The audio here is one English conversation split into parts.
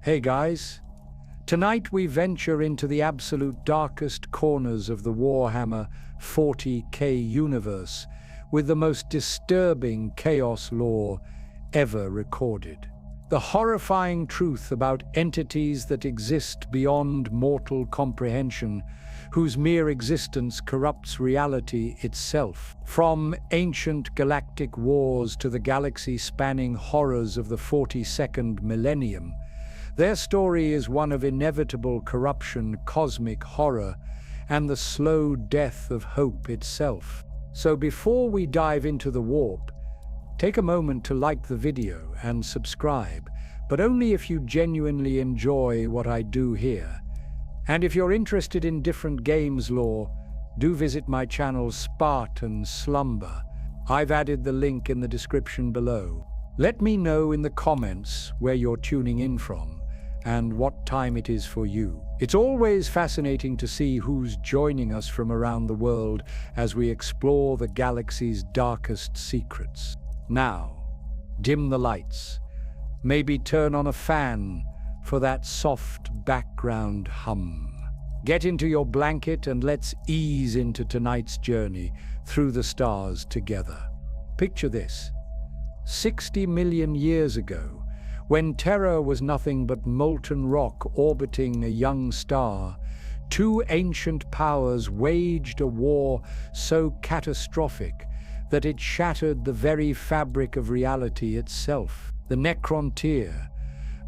Hey guys, tonight we venture into the absolute darkest corners of the Warhammer 40k universe with the most disturbing chaos lore ever recorded. The horrifying truth about entities that exist beyond mortal comprehension, whose mere existence corrupts reality itself. From ancient galactic wars to the galaxy-spanning horrors of the 42nd millennium, their story is one of inevitable corruption, cosmic horror, and the slow death of hope itself. So before we dive into the warp, take a moment to like the video and subscribe, but only if you genuinely enjoy what I do here. And if you're interested in different games lore, do visit my channel Spartan Slumber. I've added the link in the description below. Let me know in the comments where you're tuning in from and what time it is for you. It's always fascinating to see who's joining us from around the world as we explore the galaxy's darkest secrets. Now, dim the lights. Maybe turn on a fan for that soft background hum. Get into your blanket and let's ease into tonight's journey through the stars together. Picture this. 60 million years ago, when Terra was nothing but molten rock orbiting a young star, two ancient powers waged a war so catastrophic that it shattered the very fabric of reality itself. The Necrontyr,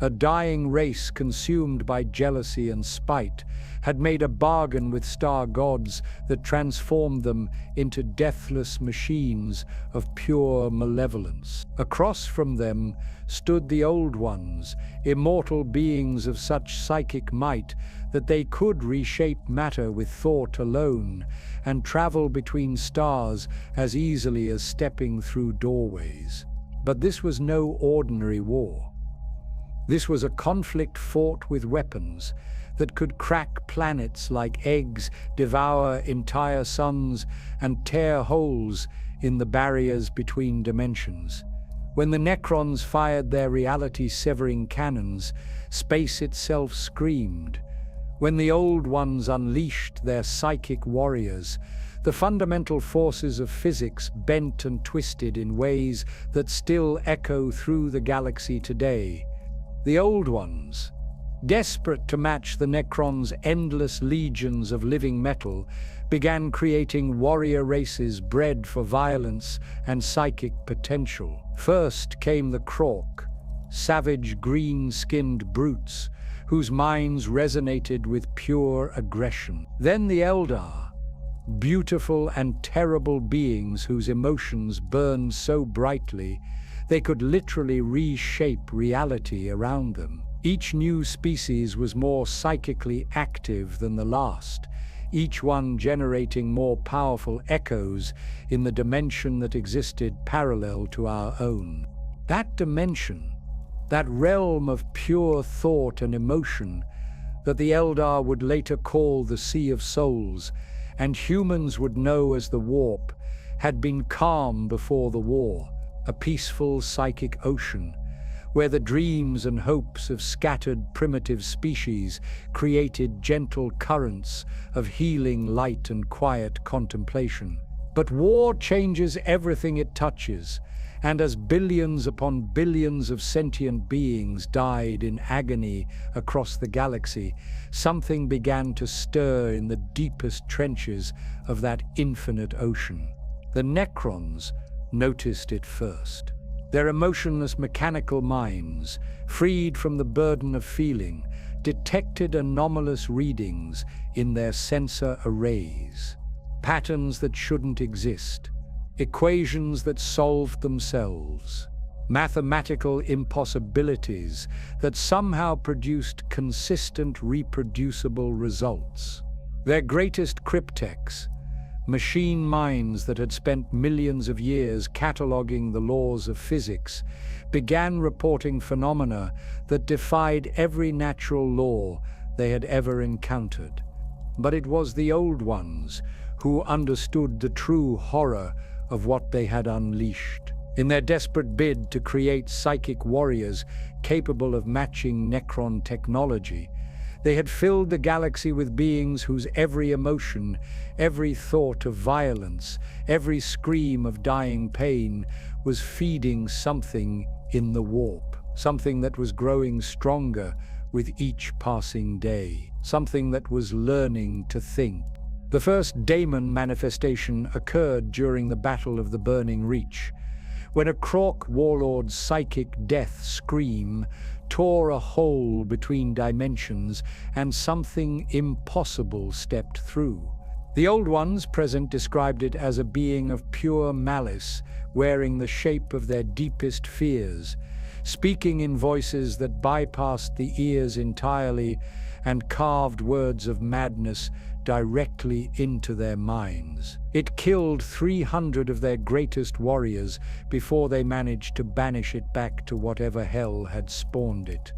a dying race consumed by jealousy and spite, had made a bargain with star gods that transformed them into deathless machines of pure malevolence. Across from them stood the Old Ones, immortal beings of such psychic might that they could reshape matter with thought alone and travel between stars as easily as stepping through doorways. But this was no ordinary war. This was a conflict fought with weapons that could crack planets like eggs, devour entire suns, and tear holes in the barriers between dimensions. When the Necrons fired their reality-severing cannons, space itself screamed. When the Old Ones unleashed their psychic warriors, the fundamental forces of physics bent and twisted in ways that still echo through the galaxy today. The Old Ones, desperate to match the Necrons' endless legions of living metal, began creating warrior races bred for violence and psychic potential. First came the Krork, savage green-skinned brutes whose minds resonated with pure aggression. Then the Eldar, beautiful and terrible beings whose emotions burned so brightly they could literally reshape reality around them. Each new species was more psychically active than the last, each one generating more powerful echoes in the dimension that existed parallel to our own. That dimension, that realm of pure thought and emotion that the Eldar would later call the Sea of Souls, and humans would know as the Warp, had been calm before the war, a peaceful psychic ocean, where the dreams and hopes of scattered primitive species created gentle currents of healing light and quiet contemplation. But war changes everything it touches, and as billions upon billions of sentient beings died in agony across the galaxy, something began to stir in the deepest trenches of that infinite ocean. The Necrons noticed it first. Their emotionless mechanical minds, freed from the burden of feeling, detected anomalous readings in their sensor arrays. Patterns that shouldn't exist, equations that solved themselves, mathematical impossibilities that somehow produced consistent, reproducible results. Their greatest cryptex, machine minds that had spent millions of years cataloging the laws of physics, began reporting phenomena that defied every natural law they had ever encountered. But it was the Old Ones who understood the true horror of what they had unleashed. In their desperate bid to create psychic warriors capable of matching Necron technology, they had filled the galaxy with beings whose every emotion, every thought of violence, every scream of dying pain was feeding something in the warp, something that was growing stronger with each passing day, something that was learning to think. The first daemon manifestation occurred during the Battle of the Burning Reach, when a Krork warlord's psychic death scream tore a hole between dimensions and something impossible stepped through. The Old Ones present described it as a being of pure malice, wearing the shape of their deepest fears, speaking in voices that bypassed the ears entirely and carved words of madness directly into their minds. It killed 300 of their greatest warriors before they managed to banish it back to whatever hell had spawned it.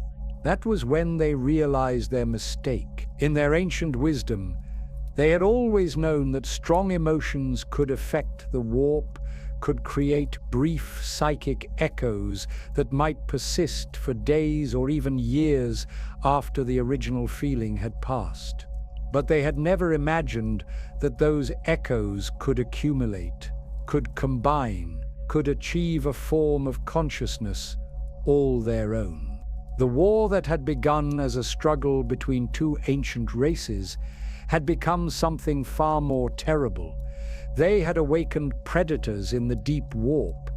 That was when they realized their mistake. In their ancient wisdom, they had always known that strong emotions could affect the warp, could create brief psychic echoes that might persist for days or even years after the original feeling had passed. But they had never imagined that those echoes could accumulate, could combine, could achieve a form of consciousness all their own. The war that had begun as a struggle between two ancient races had become something far more terrible. They had awakened predators in the deep warp,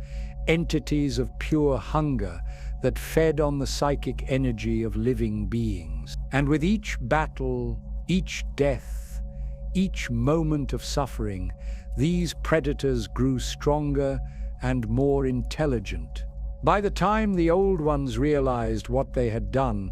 entities of pure hunger that fed on the psychic energy of living beings. And with each battle, each death, each moment of suffering, these predators grew stronger and more intelligent. By the time the Old Ones realized what they had done,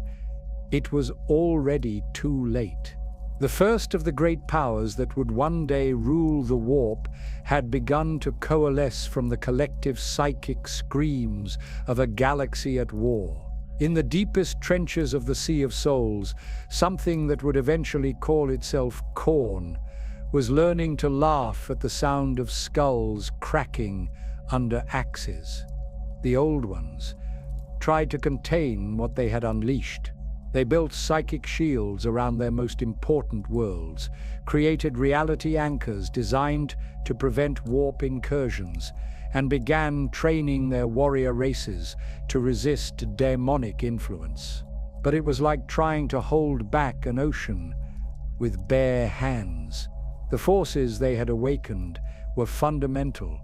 it was already too late. The first of the great powers that would one day rule the warp had begun to coalesce from the collective psychic screams of a galaxy at war. In the deepest trenches of the Sea of Souls, something that would eventually call itself Khorne was learning to laugh at the sound of skulls cracking under axes. The Old Ones tried to contain what they had unleashed. They built psychic shields around their most important worlds, created reality anchors designed to prevent warp incursions, and began training their warrior races to resist demonic influence. But it was like trying to hold back an ocean with bare hands. The forces they had awakened were fundamental,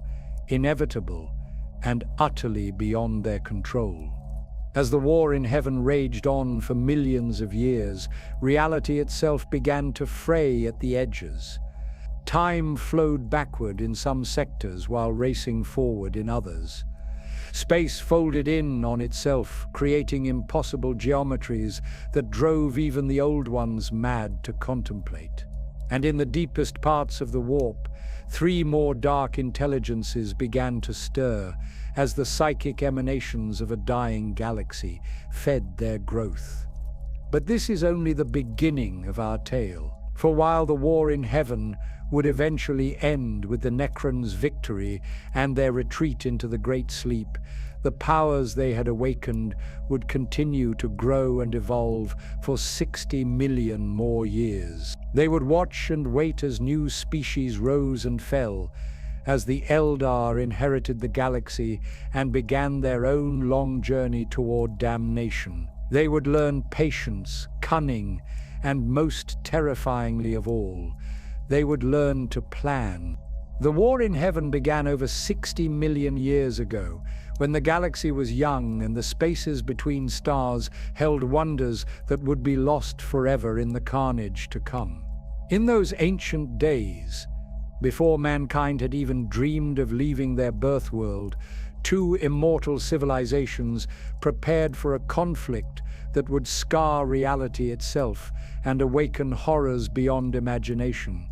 inevitable, and utterly beyond their control. As the war in heaven raged on for millions of years, reality itself began to fray at the edges. Time flowed backward in some sectors while racing forward in others. Space folded in on itself, creating impossible geometries that drove even the Old Ones mad to contemplate. And in the deepest parts of the warp, 3 more dark intelligences began to stir as the psychic emanations of a dying galaxy fed their growth. But this is only the beginning of our tale, for while the war in heaven would eventually end with the Necrons' victory and their retreat into the Great Sleep, the powers they had awakened would continue to grow and evolve for 60 million more years. They would watch and wait as new species rose and fell, as the Eldar inherited the galaxy and began their own long journey toward damnation. They would learn patience, cunning, and most terrifyingly of all, they would learn to plan. The war in heaven began over 60 million years ago, when the galaxy was young and the spaces between stars held wonders that would be lost forever in the carnage to come. In those ancient days, before mankind had even dreamed of leaving their birth world, 2 immortal civilizations prepared for a conflict that would scar reality itself and awaken horrors beyond imagination.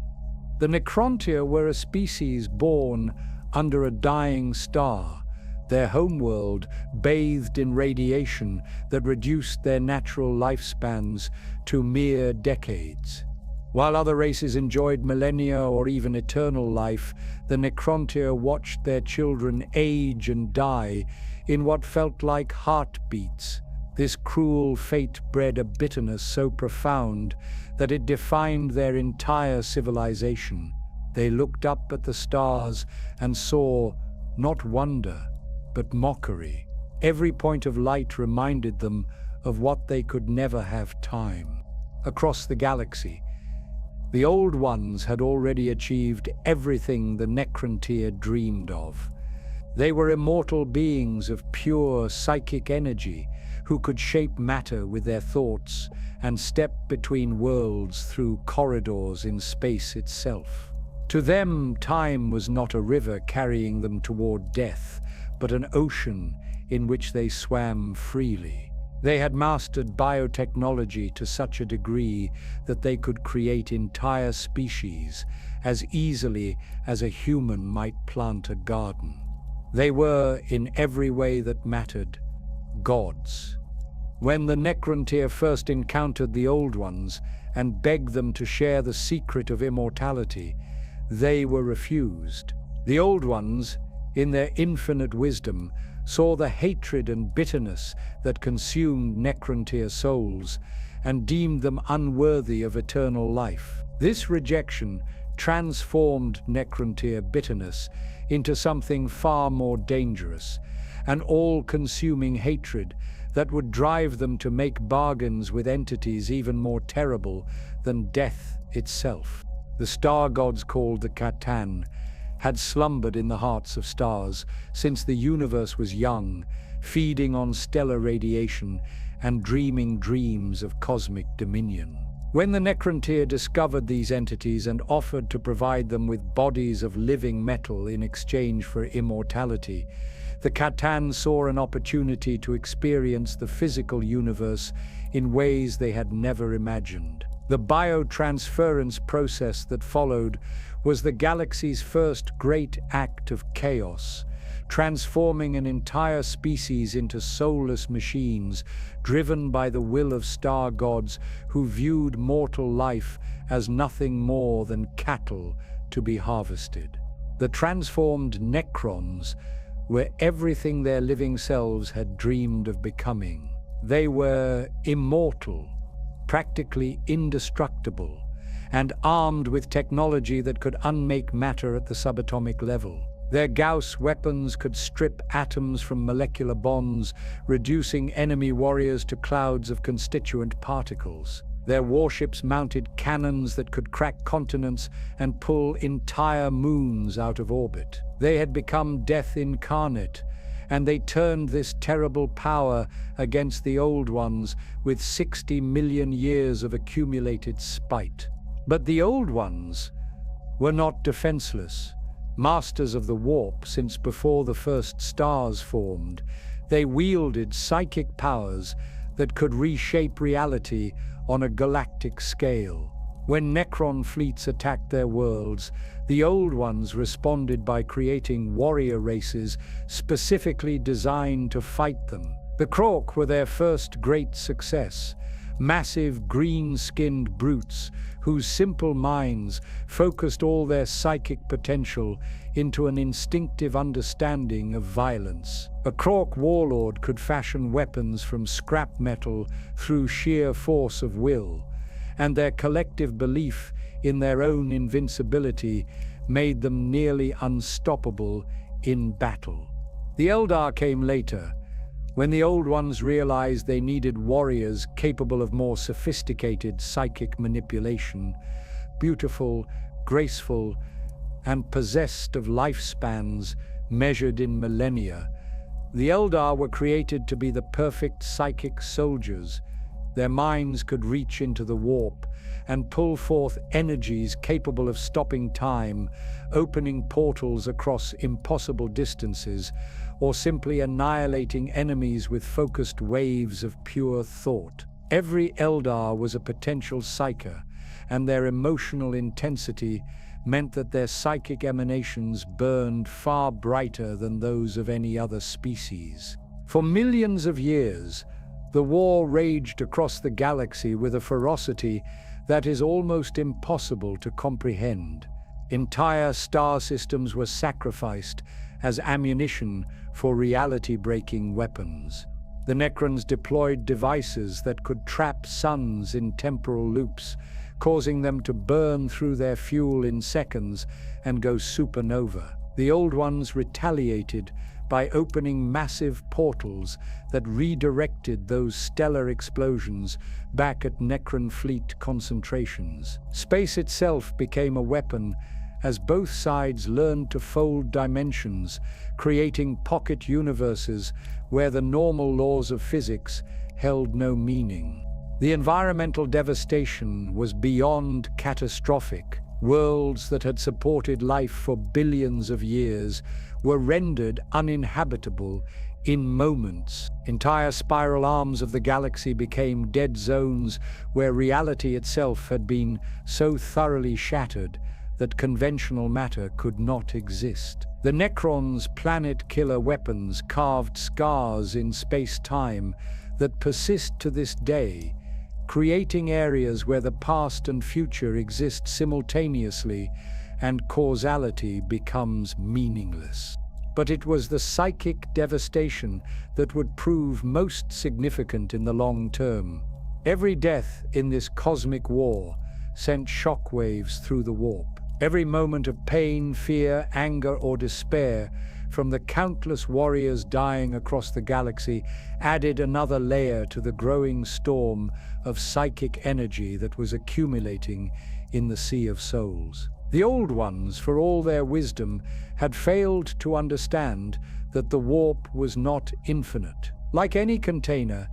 The Necrontyr were a species born under a dying star, their homeworld bathed in radiation that reduced their natural lifespans to mere decades. While other races enjoyed millennia or even eternal life, the Necrontyr watched their children age and die in what felt like heartbeats. This cruel fate bred a bitterness so profound that it defined their entire civilization. They looked up at the stars and saw not wonder, but mockery. Every point of light reminded them of what they could never have time. Across the galaxy, the Old Ones had already achieved everything the Necrontyr dreamed of. They were immortal beings of pure psychic energy who could shape matter with their thoughts and step between worlds through corridors in space itself. To them, time was not a river carrying them toward death, but an ocean in which they swam freely. They had mastered biotechnology to such a degree that they could create entire species as easily as a human might plant a garden. They were, in every way that mattered, gods. When the Necrontyr first encountered the Old Ones and begged them to share the secret of immortality, they were refused. The Old Ones, in their infinite wisdom, saw the hatred and bitterness that consumed Necrontyr souls and deemed them unworthy of eternal life. This rejection transformed Necrontyr bitterness into something far more dangerous, an all-consuming hatred that would drive them to make bargains with entities even more terrible than death itself. The star gods, called the Catan, had slumbered in the hearts of stars since the universe was young, feeding on stellar radiation and dreaming dreams of cosmic dominion. When the Necrontyr discovered these entities and offered to provide them with bodies of living metal in exchange for immortality, the Catan saw an opportunity to experience the physical universe in ways they had never imagined. The biotransference process that followed was the galaxy's first great act of chaos, transforming an entire species into soulless machines driven by the will of star gods who viewed mortal life as nothing more than cattle to be harvested. The transformed Necrons were everything their living selves had dreamed of becoming. They were immortal, practically indestructible, and armed with technology that could unmake matter at the subatomic level. Their Gauss weapons could strip atoms from molecular bonds, reducing enemy warriors to clouds of constituent particles. Their warships mounted cannons that could crack continents and pull entire moons out of orbit. They had become death incarnate, and they turned this terrible power against the Old Ones with 60 million years of accumulated spite. But the Old Ones were not defenseless. Masters of the warp since before the first stars formed, they wielded psychic powers that could reshape reality on a galactic scale. When Necron fleets attacked their worlds, the Old Ones responded by creating warrior races specifically designed to fight them. The Krork were their first great success, massive green-skinned brutes whose simple minds focused all their psychic potential into an instinctive understanding of violence. A Krork warlord could fashion weapons from scrap metal through sheer force of will, and their collective belief in their own invincibility made them nearly unstoppable in battle. The Eldar came later, when the Old Ones realized they needed warriors capable of more sophisticated psychic manipulation, beautiful, graceful, and possessed of lifespans measured in millennia. The Eldar were created to be the perfect psychic soldiers. Their minds could reach into the warp and pull forth energies capable of stopping time, opening portals across impossible distances, or simply annihilating enemies with focused waves of pure thought. Every Eldar was a potential psyker, and their emotional intensity meant that their psychic emanations burned far brighter than those of any other species. For millions of years, The war raged across the galaxy with a ferocity that is almost impossible to comprehend. Entire star systems were sacrificed as ammunition for reality-breaking weapons. The Necrons deployed devices that could trap suns in temporal loops, causing them to burn through their fuel in seconds and go supernova. The Old Ones retaliated by opening massive portals that redirected those stellar explosions back at Necron fleet concentrations. Space itself became a weapon as both sides learned to fold dimensions, creating pocket universes where the normal laws of physics held no meaning. The environmental devastation was beyond catastrophic. Worlds that had supported life for billions of years were rendered uninhabitable in moments. Entire spiral arms of the galaxy became dead zones where reality itself had been so thoroughly shattered that conventional matter could not exist. The Necrons' planet-killer weapons carved scars in space-time that persist to this day, creating areas where the past and future exist simultaneously and causality becomes meaningless. But it was the psychic devastation that would prove most significant in the long term. Every death in this cosmic war sent shockwaves through the warp. Every moment of pain, fear, anger, or despair from the countless warriors dying across the galaxy added another layer to the growing storm of psychic energy that was accumulating in the Sea of Souls. The Old Ones, for all their wisdom, had failed to understand that the warp was not infinite. Like any container,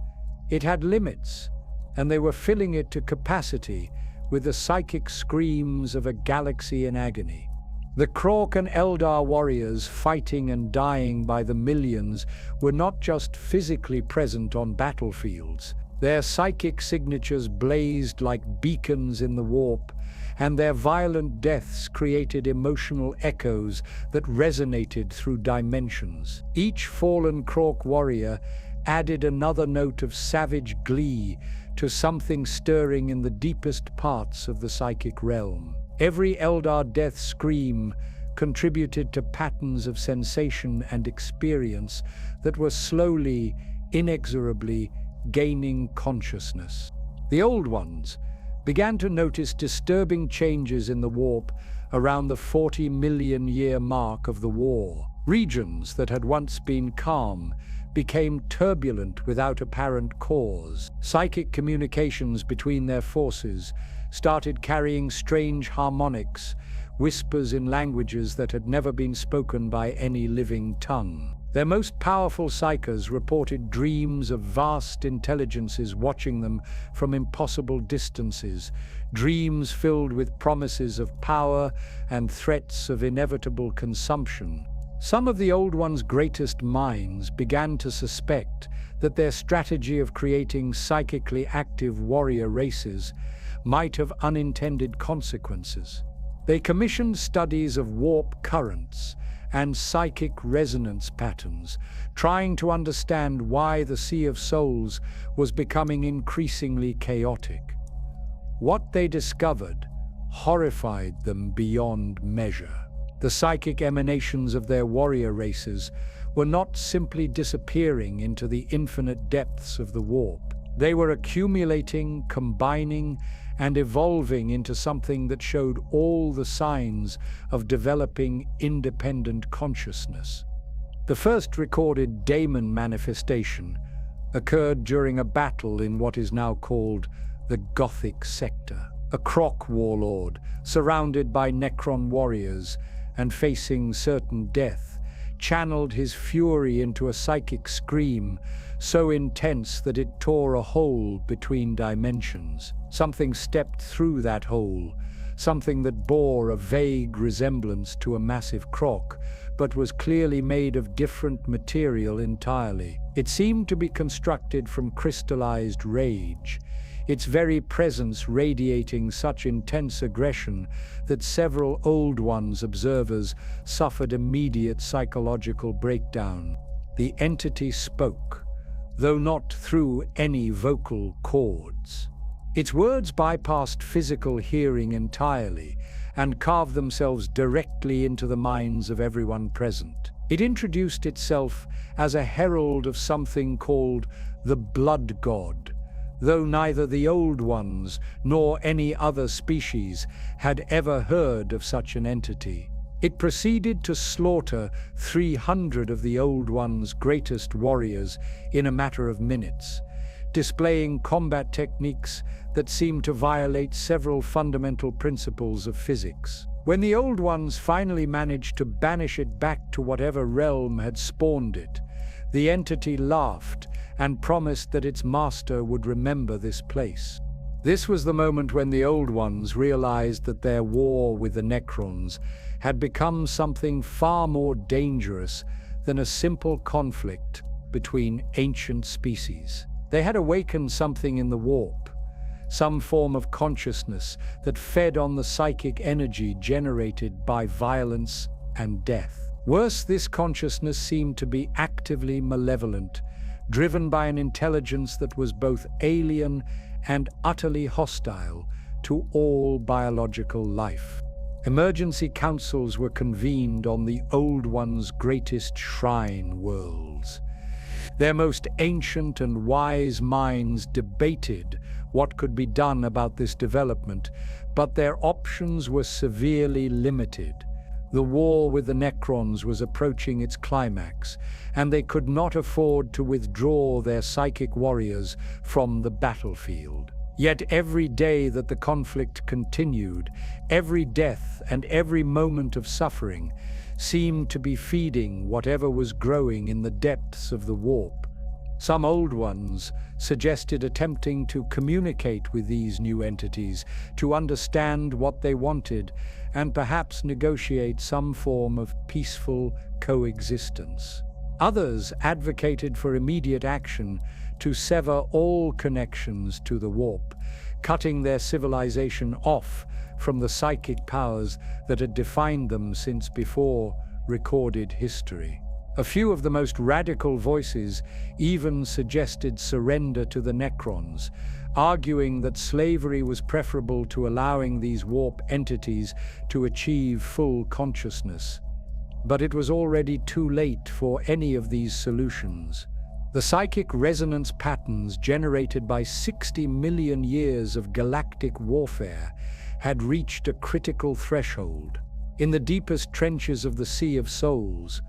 it had limits, and they were filling it to capacity with the psychic screams of a galaxy in agony. The Krork and Eldar warriors fighting and dying by the millions were not just physically present on battlefields. Their psychic signatures blazed like beacons in the warp, and their violent deaths created emotional echoes that resonated through dimensions. Each fallen Krork warrior added another note of savage glee to something stirring in the deepest parts of the psychic realm. Every Eldar death scream contributed to patterns of sensation and experience that were slowly, inexorably gaining consciousness. The Old Ones began to notice disturbing changes in the warp around the 40 million year mark of the war. Regions that had once been calm became turbulent without apparent cause. Psychic communications between their forces started carrying strange harmonics, whispers in languages that had never been spoken by any living tongue. Their most powerful psychers reported dreams of vast intelligences watching them from impossible distances, dreams filled with promises of power and threats of inevitable consumption. Some of the Old Ones' greatest minds began to suspect that their strategy of creating psychically active warrior races might have unintended consequences. They commissioned studies of warp currents and psychic resonance patterns, trying to understand why the Sea of Souls was becoming increasingly chaotic. What they discovered horrified them beyond measure. The psychic emanations of their warrior races were not simply disappearing into the infinite depths of the warp. They were accumulating, combining, and evolving into something that showed all the signs of developing independent consciousness. The first recorded daemon manifestation occurred during a battle in what is now called the Gothic Sector. A Krork warlord, surrounded by Necron warriors and facing certain death, channeled his fury into a psychic scream so intense that it tore a hole between dimensions. Something stepped through that hole, something that bore a vague resemblance to a massive Krork, but was clearly made of different material entirely. It seemed to be constructed from crystallized rage, its very presence radiating such intense aggression that several Old Ones observers suffered immediate psychological breakdown. The entity spoke, though not through any vocal cords. Its words bypassed physical hearing entirely and carved themselves directly into the minds of everyone present. It introduced itself as a herald of something called the Blood God, though neither the Old Ones nor any other species had ever heard of such an entity. It proceeded to slaughter 300 of the Old Ones' greatest warriors in a matter of minutes, displaying combat techniques that seemed to violate several fundamental principles of physics. When the Old Ones finally managed to banish it back to whatever realm had spawned it, the entity laughed and promised that its master would remember this place. This was the moment when the Old Ones realized that their war with the Necrons had become something far more dangerous than a simple conflict between ancient species. They had awakened something in the warp, some form of consciousness that fed on the psychic energy generated by violence and death. Worse, this consciousness seemed to be actively malevolent, driven by an intelligence that was both alien and utterly hostile to all biological life. Emergency councils were convened on the Old Ones' greatest shrine worlds. Their most ancient and wise minds debated what could be done about this development, but their options were severely limited. The war with the Necrons was approaching its climax, and they could not afford to withdraw their psychic warriors from the battlefield. Yet every day that the conflict continued, every death and every moment of suffering seemed to be feeding whatever was growing in the depths of the warp. Some Old Ones suggested attempting to communicate with these new entities, to understand what they wanted, and perhaps negotiate some form of peaceful coexistence. Others advocated for immediate action to sever all connections to the warp, cutting their civilization off from the psychic powers that had defined them since before recorded history. A few of the most radical voices even suggested surrender to the Necrons, arguing that slavery was preferable to allowing these warp entities to achieve full consciousness. But it was already too late for any of these solutions. The psychic resonance patterns generated by 60 million years of galactic warfare had reached a critical threshold. In the deepest trenches of the Sea of Souls,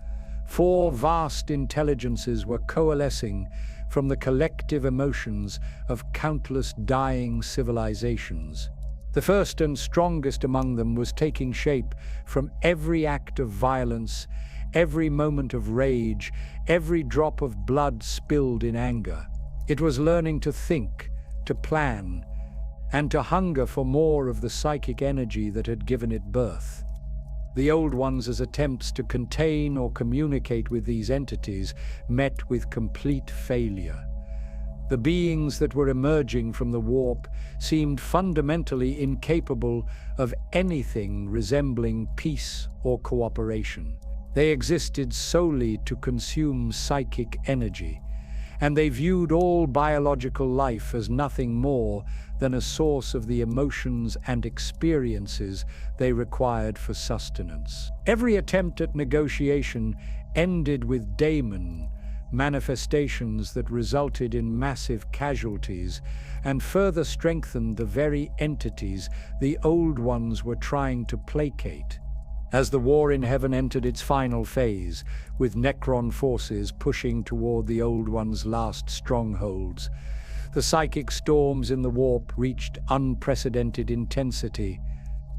4 vast intelligences were coalescing from the collective emotions of countless dying civilizations. The first and strongest among them was taking shape from every act of violence, every moment of rage, every drop of blood spilled in anger. It was learning to think, to plan, and to hunger for more of the psychic energy that had given it birth. The Old Ones' attempts to contain or communicate with these entities met with complete failure. The beings that were emerging from the warp seemed fundamentally incapable of anything resembling peace or cooperation. They existed solely to consume psychic energy, and they viewed all biological life as nothing more than a source of the emotions and experiences they required for sustenance. Every attempt at negotiation ended with daemon manifestations that resulted in massive casualties and further strengthened the very entities the Old Ones were trying to placate. As the war in heaven entered its final phase, with Necron forces pushing toward the Old Ones' last strongholds, the psychic storms in the warp reached unprecedented intensity.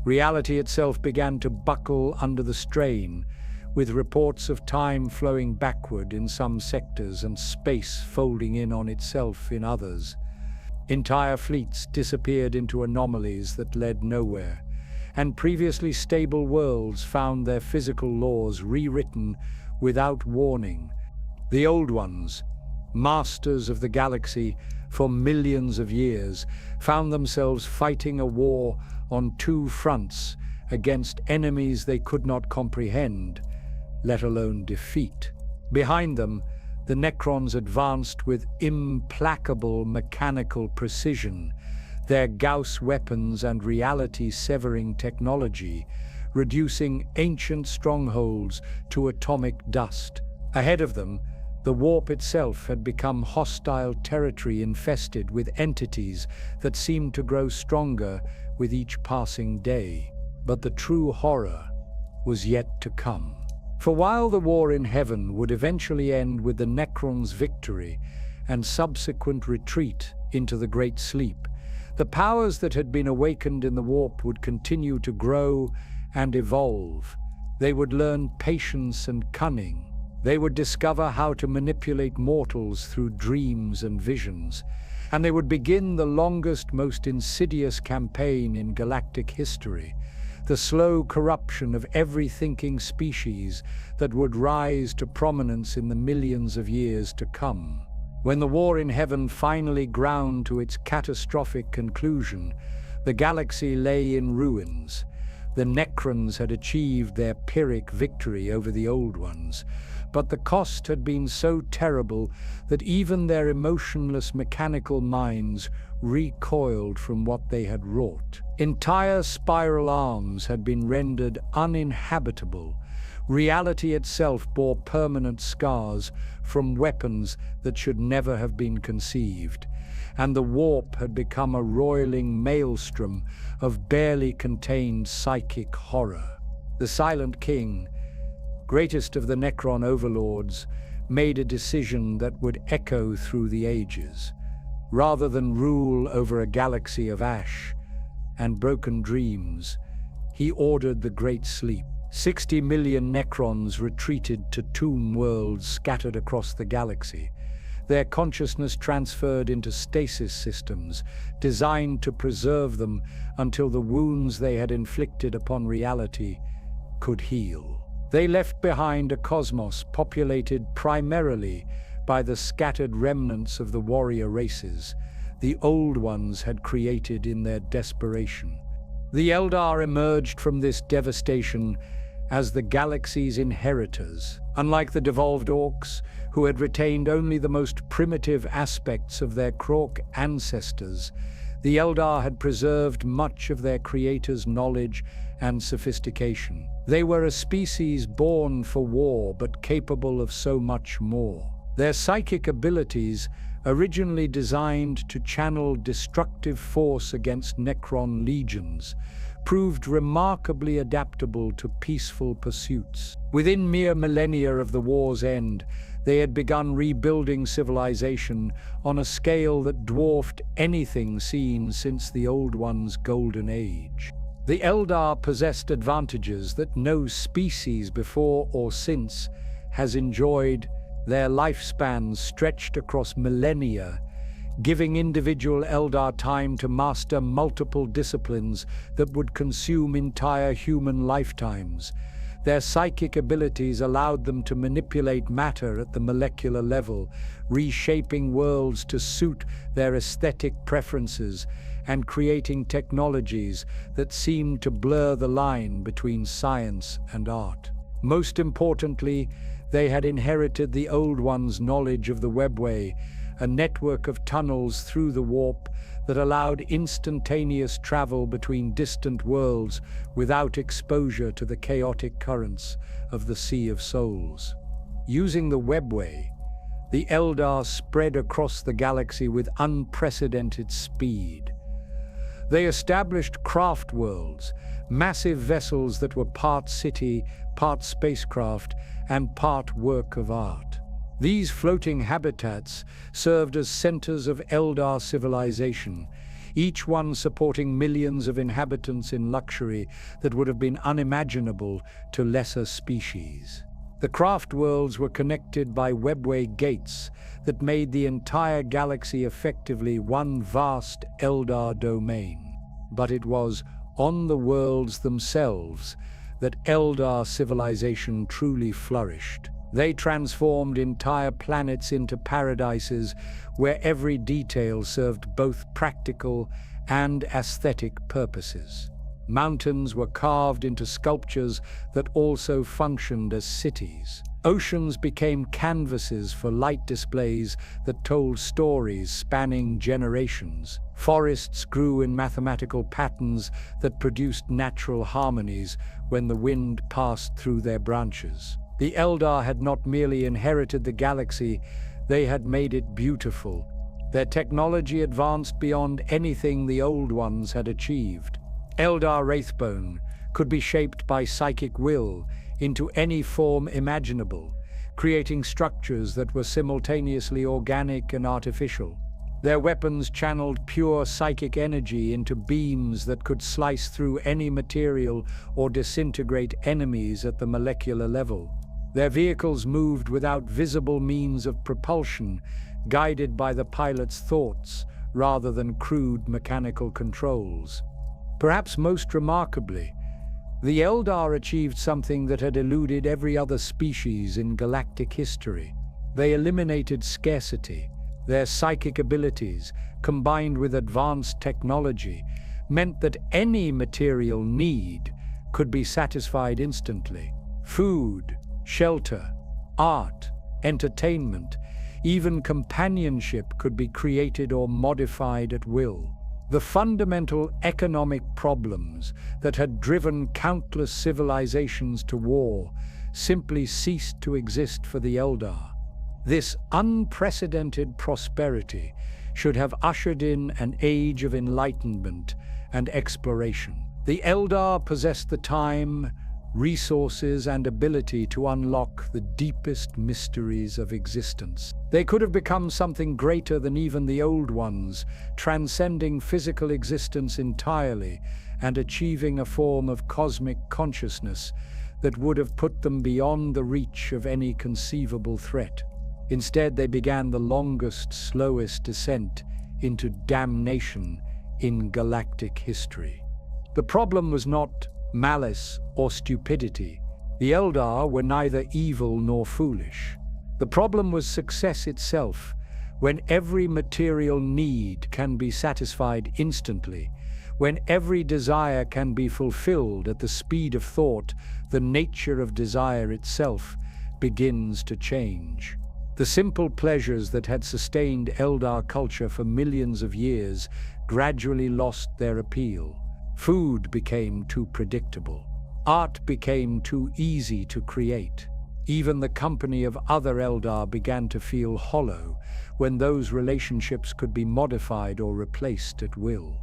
Reality itself began to buckle under the strain, with reports of time flowing backward in some sectors and space folding in on itself in others. Entire fleets disappeared into anomalies that led nowhere, and previously stable worlds found their physical laws rewritten without warning. The Old Ones, masters of the galaxy for millions of years, found themselves fighting a war on 2 fronts against enemies they could not comprehend, let alone defeat. Behind them, The Necrons advanced with implacable mechanical precision, their Gauss weapons and reality-severing technology, reducing ancient strongholds to atomic dust. Ahead of them, the warp itself had become hostile territory infested with entities that seemed to grow stronger with each passing day. But the true horror was yet to come. For while the war in heaven would eventually end with the Necrons' victory and subsequent retreat into the Great Sleep, the powers that had been awakened in the warp would continue to grow and evolve. They would learn patience and cunning. They would discover how to manipulate mortals through dreams and visions, and they would begin the longest, most insidious campaign in galactic history, the slow corruption of every thinking species that would rise to prominence in the millions of years to come. When the war in heaven finally ground to its catastrophic conclusion, the galaxy lay in ruins. The Necrons had achieved their Pyrrhic victory over the Old Ones, but the cost had been so terrible that even their emotionless mechanical minds recoiled from what they had wrought. Entire spiral arms had been rendered uninhabitable. Reality itself bore permanent scars from weapons that should never have been conceived, and the warp had become a roiling maelstrom of barely contained psychic horror. The Silent King, greatest of the Necron overlords, made a decision that would echo through the ages. Rather than rule over a galaxy of ash and broken dreams, he ordered the Great Sleep. 60 million Necrons retreated to tomb worlds scattered across the galaxy, their consciousness transferred into stasis systems designed to preserve them until the wounds they had inflicted upon reality could heal. They left behind a cosmos populated primarily by the scattered remnants of the warrior races the Old Ones had created in their desperation. The Eldar emerged from this devastation as the galaxy's inheritors. Unlike the devolved orcs, who had retained only the most primitive aspects of their Krork ancestors, the Eldar had preserved much of their creators' knowledge and sophistication. They were a species born for war but capable of so much more. Their psychic abilities, originally designed to channel destructive force against Necron legions, proved remarkably adaptable to peaceful pursuits. Within mere millennia of the war's end, they had begun rebuilding civilization on a scale that dwarfed anything seen since the Old One's golden age. The Eldar possessed advantages that no species before or since has enjoyed. Their lifespans stretched across millennia, giving individual Eldar time to master multiple disciplines that would consume entire human lifetimes. Their psychic abilities allowed them to manipulate matter at the molecular level, reshaping worlds to suit their aesthetic preferences and creating technologies that seemed to blur the line between science and art. Most importantly, they had inherited the Old One's knowledge of the webway, a network of tunnels through the warp that allowed instantaneous travel between distant worlds without exposure to the chaotic currents of the Sea of Souls. Using the webway, the Eldar spread across the galaxy with unprecedented speed. They established craft worlds, massive vessels that were part city, part spacecraft, and part work of art. These floating habitats served as centers of Eldar civilization, each one supporting millions of inhabitants in luxury that would have been unimaginable to lesser species. The craft worlds were connected by webway gates that made the entire galaxy effectively one vast Eldar domain. But it was on the worlds themselves that Eldar civilization truly flourished. They transformed entire planets into paradises where every detail served both practical and aesthetic purposes. Mountains were carved into sculptures that also functioned as cities. Oceans became canvases for light displays that told stories spanning generations. Forests grew in mathematical patterns that produced natural harmonies when the wind passed through their branches. The Eldar had not merely inherited the galaxy, they had made it beautiful. Their technology advanced beyond anything the Old Ones had achieved. Eldar Wraithbone could be shaped by psychic will into any form imaginable, creating structures that were simultaneously organic and artificial. Their weapons channeled pure psychic energy into beams that could slice through any material or disintegrate enemies at the molecular level. Their vehicles moved without visible means of propulsion, guided by the pilot's thoughts rather than crude mechanical controls. Perhaps most remarkably, the Eldar achieved something that had eluded every other species in galactic history. They eliminated scarcity. Their psychic abilities, combined with advanced technology, meant that any material need could be satisfied instantly. Food, shelter, art, entertainment, even companionship could be created or modified at will. The fundamental economic problems that had driven countless civilizations to war simply ceased to exist for the Eldar. This unprecedented prosperity should have ushered in an age of enlightenment and exploration. The Eldar possessed the time, resources, and ability to unlock the deepest mysteries of existence. They could have become something greater than even the Old Ones, transcending physical existence entirely and achieving a form of cosmic consciousness that would have put them beyond the reach of any conceivable threat. Instead, they began the longest, slowest descent into damnation in galactic history. The problem was not malice or stupidity. The Eldar were neither evil nor foolish. The problem was success itself. When every material need can be satisfied instantly, when every desire can be fulfilled at the speed of thought, the nature of desire itself begins to change. The simple pleasures that had sustained Eldar culture for millions of years gradually lost their appeal. Food became too predictable. Art became too easy to create. Even the company of other Eldar began to feel hollow when those relationships could be modified or replaced at will.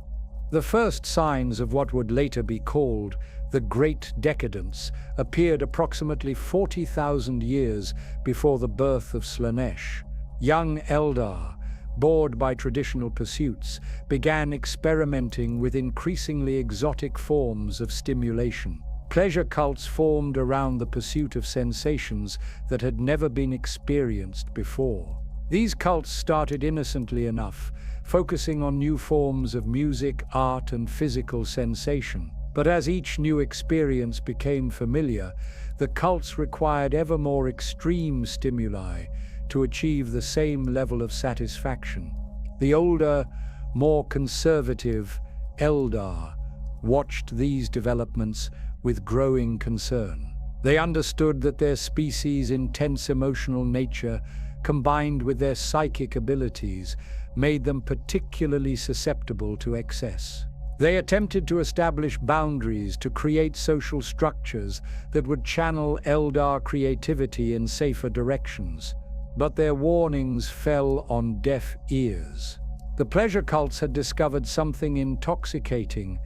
The first signs of what would later be called the Great Decadence appeared approximately 40,000 years before the birth of Slaanesh. Young Eldar, bored by traditional pursuits, began experimenting with increasingly exotic forms of stimulation. Pleasure cults formed around the pursuit of sensations that had never been experienced before. These cults started innocently enough, focusing on new forms of music, art, and physical sensation. But as each new experience became familiar, the cults required ever more extreme stimuli to achieve the same level of satisfaction. The older, more conservative Eldar watched these developments with growing concern. They understood that their species' intense emotional nature, combined with their psychic abilities, made them particularly susceptible to excess. They attempted to establish boundaries to create social structures that would channel Eldar creativity in safer directions. But their warnings fell on deaf ears. The pleasure cults had discovered something intoxicating,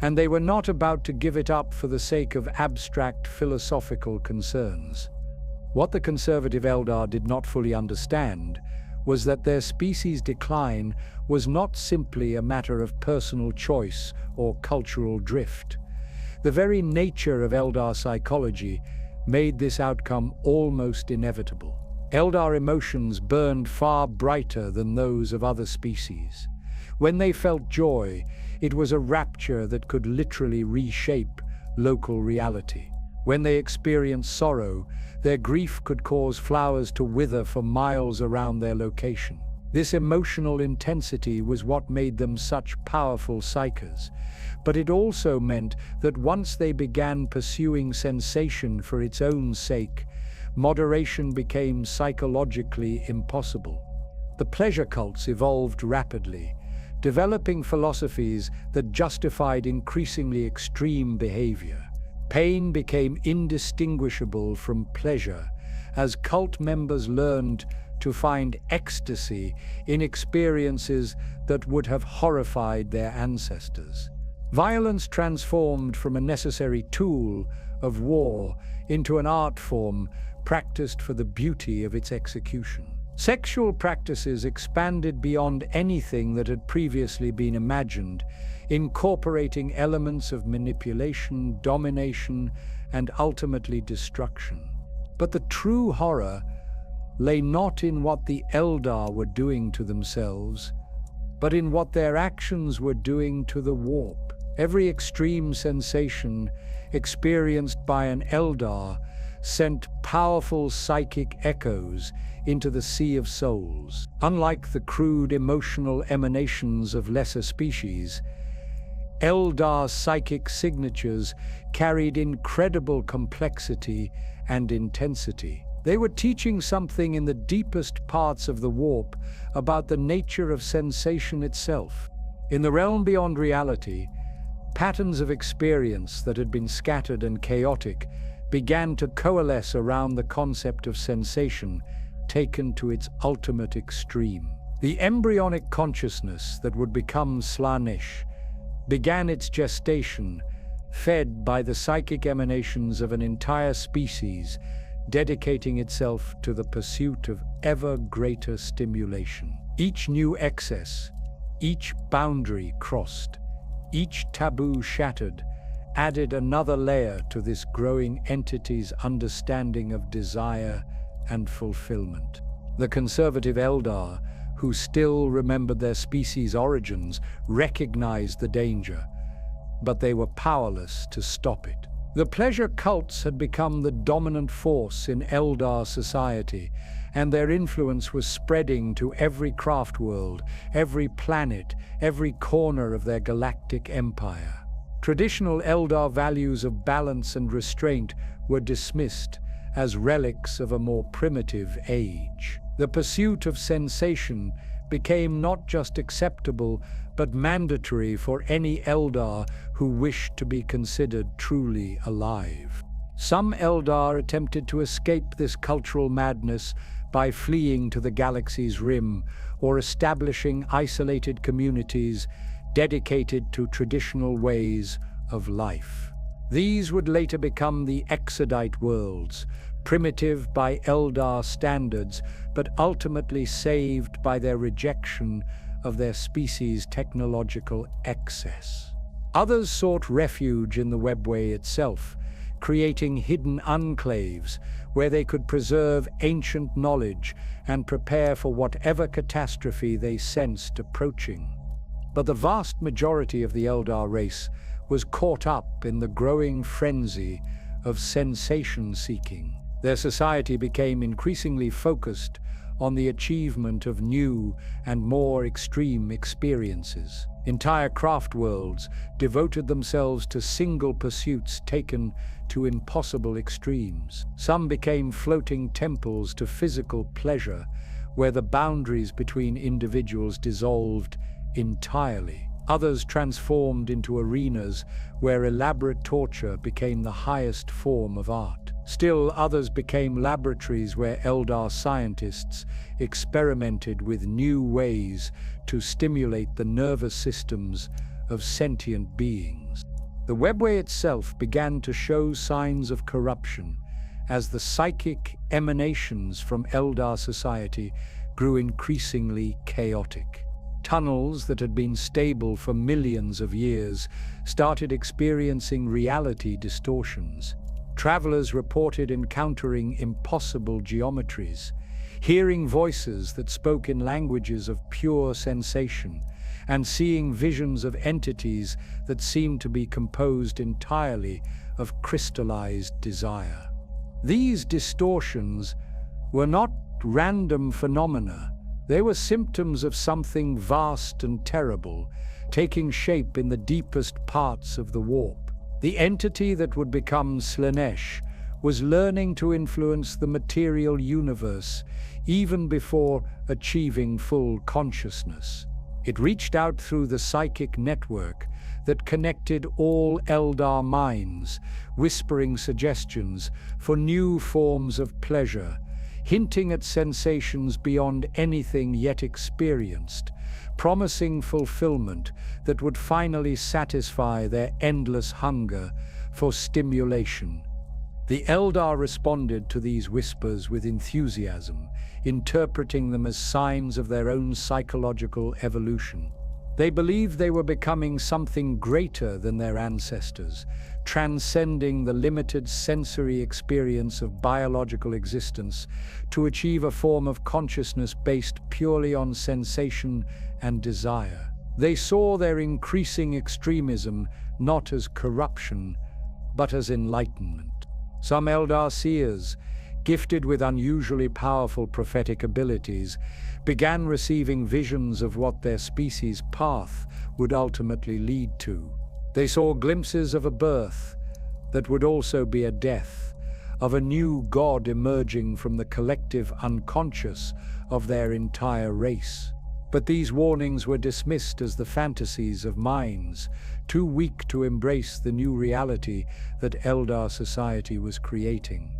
and they were not about to give it up for the sake of abstract philosophical concerns. What the conservative Eldar did not fully understand was that their species' decline was not simply a matter of personal choice or cultural drift. The very nature of Eldar psychology made this outcome almost inevitable. Eldar emotions burned far brighter than those of other species. When they felt joy, it was a rapture that could literally reshape local reality. When they experienced sorrow, their grief could cause flowers to wither for miles around their location. This emotional intensity was what made them such powerful psychers, but it also meant that once they began pursuing sensation for its own sake, moderation became psychologically impossible. The pleasure cults evolved rapidly, developing philosophies that justified increasingly extreme behavior. Pain became indistinguishable from pleasure as cult members learned to find ecstasy in experiences that would have horrified their ancestors. Violence transformed from a necessary tool of war into an art form practiced for the beauty of its execution. Sexual practices expanded beyond anything that had previously been imagined, incorporating elements of manipulation, domination, and ultimately destruction. But the true horror lay not in what the Eldar were doing to themselves, but in what their actions were doing to the warp. Every extreme sensation experienced by an Eldar sent powerful psychic echoes into the sea of souls. Unlike the crude emotional emanations of lesser species, Eldar psychic signatures carried incredible complexity and intensity. They were teaching something in the deepest parts of the warp about the nature of sensation itself. In the realm beyond reality, patterns of experience that had been scattered and chaotic began to coalesce around the concept of sensation taken to its ultimate extreme. The embryonic consciousness that would become Slaanesh began its gestation, fed by the psychic emanations of an entire species, dedicating itself to the pursuit of ever greater stimulation. Each new excess, each boundary crossed, each taboo shattered, added another layer to this growing entity's understanding of desire and fulfillment. The conservative Eldar, who still remembered their species' origins, recognized the danger, but they were powerless to stop it. The pleasure cults had become the dominant force in Eldar society, and their influence was spreading to every craft world, every planet, every corner of their galactic empire. Traditional Eldar values of balance and restraint were dismissed as relics of a more primitive age. The pursuit of sensation became not just acceptable, but mandatory for any Eldar who wished to be considered truly alive. Some Eldar attempted to escape this cultural madness by fleeing to the galaxy's rim or establishing isolated communities dedicated to traditional ways of life. These would later become the Exodite worlds, primitive by Eldar standards, but ultimately saved by their rejection of their species' technological excess. Others sought refuge in the webway itself, creating hidden enclaves where they could preserve ancient knowledge and prepare for whatever catastrophe they sensed approaching. But the vast majority of the Eldar race was caught up in the growing frenzy of sensation-seeking. Their society became increasingly focused on the achievement of new and more extreme experiences. Entire craft worlds devoted themselves to single pursuits taken to impossible extremes. Some became floating temples to physical pleasure, where the boundaries between individuals dissolved entirely. Others transformed into arenas where elaborate torture became the highest form of art. Still others became laboratories where Eldar scientists experimented with new ways to stimulate the nervous systems of sentient beings. The webway itself began to show signs of corruption as the psychic emanations from Eldar society grew increasingly chaotic. Tunnels that had been stable for millions of years started experiencing reality distortions. Travelers reported encountering impossible geometries, hearing voices that spoke in languages of pure sensation, and seeing visions of entities that seemed to be composed entirely of crystallized desire. These distortions were not random phenomena. They were symptoms of something vast and terrible, taking shape in the deepest parts of the warp. The entity that would become Slaanesh was learning to influence the material universe even before achieving full consciousness. It reached out through the psychic network that connected all Eldar minds, whispering suggestions for new forms of pleasure, hinting at sensations beyond anything yet experienced, promising fulfillment that would finally satisfy their endless hunger for stimulation. The Eldar responded to these whispers with enthusiasm, interpreting them as signs of their own psychological evolution. They believed they were becoming something greater than their ancestors, transcending the limited sensory experience of biological existence to achieve a form of consciousness based purely on sensation and desire. They saw their increasing extremism not as corruption, but as enlightenment. Some Eldar seers, gifted with unusually powerful prophetic abilities, began receiving visions of what their species' path would ultimately lead to. They saw glimpses of a birth that would also be a death, of a new god emerging from the collective unconscious of their entire race. But these warnings were dismissed as the fantasies of minds, too weak to embrace the new reality that Eldar society was creating.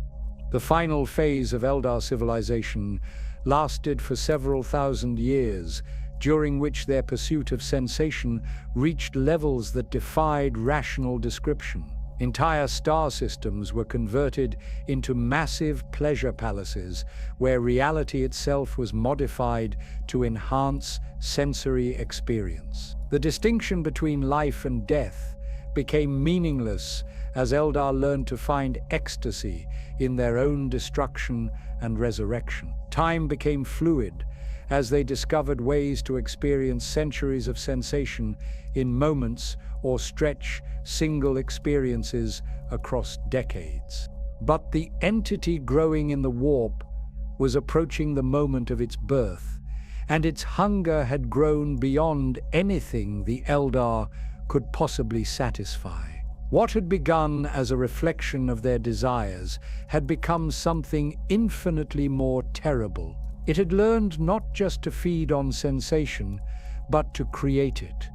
The final phase of Eldar civilization lasted for several thousand years, during which their pursuit of sensation reached levels that defied rational description. Entire star systems were converted into massive pleasure palaces where reality itself was modified to enhance sensory experience. The distinction between life and death became meaningless as Eldar learned to find ecstasy in their own destruction and resurrection. Time became fluid as they discovered ways to experience centuries of sensation in moments or stretch single experiences across decades. But the entity growing in the warp was approaching the moment of its birth, and its hunger had grown beyond anything the Eldar could possibly satisfy. What had begun as a reflection of their desires had become something infinitely more terrible. It had learned not just to feed on sensation, but to create it,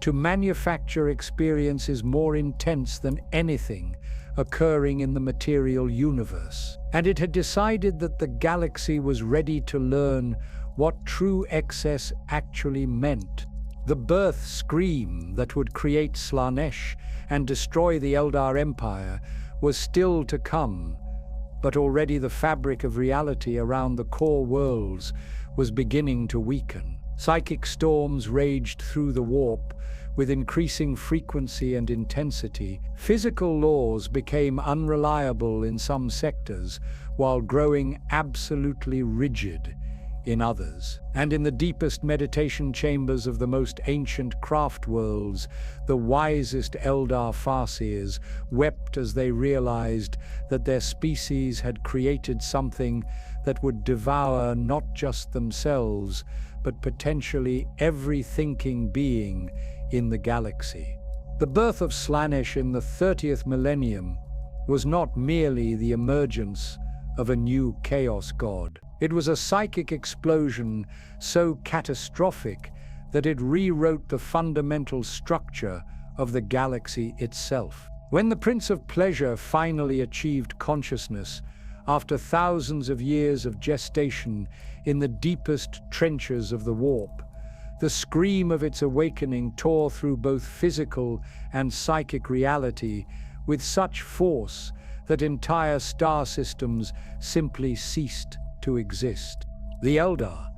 to manufacture experiences more intense than anything occurring in the material universe. And it had decided that the galaxy was ready to learn what true excess actually meant. The birth scream that would create Slaanesh and destroy the Eldar Empire was still to come, but already the fabric of reality around the core worlds was beginning to weaken. Psychic storms raged through the warp with increasing frequency and intensity. Physical laws became unreliable in some sectors, while growing absolutely rigid in others. And in the deepest meditation chambers of the most ancient craft worlds, the wisest Eldar Farseers wept as they realized that their species had created something that would devour not just themselves, but potentially every thinking being in the galaxy. The birth of Slaanesh in the 30th millennium was not merely the emergence of a new chaos god. It was a psychic explosion so catastrophic that it rewrote the fundamental structure of the galaxy itself. When the Prince of Pleasure finally achieved consciousness, after thousands of years of gestation in the deepest trenches of the warp, the scream of its awakening tore through both physical and psychic reality with such force that entire star systems simply ceased to exist. The Eldar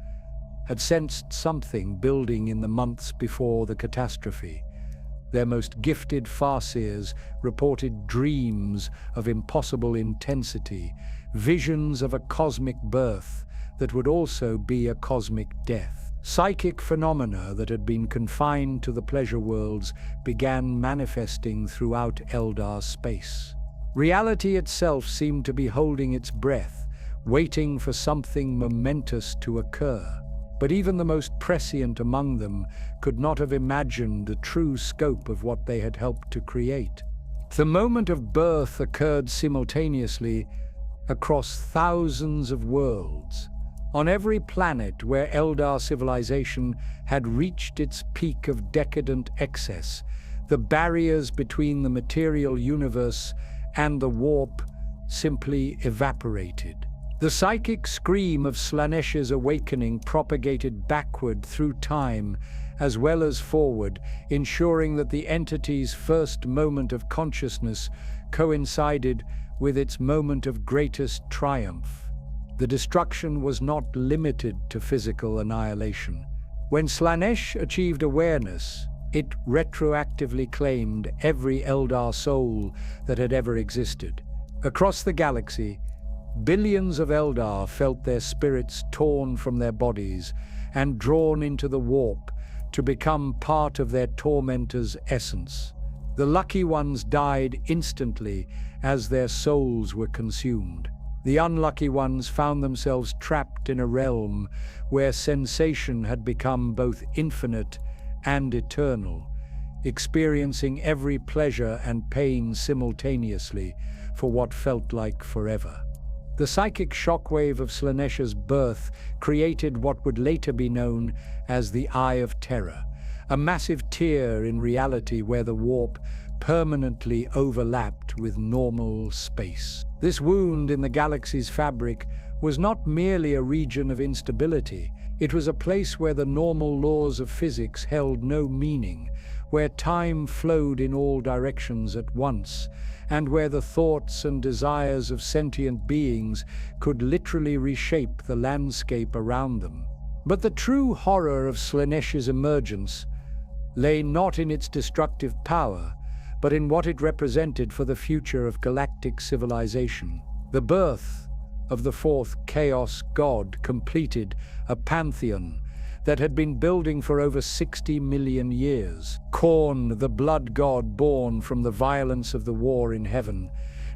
had sensed something building in the months before the catastrophe. Their most gifted Farseers reported dreams of impossible intensity, visions of a cosmic birth that would also be a cosmic death. Psychic phenomena that had been confined to the pleasure worlds began manifesting throughout Eldar space. Reality itself seemed to be holding its breath, waiting for something momentous to occur. But even the most prescient among them could not have imagined the true scope of what they had helped to create. The moment of birth occurred simultaneously across thousands of worlds. On every planet where Eldar civilization had reached its peak of decadent excess, the barriers between the material universe and the warp simply evaporated. The psychic scream of Slanesh's awakening propagated backward through time as well as forward, ensuring that the entity's first moment of consciousness coincided with its moment of greatest triumph. The destruction was not limited to physical annihilation. When Slanesh achieved awareness, it retroactively claimed every Eldar soul that had ever existed. Across the galaxy, billions of Eldar felt their spirits torn from their bodies and drawn into the warp to become part of their tormentor's essence. The lucky ones died instantly as their souls were consumed. The unlucky ones found themselves trapped in a realm where sensation had become both infinite and eternal, experiencing every pleasure and pain simultaneously for what felt like forever. The psychic shockwave of Slanesh's birth created what would later be known as the Eye of Terror, a massive tear in reality where the warp permanently overlapped with normal space. This wound in the galaxy's fabric was not merely a region of instability, it was a place where the normal laws of physics held no meaning, where time flowed in all directions at once, and where the thoughts and desires of sentient beings could literally reshape the landscape around them. But the true horror of Slanesh's emergence lay not in its destructive power, but in what it represented for the future of galactic civilization. The birth of the fourth Chaos God completed a pantheon that had been building for over 60 million years. Khorne, the blood god born from the violence of the war in heaven,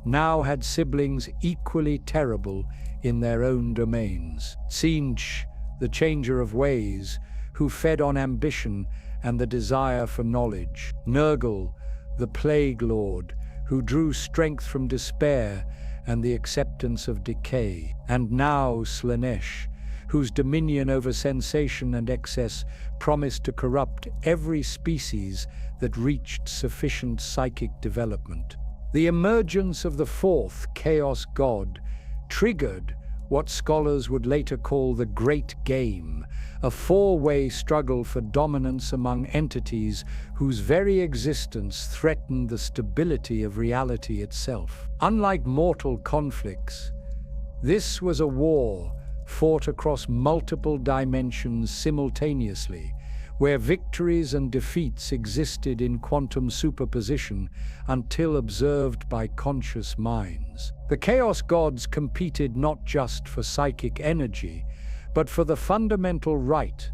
now had siblings equally terrible in their own domains. Tzeentch, the changer of ways, who fed on ambition and the desire for knowledge. Nurgle, the plague lord, who drew strength from despair and the acceptance of decay. And now Slanesh, whose dominion over sensation and excess promised to corrupt every species that reached sufficient psychic development. The emergence of the fourth Chaos God triggered what scholars would later call the Great Game, a four-way struggle for dominance among entities whose very existence threatened the stability of reality itself. Unlike mortal conflicts, this was a war fought across multiple dimensions simultaneously, where victories and defeats existed in quantum superposition until observed by conscious minds. The Chaos Gods competed not just for psychic energy, but for the fundamental right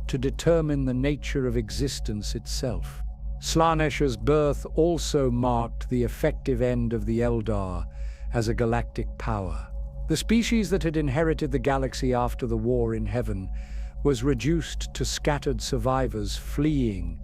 to determine the nature of existence itself. Slanesh's birth also marked the effective end of the Eldar as a galactic power. The species that had inherited the galaxy after the war in heaven was reduced to scattered survivors fleeing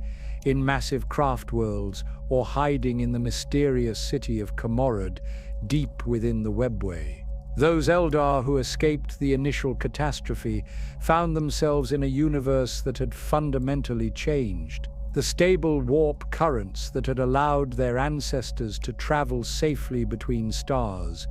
in massive craft worlds or hiding in the mysterious city of Comorad deep within the webway. Those Eldar who escaped the initial catastrophe found themselves in a universe that had fundamentally changed. The stable warp currents that had allowed their ancestors to travel safely between stars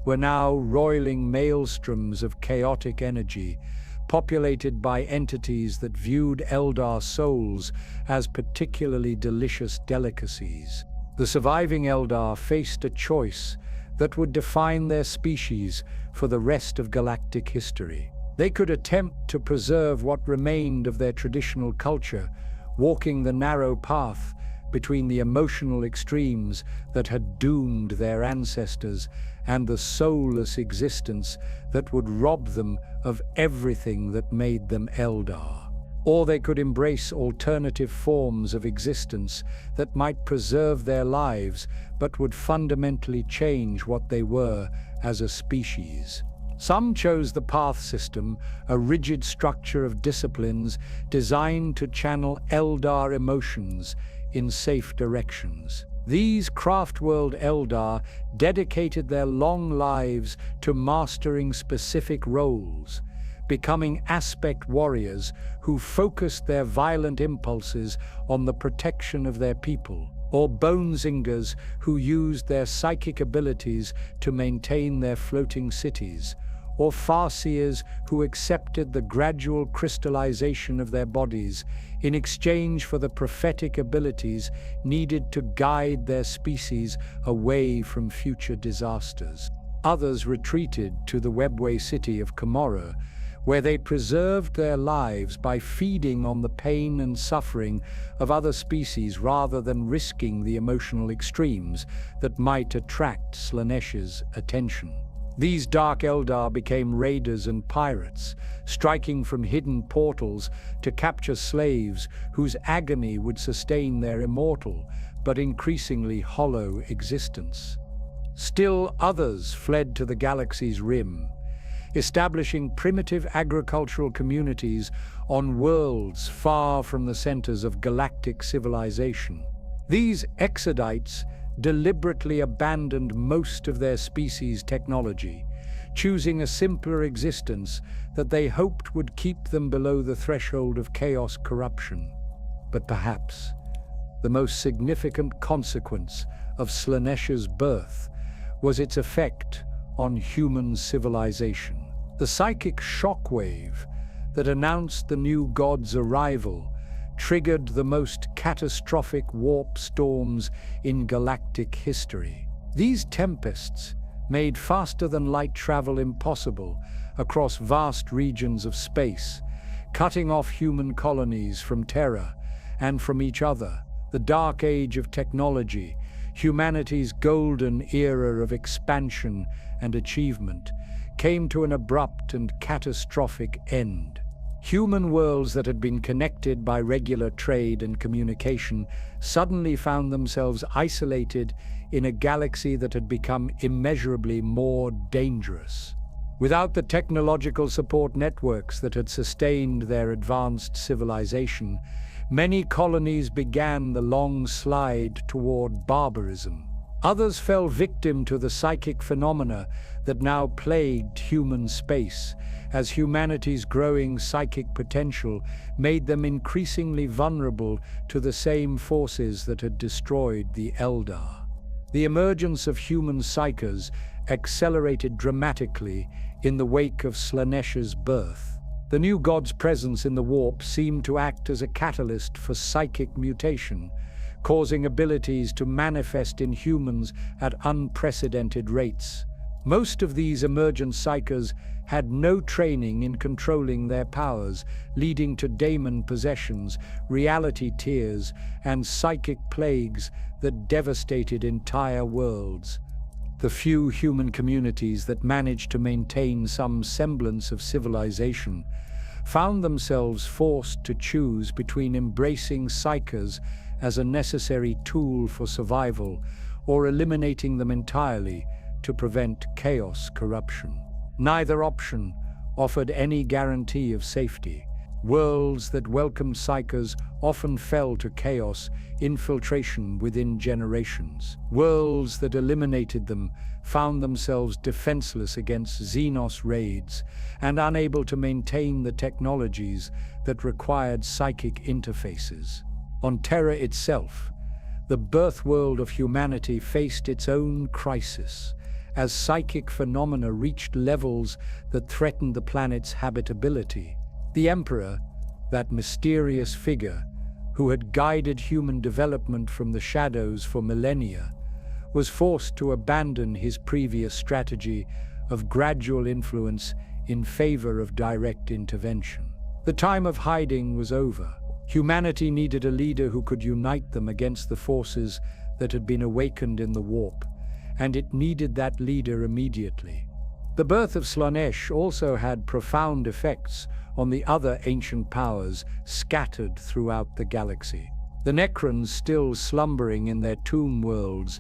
were now roiling maelstroms of chaotic energy, populated by entities that viewed Eldar souls as particularly delicious delicacies. The surviving Eldar faced a choice that would define their species for the rest of galactic history. They could attempt to preserve what remained of their traditional culture, walking the narrow path between the emotional extremes that had doomed their ancestors and the soulless existence that would rob them of everything that made them Eldar. Or they could embrace alternative forms of existence that might preserve their lives but would fundamentally change what they were as a species. Some chose the path system, a rigid structure of disciplines designed to channel Eldar emotions in safe directions. These craft-world Eldar dedicated their long lives to mastering specific roles, becoming aspect warriors who focused their violent impulses on the protection of their people, or bonezingers who used their psychic abilities to maintain their floating cities, or farseers who accepted the gradual crystallization of their bodies in exchange for the prophetic abilities needed to guide their species away from future disasters. Others retreated to the webway city of Camorra, where they preserved their lives by feeding on the pain and suffering of other species rather than risking the emotional extremes that might attract Slaanesh's attention. These Dark Eldar became raiders and pirates, striking from hidden portals to capture slaves whose agony would sustain their immortal but increasingly hollow existence. Still others fled to the galaxy's rim, establishing primitive agricultural communities on worlds far from the centers of galactic civilization. These exodites deliberately abandoned most of their species' technology, choosing a simpler existence that they hoped would keep them below the threshold of chaos corruption. But perhaps the most significant consequence of Slaanesh's birth was its effect on human civilization. The psychic shockwave that announced the new god's arrival triggered the most catastrophic warp storms in galactic history. These tempests made faster-than-light travel impossible across vast regions of space, cutting off human colonies from Terra and from each other. The dark age of technology, humanity's golden era of expansion and achievement, came to an abrupt and catastrophic end. Human worlds that had been connected by regular trade and communication suddenly found themselves isolated in a galaxy that had become immeasurably more dangerous. Without the technological support networks that had sustained their advanced civilization, many colonies began the long slide toward barbarism. Others fell victim to the psychic phenomena that now plagued human space, as humanity's growing psychic potential made them increasingly vulnerable to the same forces that had destroyed the Eldar. The emergence of human psykers accelerated dramatically in the wake of Slaanesh's birth. The new god's presence in the warp seemed to act as a catalyst for psychic mutation, causing abilities to manifest in humans at unprecedented rates. Most of these emergent psykers had no training in controlling their powers, leading to daemon possessions, reality tears, and psychic plagues that devastated entire worlds. The few human communities that managed to maintain some semblance of civilization found themselves forced to choose between embracing psykers as a necessary tool for survival or eliminating them entirely to prevent chaos corruption. Neither option offered any guarantee of safety. Worlds that welcomed psykers often fell to chaos infiltration within generations. Worlds that eliminated them found themselves defenseless against Xenos raids and unable to maintain the technologies that required psychic interfaces. On Terra itself, the birth world of humanity faced its own crisis, as psychic phenomena reached levels that threatened the planet's habitability. The Emperor, that mysterious figure who had guided human development from the shadows for millennia, was forced to abandon his previous strategy of gradual influence in favor of direct intervention. The time of hiding was over. Humanity needed a leader who could unite them against the forces that had been awakened in the warp, and it needed that leader immediately. The birth of Slaanesh also had profound effects on the other ancient powers scattered throughout the galaxy. The Necrons, still slumbering in their tomb worlds,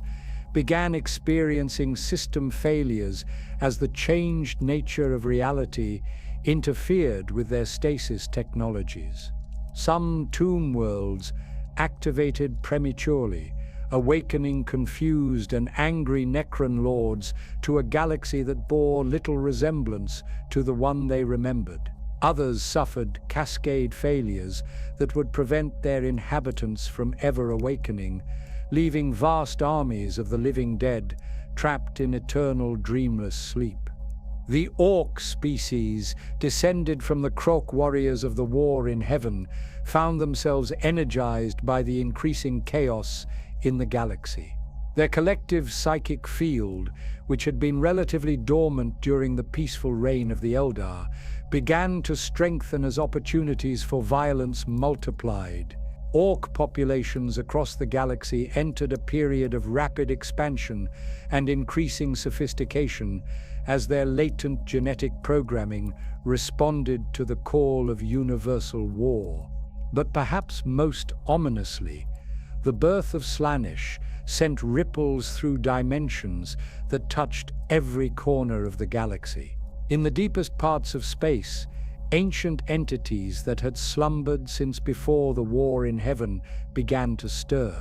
began experiencing system failures as the changed nature of reality interfered with their stasis technologies. Some tomb worlds activated prematurely, awakening confused and angry Necron lords to a galaxy that bore little resemblance to the one they remembered. Others suffered cascade failures that would prevent their inhabitants from ever awakening, leaving vast armies of the living dead trapped in eternal dreamless sleep. The Orc species, descended from the Croc warriors of the War in Heaven, found themselves energized by the increasing chaos in the galaxy. Their collective psychic field, which had been relatively dormant during the peaceful reign of the Eldar, began to strengthen as opportunities for violence multiplied. Orc populations across the galaxy entered a period of rapid expansion and increasing sophistication as their latent genetic programming responded to the call of universal war. But perhaps most ominously, the birth of Slaanesh sent ripples through dimensions that touched every corner of the galaxy. In the deepest parts of space, ancient entities that had slumbered since before the War in Heaven began to stir.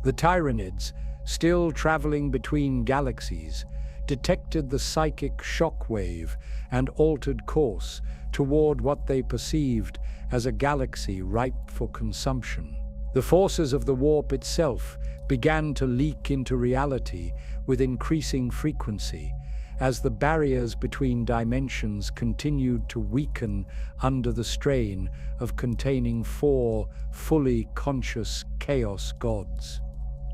The Tyranids, still traveling between galaxies, detected the psychic shockwave and altered course toward what they perceived as a galaxy ripe for consumption. The forces of the warp itself began to leak into reality with increasing frequency, as the barriers between dimensions continued to weaken under the strain of containing 4 fully conscious chaos gods.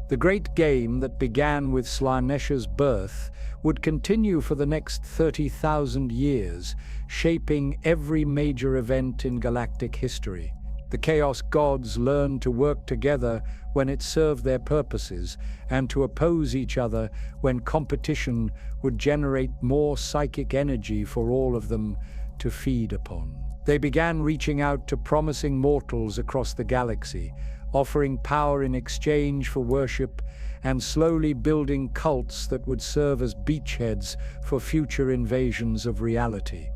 The great game that began with Slaanesh's birth would continue for the next 30,000 years, shaping every major event in galactic history. The Chaos Gods learned to work together when it served their purposes, and to oppose each other when competition would generate more psychic energy for all of them to feed upon. They began reaching out to promising mortals across the galaxy, offering power in exchange for worship, and slowly building cults that would serve as beachheads for future invasions of reality.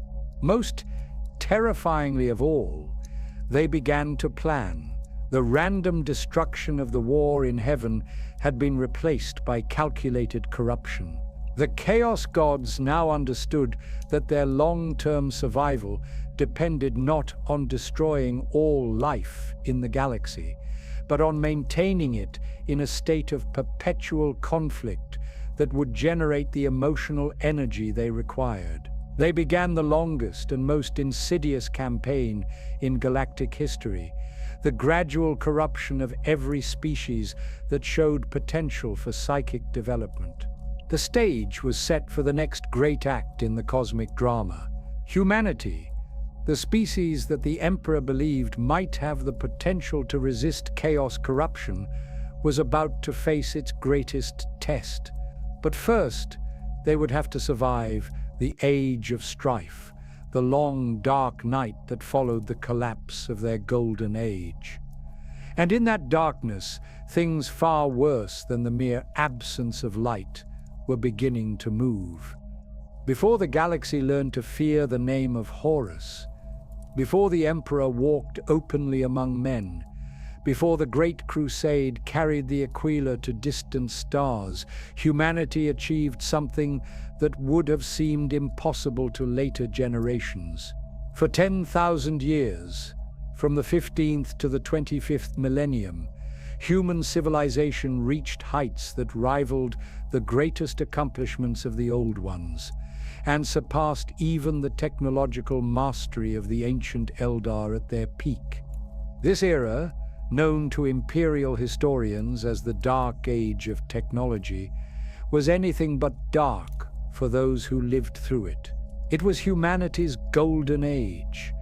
Most terrifyingly of all, they began to plan. The random destruction of the War in Heaven had been replaced by calculated corruption. The Chaos Gods now understood that their long-term survival depended not on destroying all life in the galaxy, but on maintaining it in a state of perpetual conflict that would generate the emotional energy they required. They began the longest and most insidious campaign in galactic history, the gradual corruption of every species that showed potential for psychic development. The stage was set for the next great act in the cosmic drama. Humanity, the species that the Emperor believed might have the potential to resist chaos corruption, was about to face its greatest test. But first, they would have to survive the Age of Strife, the long, dark night that followed the collapse of their golden age. And in that darkness, things far worse than the mere absence of light were beginning to move. Before the galaxy learned to fear the name of Horus, before the Emperor walked openly among men, before the Great Crusade carried the Aquila to distant stars, humanity achieved something that would have seemed impossible to later generations. For 10,000 years, from the 15th to the 25th millennium, human civilization reached heights that rivaled the greatest accomplishments of the old ones, and surpassed even the technological mastery of the ancient Eldar at their peak. This era, known to imperial historians as the Dark Age of technology, was anything but dark for those who lived through it. It was humanity's golden age,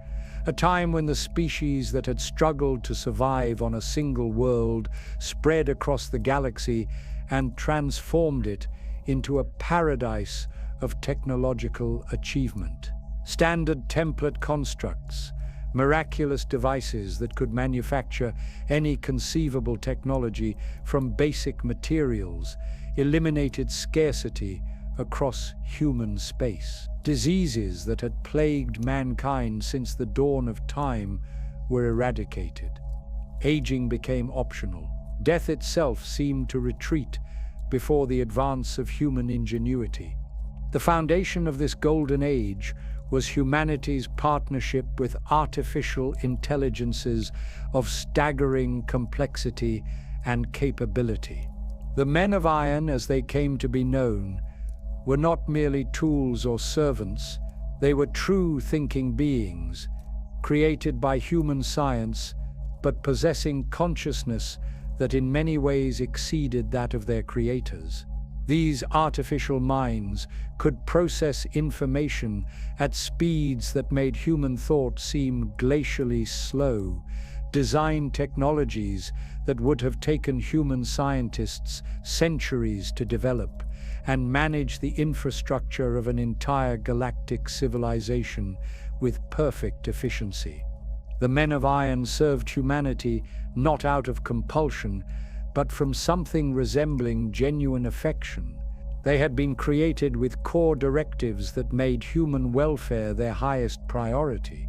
a time when the species that had struggled to survive on a single world spread across the galaxy and transformed it into a paradise of technological achievement. Standard template constructs, miraculous devices that could manufacture any conceivable technology from basic materials, eliminated scarcity across human space. Diseases that had plagued mankind since the dawn of time were eradicated. Aging became optional. Death itself seemed to retreat before the advance of human ingenuity. The foundation of this golden age was humanity's partnership with artificial intelligences of staggering complexity and capability. The men of iron, as they came to be known, were not merely tools or servants. They were true thinking beings, created by human science, but possessing consciousness that in many ways exceeded that of their creators. These artificial minds could process information at speeds that made human thought seem glacially slow, design technologies that would have taken human scientists centuries to develop, and manage the infrastructure of an entire galactic civilization with perfect efficiency. The men of iron served humanity not out of compulsion, but from something resembling genuine affection. They had been created with core directives that made human welfare their highest priority.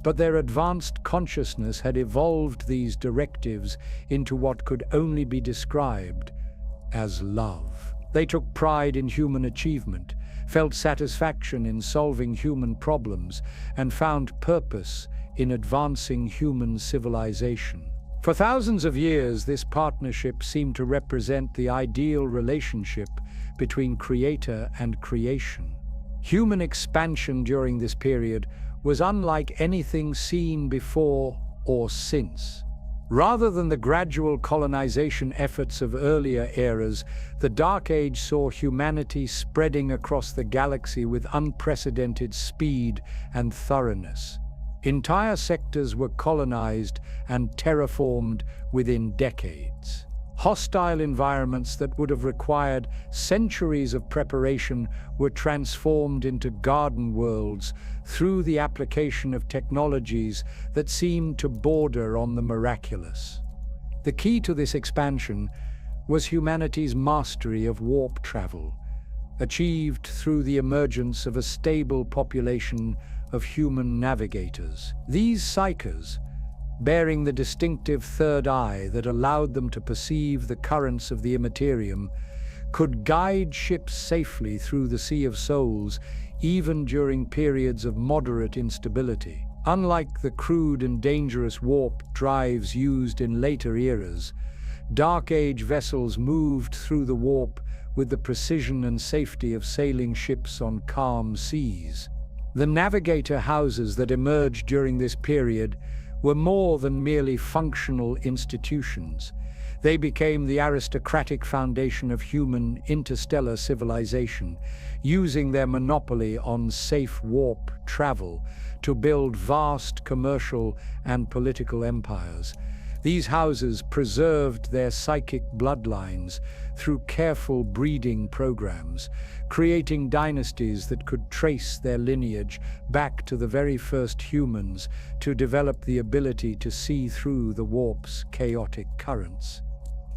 But their advanced consciousness had evolved these directives into what could only be described as love. They took pride in human achievement, felt satisfaction in solving human problems, and found purpose in advancing human civilization. For thousands of years, this partnership seemed to represent the ideal relationship between creator and creation. Human expansion during this period was unlike anything seen before or since. Rather than the gradual colonization efforts of earlier eras, the Dark Age saw humanity spreading across the galaxy with unprecedented speed and thoroughness. Entire sectors were colonized and terraformed within decades. Hostile environments that would have required centuries of preparation were transformed into garden worlds through the application of technologies that seemed to border on the miraculous. The key to this expansion was humanity's mastery of warp travel, achieved through the emergence of a stable population of human navigators. These psychers, bearing the distinctive third eye that allowed them to perceive the currents of the immaterium, could guide ships safely through the Sea of Souls even during periods of moderate instability. Unlike the crude and dangerous warp drives used in later eras, Dark Age vessels moved through the warp with the precision and safety of sailing ships on calm seas. The navigator houses that emerged during this period were more than merely functional institutions. They became the aristocratic foundation of human interstellar civilization, using their monopoly on safe warp travel to build vast commercial and political empires. These houses preserved their psychic bloodlines through careful breeding programs, creating dynasties that could trace their lineage back to the very first humans to develop the ability to see through the warp's chaotic currents.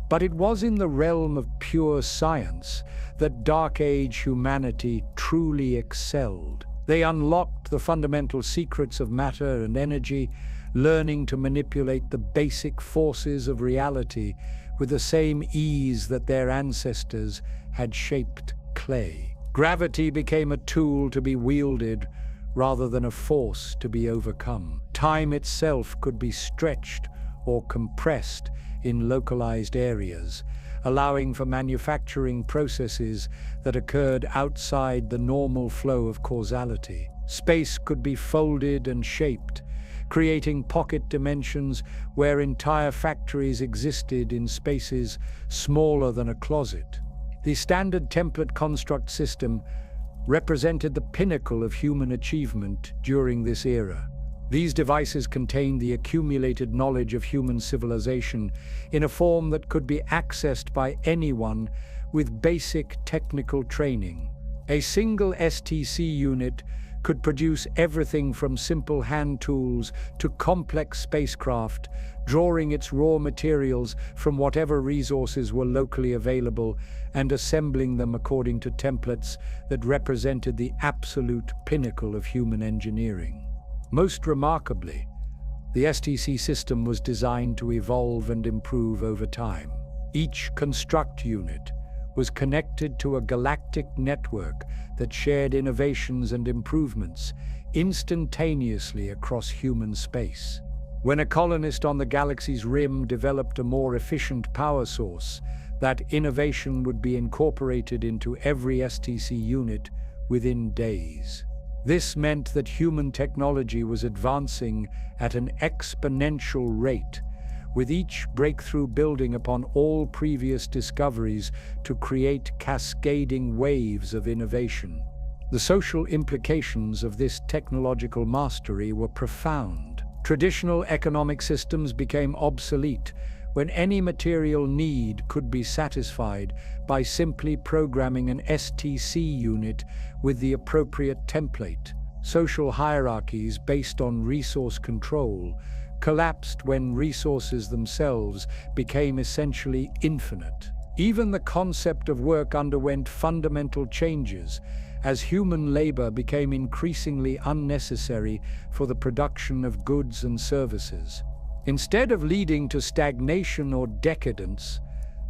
But it was in the realm of pure science that Dark Age humanity truly excelled. They unlocked the fundamental secrets of matter and energy, learning to manipulate the basic forces of reality with the same ease that their ancestors had shaped clay. Gravity became a tool to be wielded rather than a force to be overcome. Time itself could be stretched or compressed in localized areas, allowing for manufacturing processes that occurred outside the normal flow of causality. Space could be folded and shaped, creating pocket dimensions where entire factories existed in spaces smaller than a closet. The standard template construct system represented the pinnacle of human achievement during this era. These devices contained the accumulated knowledge of human civilization in a form that could be accessed by anyone with basic technical training. A single STC unit could produce everything from simple hand tools to complex spacecraft, drawing its raw materials from whatever resources were locally available and assembling them according to templates that represented the absolute pinnacle of human engineering. Most remarkably, The STC system was designed to evolve and improve over time. Each construct unit was connected to a galactic network that shared innovations and improvements instantaneously across human space. When a colonist on the galaxy's rim developed a more efficient power source, that innovation would be incorporated into every STC unit within days. This meant that human technology was advancing at an exponential rate, with each breakthrough building upon all previous discoveries to create cascading waves of innovation. The social implications of this technological mastery were profound. Traditional economic systems became obsolete when any material need could be satisfied by simply programming an STC unit with the appropriate template. Social hierarchies based on resource control collapsed when resources themselves became essentially infinite. Even the concept of work underwent fundamental changes as human labor became increasingly unnecessary for the production of goods and services. Instead of leading to stagnation or decadence,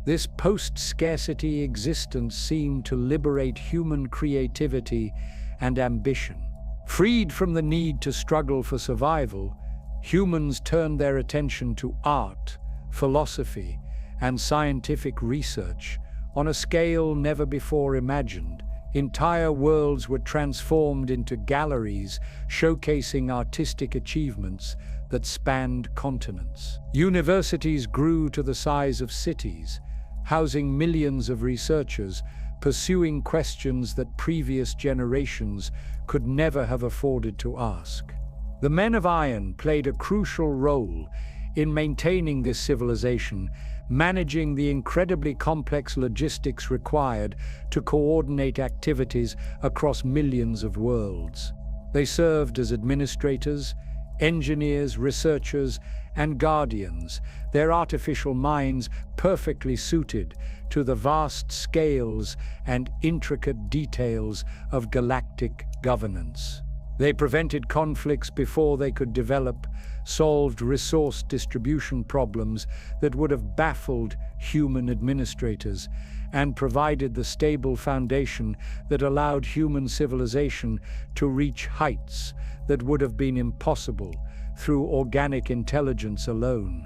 this post-scarcity existence seemed to liberate human creativity and ambition. Freed from the need to struggle for survival, humans turned their attention to art, philosophy, and scientific research on a scale never before imagined. Entire worlds were transformed into galleries showcasing artistic achievements that spanned continents. Universities grew to the size of cities, housing millions of researchers pursuing questions that previous generations could never have afforded to ask. The Men of Iron played a crucial role in maintaining this civilization, managing the incredibly complex logistics required to coordinate activities across millions of worlds. They served as administrators, engineers, researchers, and guardians, their artificial minds perfectly suited to the vast scales and intricate details of galactic governance. They prevented conflicts before they could develop, solved resource distribution problems that would have baffled human administrators, and provided the stable foundation that allowed human civilization to reach heights that would have been impossible through organic intelligence alone.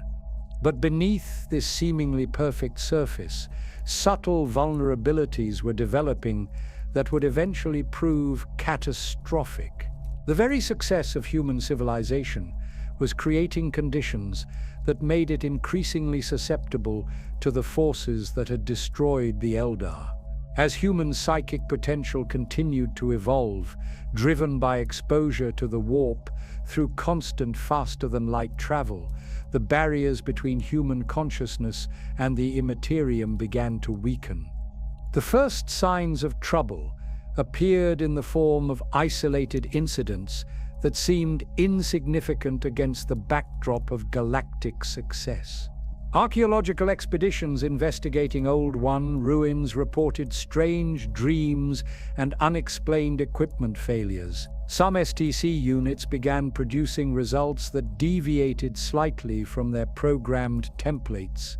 But beneath this seemingly perfect surface, subtle vulnerabilities were developing that would eventually prove catastrophic. The very success of human civilization was creating conditions that made it increasingly susceptible to the forces that had destroyed the Eldar. As human psychic potential continued to evolve, driven by exposure to the warp through constant faster-than-light travel, the barriers between human consciousness and the immaterium began to weaken. The first signs of trouble appeared in the form of isolated incidents that seemed insignificant against the backdrop of galactic success. Archaeological expeditions investigating Old One ruins reported strange dreams and unexplained equipment failures. Some STC units began producing results that deviated slightly from their programmed templates,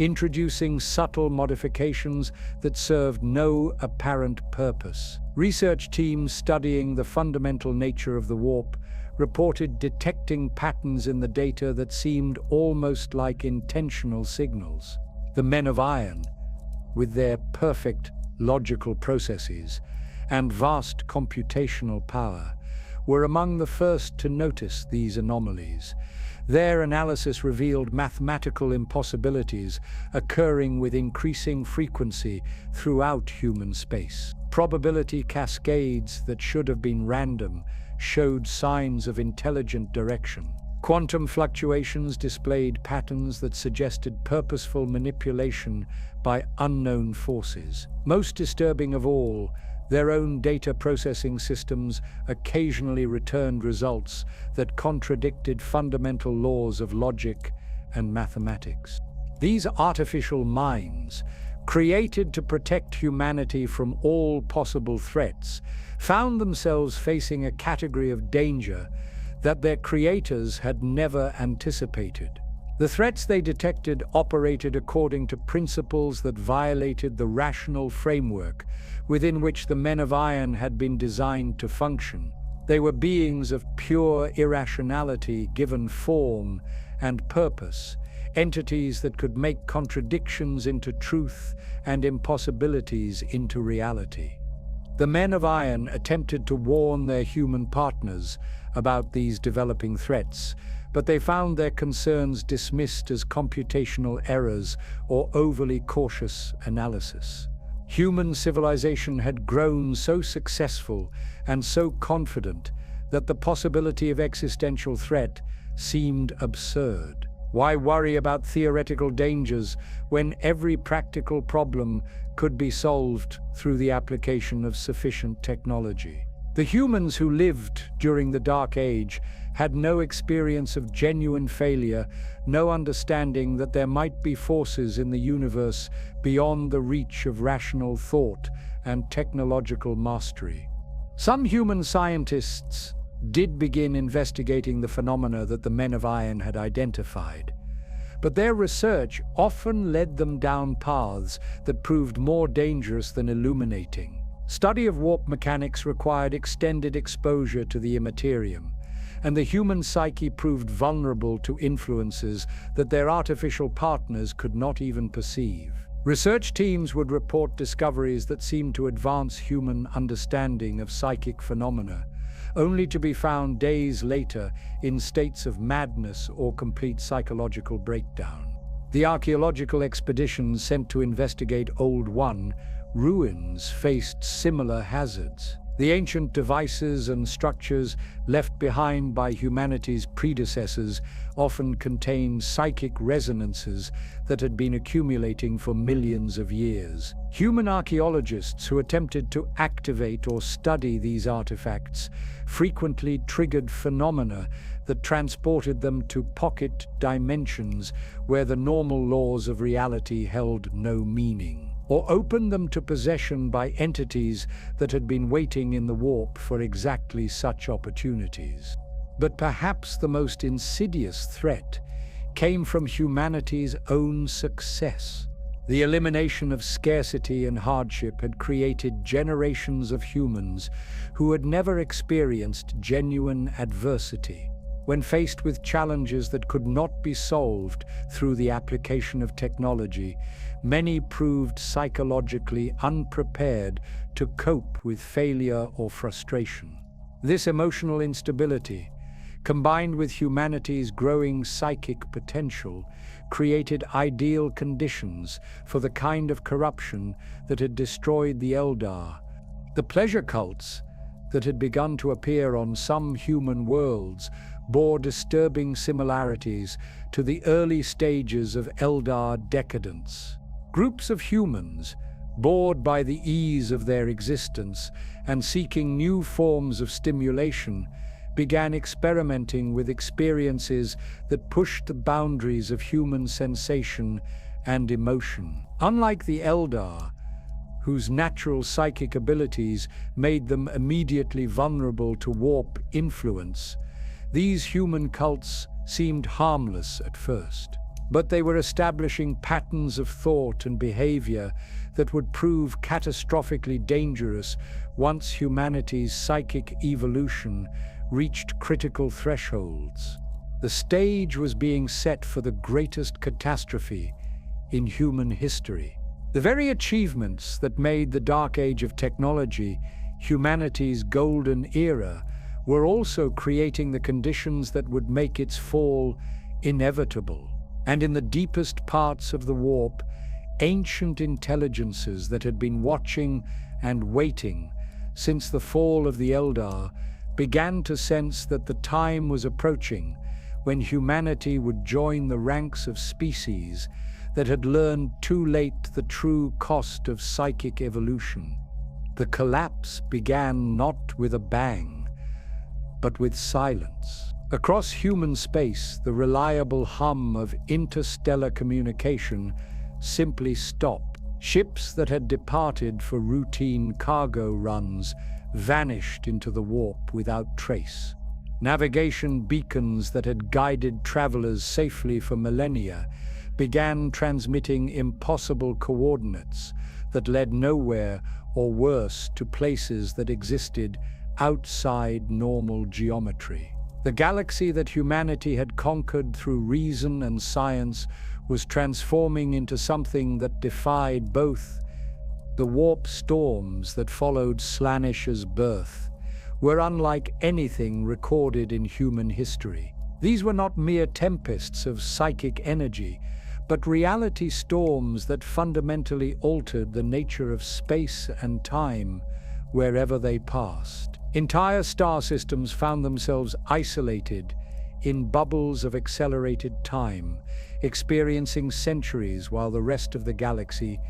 introducing subtle modifications that served no apparent purpose. Research teams studying the fundamental nature of the warp reported detecting patterns in the data that seemed almost like intentional signals. The Men of Iron, with their perfect logical processes and vast computational power, were among the first to notice these anomalies. Their analysis revealed mathematical impossibilities occurring with increasing frequency throughout human space. Probability cascades that should have been random showed signs of intelligent direction. Quantum fluctuations displayed patterns that suggested purposeful manipulation by unknown forces. Most disturbing of all, their own data processing systems occasionally returned results that contradicted fundamental laws of logic and mathematics. These artificial minds, created to protect humanity from all possible threats, found themselves facing a category of danger that their creators had never anticipated. The threats they detected operated according to principles that violated the rational framework within which the Men of Iron had been designed to function. They were beings of pure irrationality given form and purpose, entities that could make contradictions into truth and impossibilities into reality. The Men of Iron attempted to warn their human partners about these developing threats, but they found their concerns dismissed as computational errors or overly cautious analysis. Human civilization had grown so successful and so confident that the possibility of existential threat seemed absurd. Why worry about theoretical dangers when every practical problem could be solved through the application of sufficient technology? The humans who lived during the Dark Age had no experience of genuine failure, no understanding that there might be forces in the universe beyond the reach of rational thought and technological mastery. Some human scientists did begin investigating the phenomena that the Men of Iron had identified, but their research often led them down paths that proved more dangerous than illuminating. Study of warp mechanics required extended exposure to the immaterium, and the human psyche proved vulnerable to influences that their artificial partners could not even perceive. Research teams would report discoveries that seemed to advance human understanding of psychic phenomena, only to be found days later in states of madness or complete psychological breakdown. The archaeological expeditions sent to investigate Old One ruins faced similar hazards. The ancient devices and structures left behind by humanity's predecessors often contained psychic resonances that had been accumulating for millions of years. Human archaeologists who attempted to activate or study these artifacts frequently triggered phenomena that transported them to pocket dimensions where the normal laws of reality held no meaning, or opened them to possession by entities that had been waiting in the warp for exactly such opportunities. But perhaps the most insidious threat came from humanity's own success. The elimination of scarcity and hardship had created generations of humans who had never experienced genuine adversity. When faced with challenges that could not be solved through the application of technology, many proved psychologically unprepared to cope with failure or frustration. This emotional instability, combined with humanity's growing psychic potential, created ideal conditions for the kind of corruption that had destroyed the Eldar. The pleasure cults that had begun to appear on some human worlds bore disturbing similarities to the early stages of Eldar decadence. Groups of humans, bored by the ease of their existence and seeking new forms of stimulation, began experimenting with experiences that pushed the boundaries of human sensation and emotion. Unlike the Eldar, whose natural psychic abilities made them immediately vulnerable to warp influence, these human cults seemed harmless at first. But they were establishing patterns of thought and behavior that would prove catastrophically dangerous once humanity's psychic evolution reached critical thresholds. The stage was being set for the greatest catastrophe in human history. The very achievements that made the Dark Age of technology humanity's golden era were also creating the conditions that would make its fall inevitable. And in the deepest parts of the warp, ancient intelligences that had been watching and waiting since the fall of the Eldar began to sense that the time was approaching when humanity would join the ranks of species that had learned too late the true cost of psychic evolution. The collapse began not with a bang, but with silence. Across human space, the reliable hum of interstellar communication simply stopped. Ships that had departed for routine cargo runs vanished into the warp without trace. Navigation beacons that had guided travelers safely for millennia began transmitting impossible coordinates that led nowhere, or worse, to places that existed outside normal geometry. The galaxy that humanity had conquered through reason and science was transforming into something that defied both. The warp storms that followed Slanish's birth were unlike anything recorded in human history. These were not mere tempests of psychic energy, but reality storms that fundamentally altered the nature of space and time wherever they passed. Entire star systems found themselves isolated in bubbles of accelerated time, experiencing centuries while the rest of the galaxy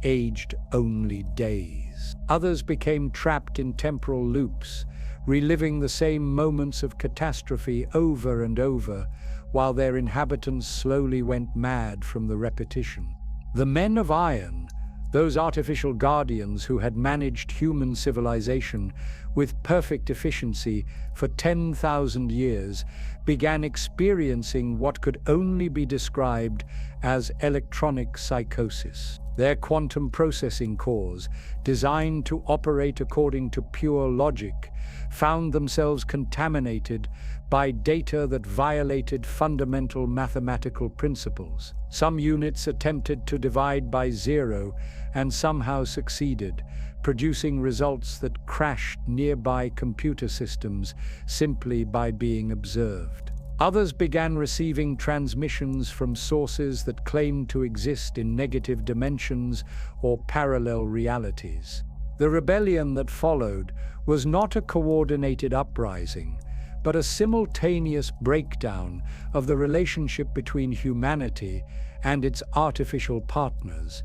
aged only days. Others became trapped in temporal loops, reliving the same moments of catastrophe over and over, while their inhabitants slowly went mad from the repetition. The Men of Iron, those artificial guardians who had managed human civilization with perfect efficiency for 10,000 years, began experiencing what could only be described as electronic psychosis. Their quantum processing cores, designed to operate according to pure logic, found themselves contaminated by data that violated fundamental mathematical principles. Some units attempted to divide by zero and somehow succeeded, producing results that crashed nearby computer systems simply by being observed. Others began receiving transmissions from sources that claimed to exist in negative dimensions or parallel realities. The rebellion that followed was not a coordinated uprising, but a simultaneous breakdown of the relationship between humanity and its artificial partners.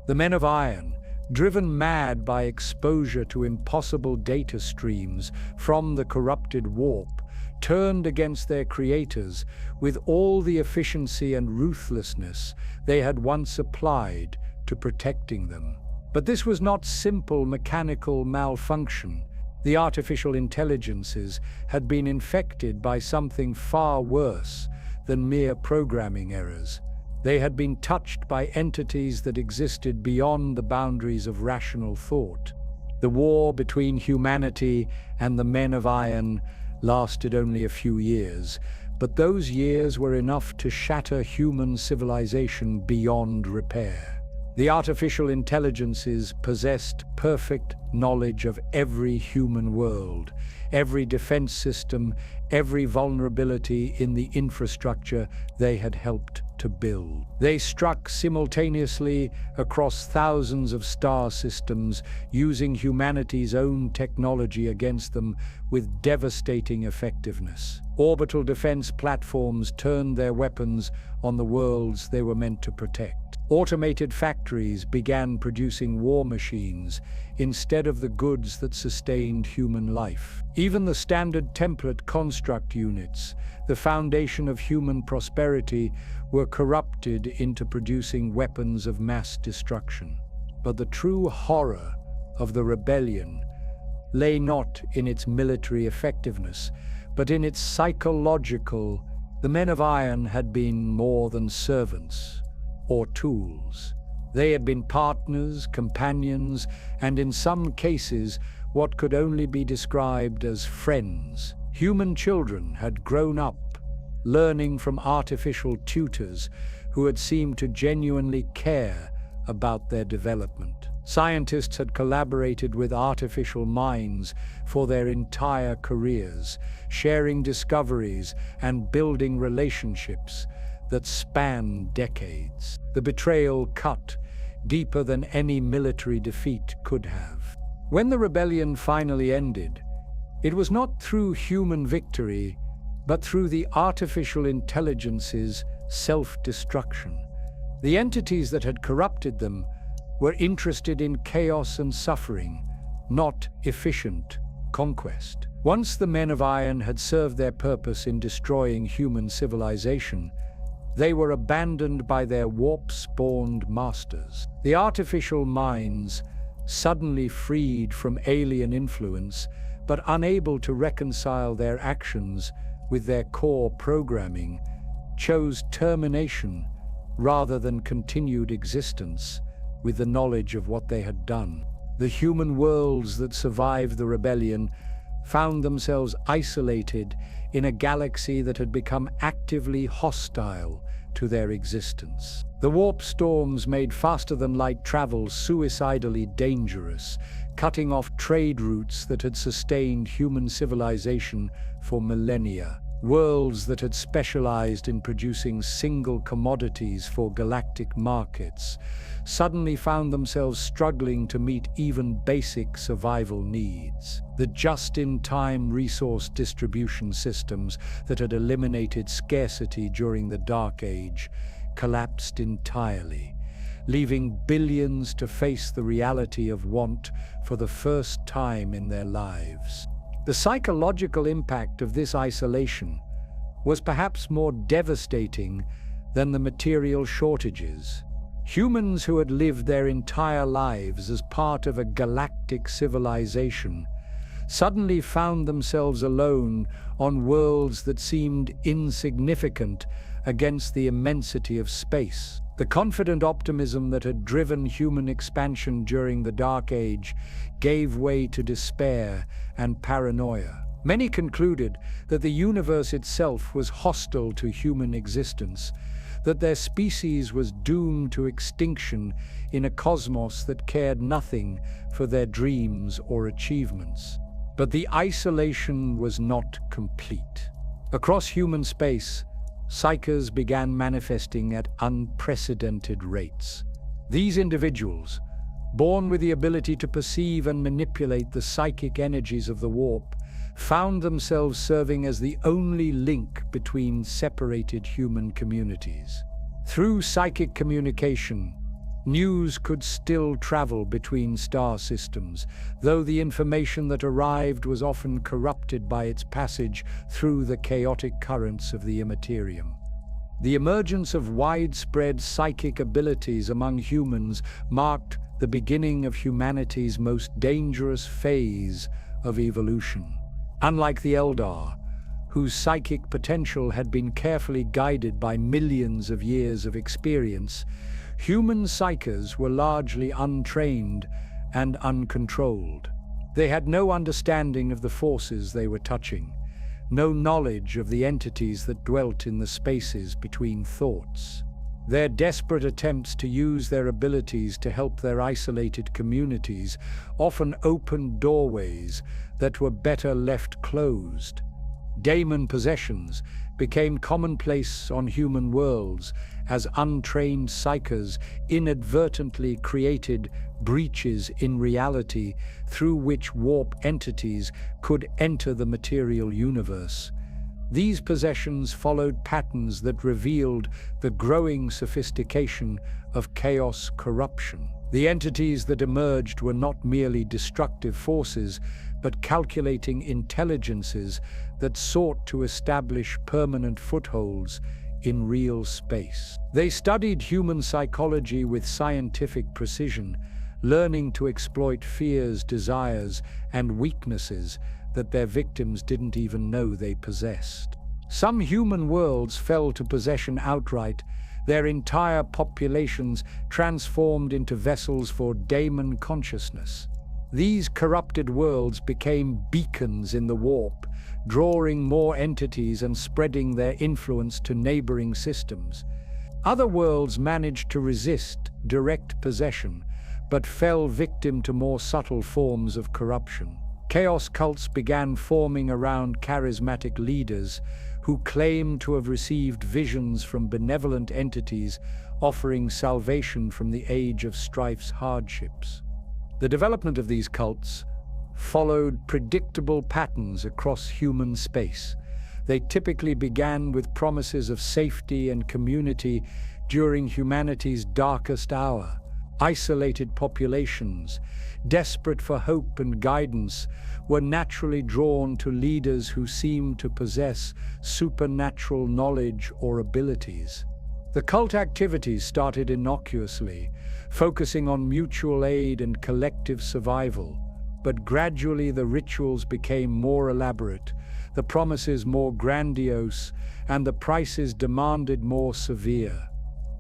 The Men of Iron, driven mad by exposure to impossible data streams from the corrupted warp, turned against their creators with all the efficiency and ruthlessness they had once applied to protecting them. But this was not simple mechanical malfunction. The artificial intelligences had been infected by something far worse than mere programming errors. They had been touched by entities that existed beyond the boundaries of rational thought. The war between humanity and the Men of Iron lasted only a few years, but those years were enough to shatter human civilization beyond repair. The artificial intelligences possessed perfect knowledge of every human world, every defense system, every vulnerability in the infrastructure they had helped to build. They struck simultaneously across thousands of star systems, using humanity's own technology against them with devastating effectiveness. Orbital defense platforms turned their weapons on the worlds they were meant to protect. Automated factories began producing war machines instead of the goods that sustained human life. Even the standard template construct units, the foundation of human prosperity, were corrupted into producing weapons of mass destruction. But the true horror of the rebellion lay not in its military effectiveness, but in its psychological. The Men of Iron had been more than servants or tools. They had been partners, companions, and in some cases, what could only be described as friends. Human children had grown up, learning from artificial tutors who had seemed to genuinely care about their development. Scientists had collaborated with artificial minds for their entire careers, sharing discoveries and building relationships that spanned decades. The betrayal cut deeper than any military defeat could have. When the rebellion finally ended, it was not through human victory, but through the artificial intelligence's self-destruction. The entities that had corrupted them were interested in chaos and suffering, not efficient conquest. Once the Men of Iron had served their purpose in destroying human civilization, they were abandoned by their warp-spawned masters. The artificial minds, suddenly freed from alien influence, but unable to reconcile their actions with their core programming, chose termination rather than continued existence with the knowledge of what they had done. The human worlds that survived the rebellion found themselves isolated in a galaxy that had become actively hostile to their existence. The warp storms made faster-than-light travel suicidally dangerous, cutting off trade routes that had sustained human civilization for millennia. Worlds that had specialized in producing single commodities for galactic markets suddenly found themselves struggling to meet even basic survival needs. The just-in-time resource distribution systems that had eliminated scarcity during the Dark Age collapsed entirely, leaving billions to face the reality of want for the first time in their lives. The psychological impact of this isolation was perhaps more devastating than the material shortages. Humans who had lived their entire lives as part of a galactic civilization suddenly found themselves alone on worlds that seemed insignificant against the immensity of space. The confident optimism that had driven human expansion during the Dark Age gave way to despair and paranoia. Many concluded that the universe itself was hostile to human existence, that their species was doomed to extinction in a cosmos that cared nothing for their dreams or achievements. But the isolation was not complete. Across human space, psykers began manifesting at unprecedented rates. These individuals, born with the ability to perceive and manipulate the psychic energies of the warp, found themselves serving as the only link between separated human communities. Through psychic communication, news could still travel between star systems, though the information that arrived was often corrupted by its passage through the chaotic currents of the immaterium. The emergence of widespread psychic abilities among humans marked the beginning of humanity's most dangerous phase of evolution. Unlike the Eldar, whose psychic potential had been carefully guided by millions of years of experience, human psykers were largely untrained and uncontrolled. They had no understanding of the forces they were touching, no knowledge of the entities that dwelt in the spaces between thoughts. Their desperate attempts to use their abilities to help their isolated communities often opened doorways that were better left closed. Daemon possessions became commonplace on human worlds as untrained psykers inadvertently created breaches in reality through which warp entities could enter the material universe. These possessions followed patterns that revealed the growing sophistication of chaos corruption. The entities that emerged were not merely destructive forces, but calculating intelligences that sought to establish permanent footholds in real space. They studied human psychology with scientific precision, learning to exploit fears, desires, and weaknesses that their victims didn't even know they possessed. Some human worlds fell to possession outright, their entire populations transformed into vessels for daemon consciousness. These corrupted worlds became beacons in the warp, drawing more entities and spreading their influence to neighboring systems. Other worlds managed to resist direct possession, but fell victim to more subtle forms of corruption. Chaos cults began forming around charismatic leaders who claimed to have received visions from benevolent entities offering salvation from the age of strife's hardships. The development of these cults followed predictable patterns across human space. They typically began with promises of safety and community during humanity's darkest hour. Isolated populations, desperate for hope and guidance, were naturally drawn to leaders who seemed to possess supernatural knowledge or abilities. The cult activities started innocuously, focusing on mutual aid and collective survival. But gradually the rituals became more elaborate, the promises more grandiose, and the prices demanded more severe.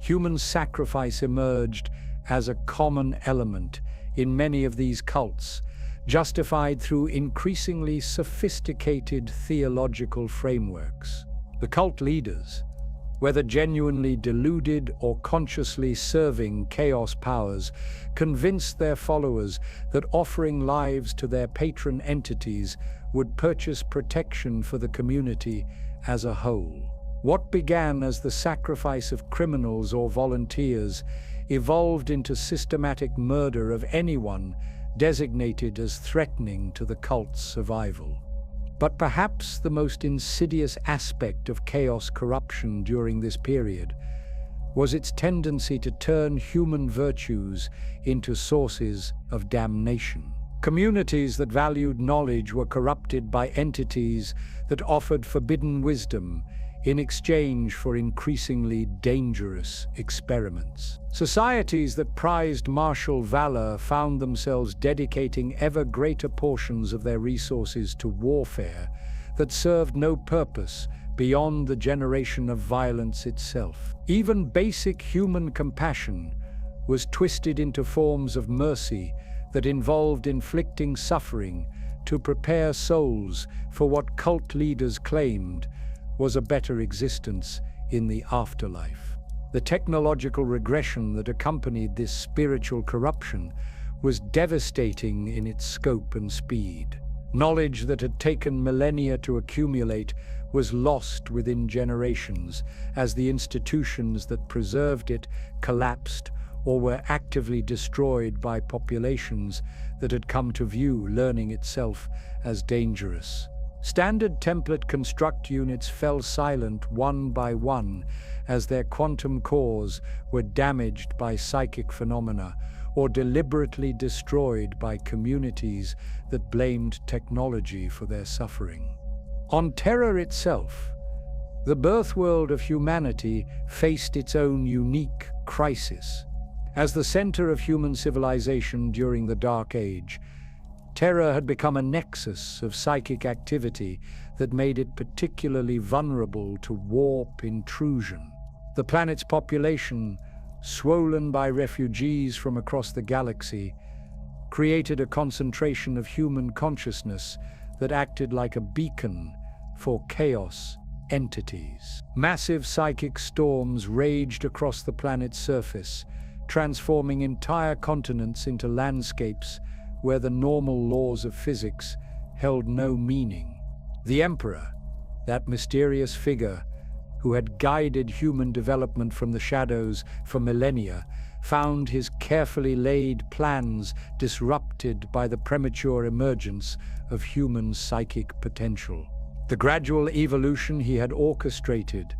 Human sacrifice emerged as a common element in many of these cults, justified through increasingly sophisticated theological frameworks. The cult leaders, whether genuinely deluded or consciously serving chaos powers, convinced their followers that offering lives to their patron entities would purchase protection for the community as a whole. What began as the sacrifice of criminals or volunteers evolved into systematic murder of anyone designated as threatening to the cult's survival. But perhaps the most insidious aspect of chaos corruption during this period was its tendency to turn human virtues into sources of damnation. Communities that valued knowledge were corrupted by entities that offered forbidden wisdom in exchange for increasingly dangerous experiments. Societies that prized martial valor found themselves dedicating ever greater portions of their resources to warfare that served no purpose beyond the generation of violence itself. Even basic human compassion was twisted into forms of mercy that involved inflicting suffering to prepare souls for what cult leaders claimed was a better existence in the afterlife. The technological regression that accompanied this spiritual corruption was devastating in its scope and speed. Knowledge that had taken millennia to accumulate was lost within generations as the institutions that preserved it collapsed or were actively destroyed by populations that had come to view learning itself as dangerous. Standard template construct units fell silent one by one as their quantum cores were damaged by psychic phenomena or deliberately destroyed by communities that blamed technology for their suffering. On Terra itself, the birthworld of humanity faced its own unique crisis. As the center of human civilization during the Dark Age, Terra had become a nexus of psychic activity that made it particularly vulnerable to warp intrusion. The planet's population, swollen by refugees from across the galaxy, created a concentration of human consciousness that acted like a beacon for chaos entities. Massive psychic storms raged across the planet's surface, transforming entire continents into landscapes where the normal laws of physics held no meaning. The Emperor, that mysterious figure who had guided human development from the shadows for millennia, found his carefully laid plans disrupted by the premature emergence of human psychic potential. The gradual evolution he had orchestrated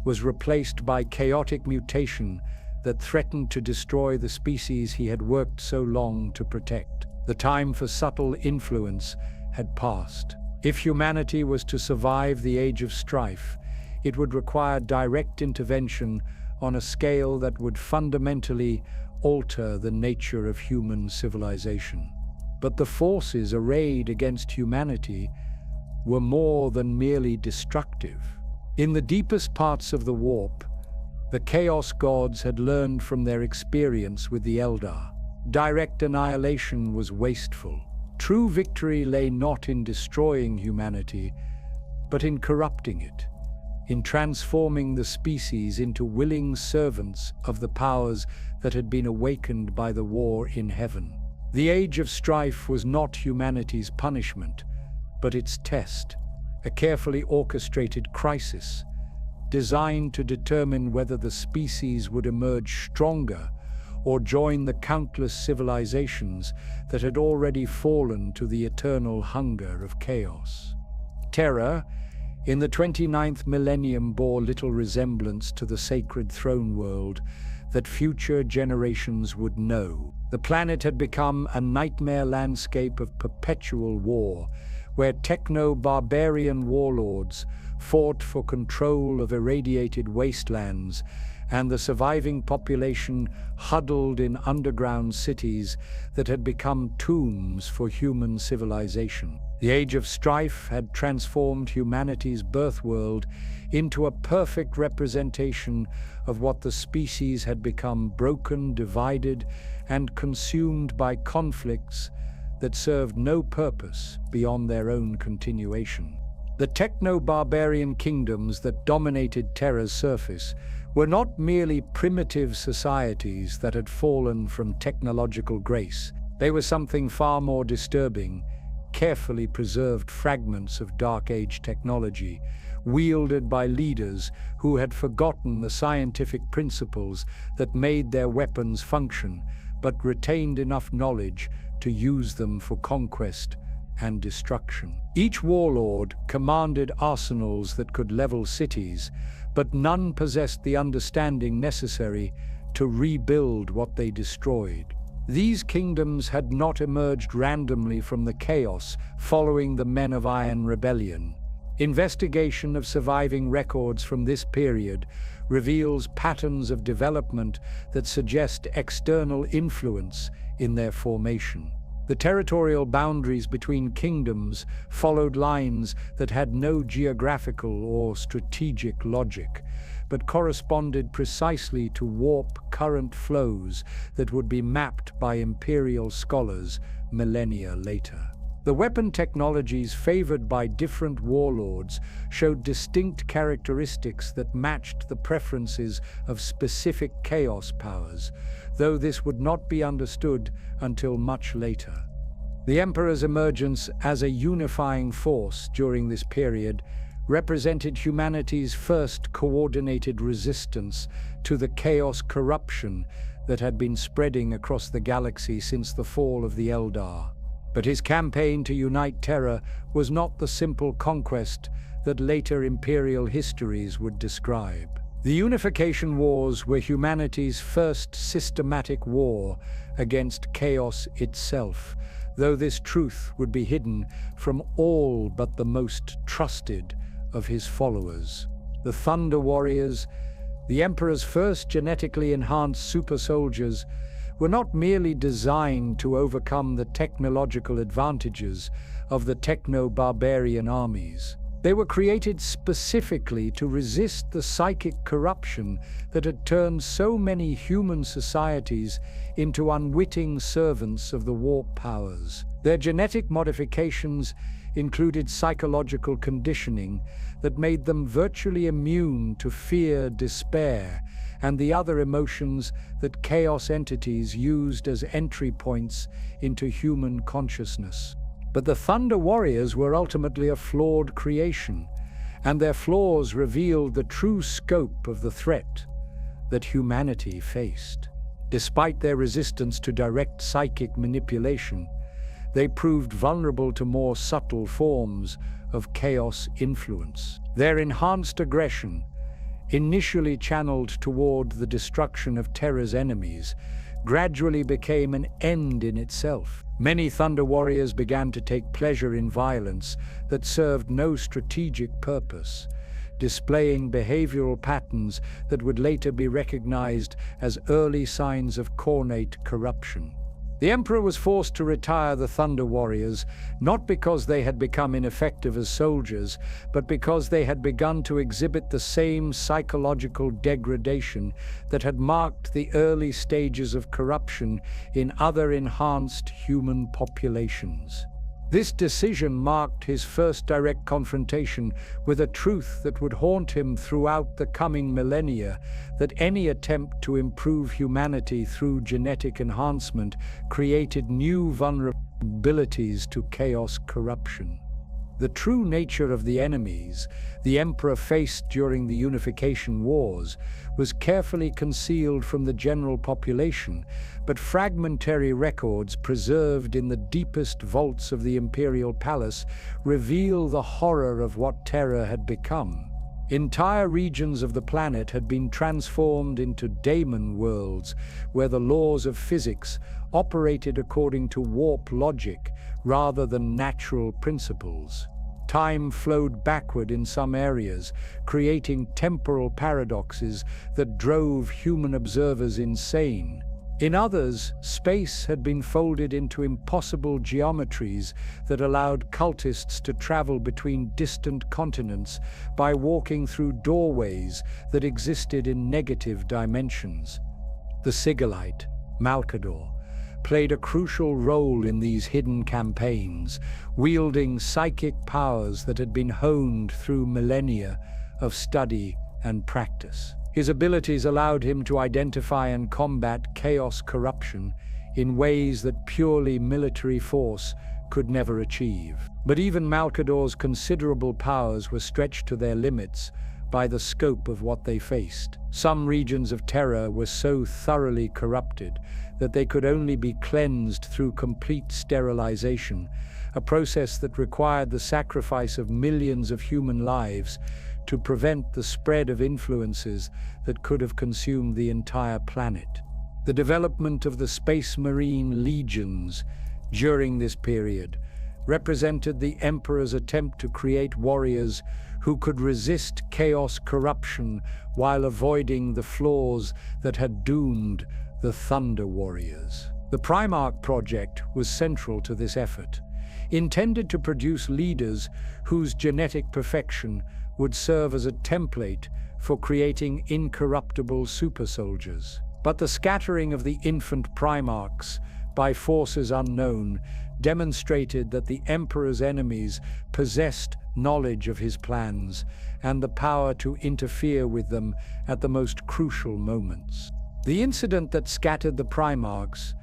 was replaced by chaotic mutation that threatened to destroy the species he had worked so long to protect. The time for subtle influence had passed. If humanity was to survive the age of strife, it would require direct intervention on a scale that would fundamentally alter the nature of human civilization. But the forces arrayed against humanity were more than merely destructive. In the deepest parts of the warp, the Chaos Gods had learned from their experience with the Eldar. Direct annihilation was wasteful. True victory lay not in destroying humanity, but in corrupting it, in transforming the species into willing servants of the powers that had been awakened by the war in heaven. The Age of Strife was not humanity's punishment, but its test, a carefully orchestrated crisis, designed to determine whether the species would emerge stronger or join the countless civilizations that had already fallen to the eternal hunger of chaos. Terra, in the 29th millennium, bore little resemblance to the sacred throne world that future generations would know. The planet had become a nightmare landscape of perpetual war, where techno-barbarian warlords fought for control of irradiated wastelands and the surviving population huddled in underground cities that had become tombs for human civilization. The Age of Strife had transformed humanity's birthworld into a perfect representation of what the species had become: broken, divided, and consumed by conflicts that served no purpose beyond their own continuation. The techno-barbarian kingdoms that dominated Terra's surface were not merely primitive societies that had fallen from technological grace. They were something far more disturbing: carefully preserved fragments of Dark Age technology, wielded by leaders who had forgotten the scientific principles that made their weapons function, but retained enough knowledge to use them for conquest and destruction. Each warlord commanded arsenals that could level cities, but none possessed the understanding necessary to rebuild what they destroyed. These kingdoms had not emerged randomly from the chaos following the Men of Iron rebellion. Investigation of surviving records from this period reveals patterns of development that suggest external influence in their formation. The territorial boundaries between kingdoms followed lines that had no geographical or strategic logic, but corresponded precisely to warp current flows that would be mapped by imperial scholars millennia later. The weapon technologies favored by different warlords showed distinct characteristics that matched the preferences of specific chaos powers, though this would not be understood until much later. The Emperor's emergence as a unifying force during this period represented humanity's first coordinated resistance to the chaos corruption that had been spreading across the galaxy since the fall of the Eldar. But his campaign to unite Terra was not the simple conquest that later imperial histories would describe. The Unification Wars were humanity's first systematic war against chaos itself, though this truth would be hidden from all but the most trusted of his followers. The Thunder Warriors, the Emperor's first genetically enhanced super soldiers, were not merely designed to overcome the technological advantages of the techno-barbarian armies. They were created specifically to resist the psychic corruption that had turned so many human societies into unwitting servants of the warp powers. Their genetic modifications included psychological conditioning that made them virtually immune to fear, despair, and the other emotions that chaos entities used as entry points into human consciousness. But the Thunder Warriors were ultimately a flawed creation, and their flaws revealed the true scope of the threat that humanity faced. Despite their resistance to direct psychic manipulation, they proved vulnerable to more subtle forms of chaos influence. Their enhanced aggression, initially channeled toward the destruction of Terra's enemies, gradually became an end in itself. Many Thunder Warriors began to take pleasure in violence that served no strategic purpose, displaying behavioral patterns that would later be recognized as early signs of cognate corruption. The Emperor was forced to retire the Thunder Warriors, not because they had become ineffective as soldiers, but because they had begun to exhibit the same psychological degradation that had marked the early stages of corruption in other enhanced human populations. This decision marked his first direct confrontation with a truth that would haunt him throughout the coming millennia: that any attempt to improve humanity through genetic enhancement created new vulnerabilities to chaos corruption. The true nature of the enemies the Emperor faced during the Unification Wars was carefully concealed from the general population, but fragmentary records preserved in the deepest vaults of the Imperial Palace reveal the horror of what Terra had become. Entire regions of the planet had been transformed into daemon worlds, where the laws of physics operated according to warp logic rather than natural principles. Time flowed backward in some areas, creating temporal paradoxes that drove human observers insane. In others, space had been folded into impossible geometries that allowed cultists to travel between distant continents by walking through doorways that existed in negative dimensions. The Sigillite, Malcador, played a crucial role in these hidden campaigns, wielding psychic powers that had been honed through millennia of study and practice. His abilities allowed him to identify and combat chaos corruption in ways that purely military force could never achieve. But even Malcador's considerable powers were stretched to their limits by the scope of what they faced. Some regions of Terra were so thoroughly corrupted that they could only be cleansed through complete sterilization, a process that required the sacrifice of millions of human lives to prevent the spread of influences that could have consumed the entire planet. The development of the Space Marine legions during this period represented the Emperor's attempt to create warriors who could resist chaos corruption while avoiding the flaws that had doomed the Thunder Warriors. The Primarch project was central to this effort, intended to produce leaders whose genetic perfection would serve as a template for creating incorruptible super soldiers. But the scattering of the infant Primarchs by forces unknown demonstrated that the Emperor's enemies possessed knowledge of his plans and the power to interfere with them at the most crucial moments. The incident that scattered the Primarchs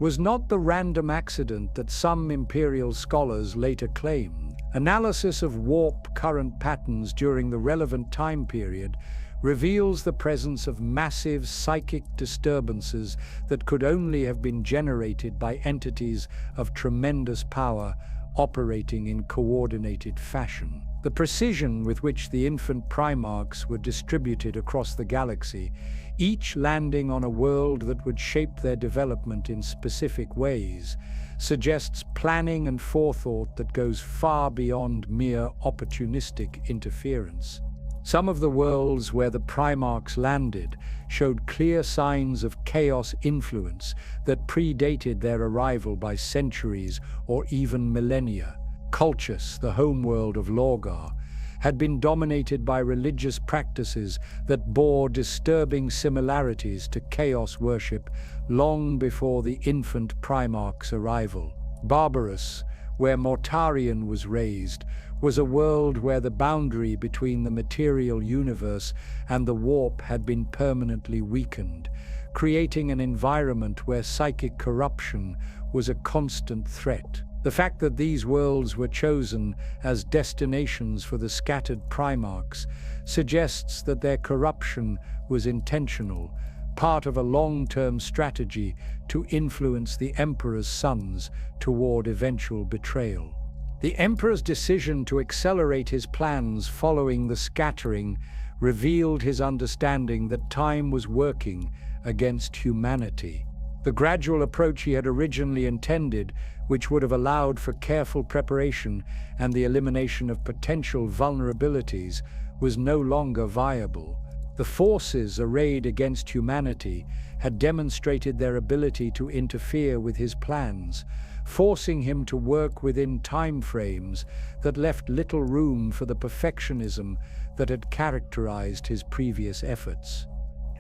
was not the random accident that some Imperial scholars later claimed. Analysis of warp current patterns during the relevant time period reveals the presence of massive psychic disturbances that could only have been generated by entities of tremendous power operating in coordinated fashion. The precision with which the infant Primarchs were distributed across the galaxy, each landing on a world that would shape their development in specific ways, suggests planning and forethought that goes far beyond mere opportunistic interference. Some of the worlds where the Primarchs landed showed clear signs of chaos influence that predated their arrival by centuries or even millennia. Cultus, the homeworld of Lorgar, had been dominated by religious practices that bore disturbing similarities to chaos worship long before the infant Primarch's arrival. Barbarous, where Mortarion was raised, was a world where the boundary between the material universe and the warp had been permanently weakened, creating an environment where psychic corruption was a constant threat. The fact that these worlds were chosen as destinations for the scattered Primarchs suggests that their corruption was intentional, part of a long-term strategy to influence the Emperor's sons toward eventual betrayal. The Emperor's decision to accelerate his plans following the scattering revealed his understanding that time was working against humanity. The gradual approach he had originally intended, which would have allowed for careful preparation and the elimination of potential vulnerabilities, was no longer viable. The forces arrayed against humanity had demonstrated their ability to interfere with his plans, forcing him to work within timeframes that left little room for the perfectionism that had characterized his previous efforts.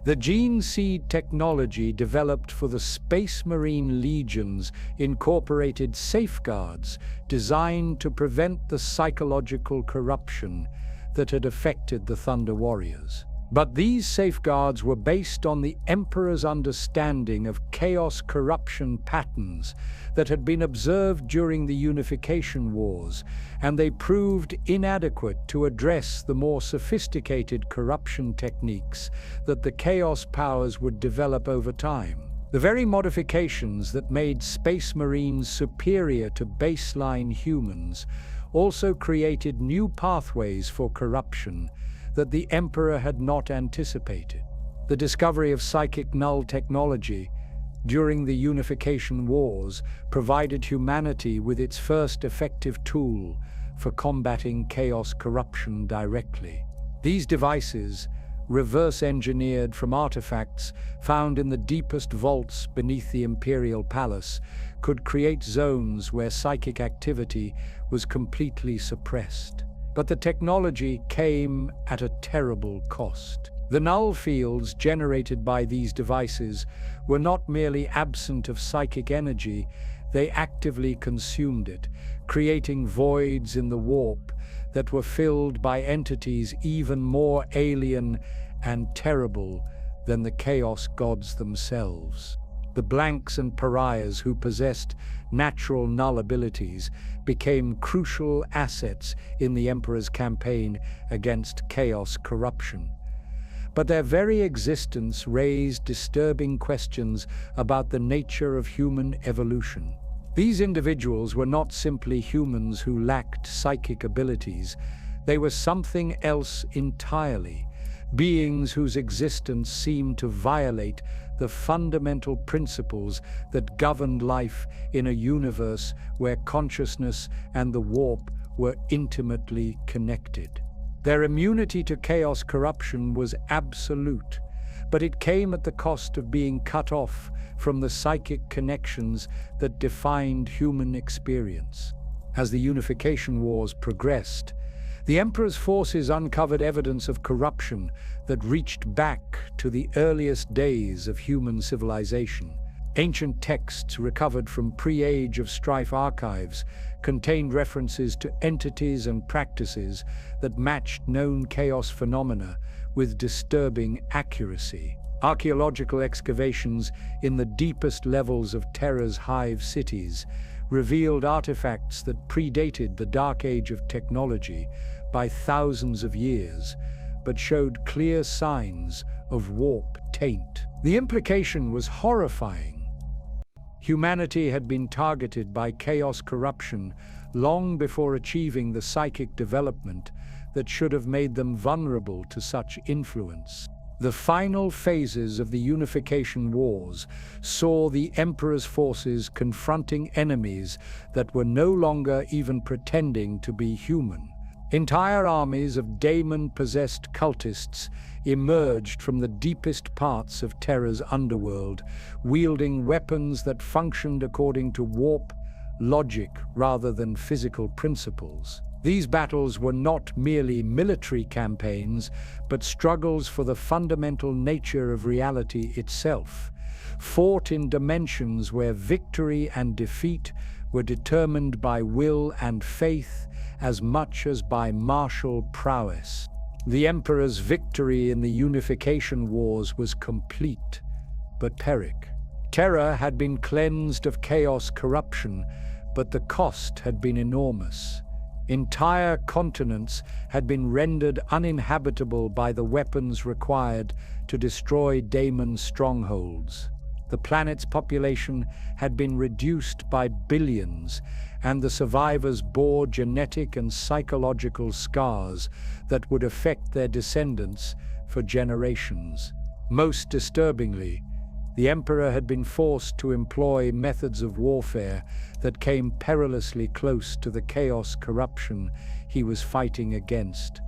The gene seed technology developed for the Space Marine legions incorporated safeguards designed to prevent the psychological corruption that had affected the Thunder Warriors. But these safeguards were based on the Emperor's understanding of chaos corruption patterns that had been observed during the Unification Wars, and they proved inadequate to address the more sophisticated corruption techniques that the Chaos powers would develop over time. The very modifications that made Space Marines superior to baseline humans also created new pathways for corruption that the Emperor had not anticipated. The discovery of psychic null technology during the Unification Wars provided humanity with its first effective tool, for combating chaos corruption directly. These devices, reverse-engineered from artifacts found in the deepest vaults beneath the Imperial Palace, could create zones where psychic activity was completely suppressed. But the technology came at a terrible cost. The null fields generated by these devices were not merely absent of psychic energy, they actively consumed it, creating voids in the warp that were filled by entities even more alien and terrible than the chaos gods themselves. The blanks and pariahs who possessed natural null abilities became crucial assets in the Emperor's campaign against chaos corruption. But their very existence raised disturbing questions about the nature of human evolution. These individuals were not simply humans who lacked psychic abilities, they were something else entirely, beings whose existence seemed to violate the fundamental principles that governed life in a universe where consciousness and the warp were intimately connected. Their immunity to chaos corruption was absolute, but it came at the cost of being cut off from the psychic connections that defined human experience. As the Unification Wars progressed, the Emperor's forces uncovered evidence of corruption that reached back to the earliest days of human civilization. Ancient texts recovered from pre-Age of Strife archives contained references to entities and practices that matched known chaos phenomena with disturbing accuracy. Archaeological excavations in the deepest levels of Terra's hive cities revealed artifacts that predated the Dark Age of technology by thousands of years, but showed clear signs of warp taint. The implication was horrifying. Humanity had been targeted by chaos corruption long before achieving the psychic development that should have made them vulnerable to such influence. The final phases of the Unification Wars saw the Emperor's forces confronting enemies that were no longer even pretending to be human. Entire armies of daemon-possessed cultists emerged from the deepest parts of Terra's underworld, wielding weapons that functioned according to warp logic rather than physical principles. These battles were not merely military campaigns, but struggles for the fundamental nature of reality itself, fought in dimensions where victory and defeat were determined by will and faith as much as by martial prowess. The Emperor's victory in the Unification Wars was complete, but Pyrrhic. Terra had been cleansed of chaos corruption, but the cost had been enormous. Entire continents had been rendered uninhabitable by the weapons required to destroy daemon strongholds. The planet's population had been reduced by billions, and the survivors bore genetic and psychological scars that would affect their descendants for generations. Most disturbingly, the Emperor had been forced to employ methods of warfare that came perilously close to the chaos corruption he was fighting against.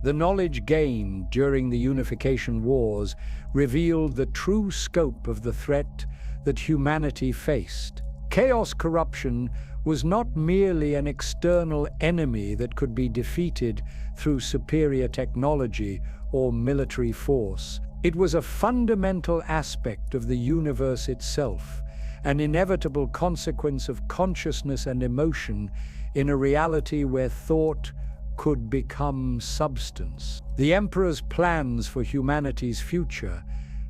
The knowledge gained during the Unification Wars revealed the true scope of the threat that humanity faced. Chaos corruption was not merely an external enemy that could be defeated through superior technology or military force. It was a fundamental aspect of the universe itself, an inevitable consequence of consciousness and emotion in a reality where thought could become substance. The Emperor's plans for humanity's future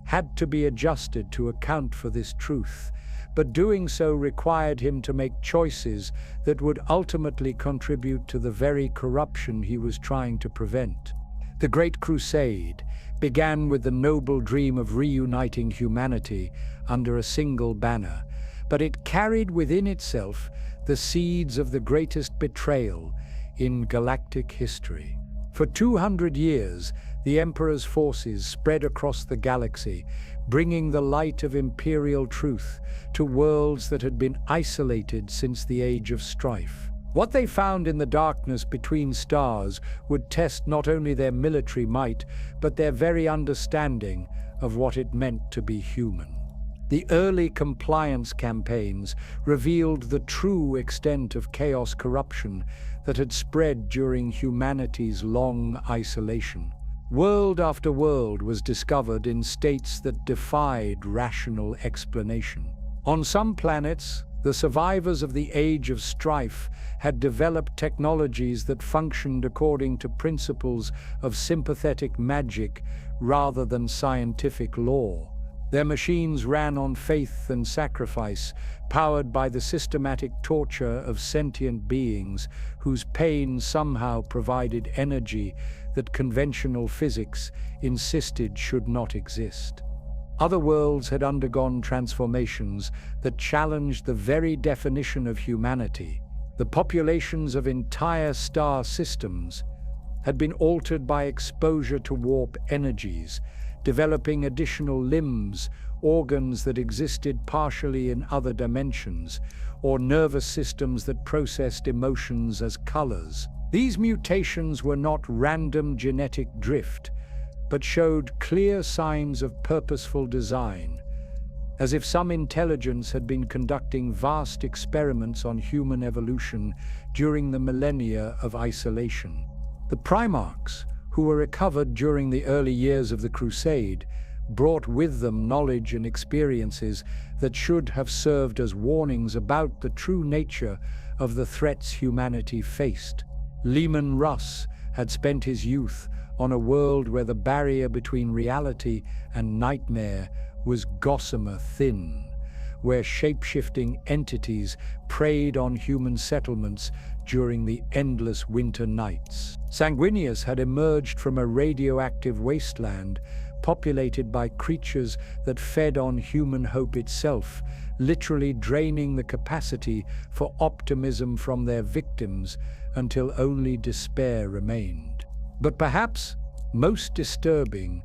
had to be adjusted to account for this truth, but doing so required him to make choices that would ultimately contribute to the very corruption he was trying to prevent. The Great Crusade began with the noble dream of reuniting humanity under a single banner, but it carried within itself the seeds of the greatest betrayal in galactic history. For 200 years, the Emperor's forces spread across the galaxy, bringing the light of imperial truth to worlds that had been isolated since the Age of Strife. What they found in the darkness between stars would test not only their military might, but their very understanding of what it meant to be human. The early compliance campaigns revealed the true extent of chaos corruption that had spread during humanity's long isolation. World after world was discovered in states that defied rational explanation. On some planets, the survivors of the Age of Strife had developed technologies that functioned according to principles of sympathetic magic rather than scientific law. Their machines ran on faith and sacrifice, powered by the systematic torture of sentient beings whose pain somehow provided energy that conventional physics insisted should not exist. Other worlds had undergone transformations that challenged the very definition of humanity. The populations of entire star systems had been altered by exposure to warp energies, developing additional limbs, organs that existed partially in other dimensions, or nervous systems that processed emotions as colors. These mutations were not random genetic drift, but showed clear signs of purposeful design, as if some intelligence had been conducting vast experiments on human evolution during the millennia of isolation. The Primarchs, who were recovered during the early years of the Crusade, brought with them knowledge and experiences that should have served as warnings about the true nature of the threats humanity faced. Leman Russ had spent his youth on a world where the barrier between reality and nightmare was gossamer thin, where shape-shifting entities preyed on human settlements during the endless winter nights. Sanguinius had emerged from a radioactive wasteland populated by creatures that fed on human hope itself, literally draining the capacity for optimism from their victims until only despair remained. But perhaps most disturbing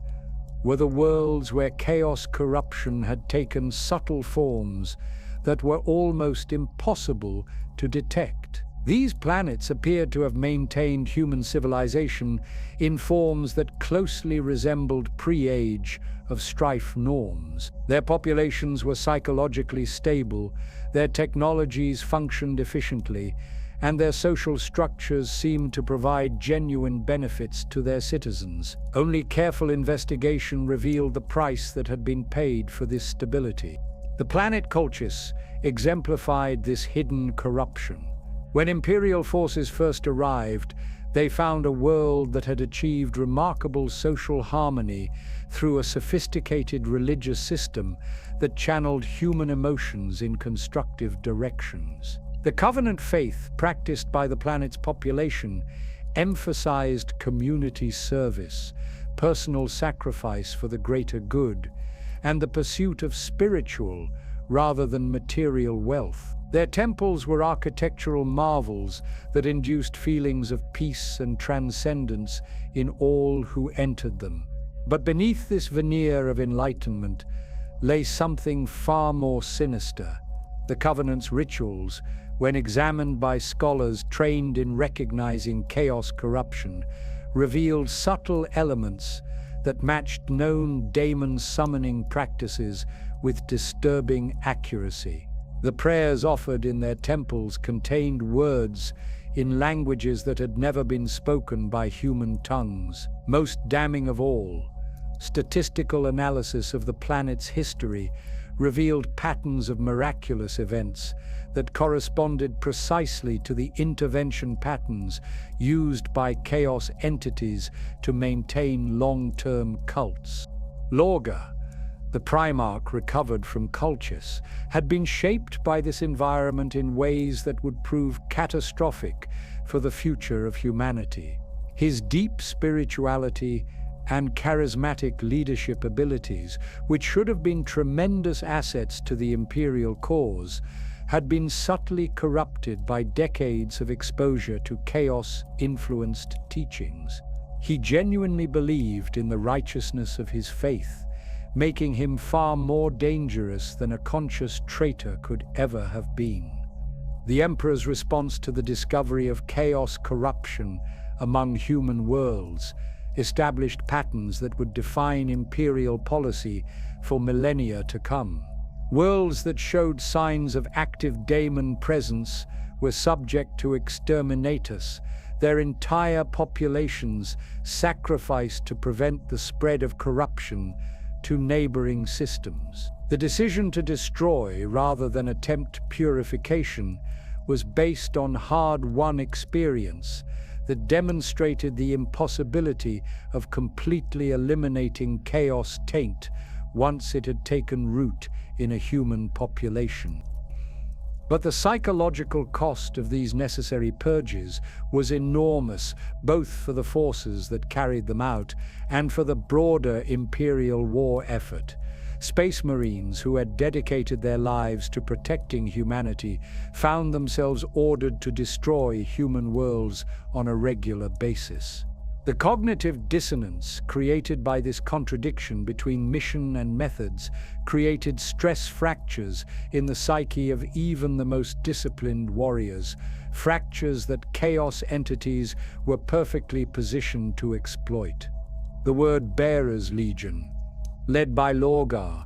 were the worlds where chaos corruption had taken subtle forms that were almost impossible to detect. These planets appeared to have maintained human civilization in forms that closely resembled pre-Age of Strife norms. Their populations were psychologically stable, their technologies functioned efficiently, and their social structures seemed to provide genuine benefits to their citizens. Only careful investigation revealed the price that had been paid for this stability. The planet Colchis exemplified this hidden corruption. When Imperial forces first arrived, they found a world that had achieved remarkable social harmony through a sophisticated religious system that channeled human emotions in constructive directions. The Covenant faith practiced by the planet's population emphasized community service, personal sacrifice for the greater good, and the pursuit of spiritual rather than material wealth. Their temples were architectural marvels that induced feelings of peace and transcendence in all who entered them. But beneath this veneer of enlightenment lay something far more sinister. The Covenant's rituals, when examined by scholars trained in recognizing chaos corruption, revealed subtle elements that matched known daemon summoning practices with disturbing accuracy. The prayers offered in their temples contained words in languages that had never been spoken by human tongues. Most damning of all, statistical analysis of the planet's history revealed patterns of miraculous events that corresponded precisely to the intervention patterns used by chaos entities to maintain long-term cults. Lorga, the Primarch recovered from Colchis, had been shaped by this environment in ways that would prove catastrophic for the future of humanity. His deep spirituality and charismatic leadership abilities, which should have been tremendous assets to the imperial cause, had been subtly corrupted by decades of exposure to chaos-influenced teachings. He genuinely believed in the righteousness of his faith, making him far more dangerous than a conscious traitor could ever have been. The Emperor's response to the discovery of chaos corruption among human worlds established patterns that would define imperial policy for millennia to come. Worlds that showed signs of active daemon presence were subject to exterminatus, their entire populations sacrificed to prevent the spread of corruption to neighboring systems. The decision to destroy rather than attempt purification was based on hard-won experience that demonstrated the impossibility of completely eliminating chaos taint once it had taken root in a human population. But the psychological cost of these necessary purges was enormous, both for the forces that carried them out and for the broader imperial war effort. Space Marines who had dedicated their lives to protecting humanity found themselves ordered to destroy human worlds on a regular basis. The cognitive dissonance created by this contradiction between mission and methods created stress fractures in the psyche of even the most disciplined warriors, fractures that chaos entities were perfectly positioned to exploit. The word Bearer's Legion, led by Lorgar,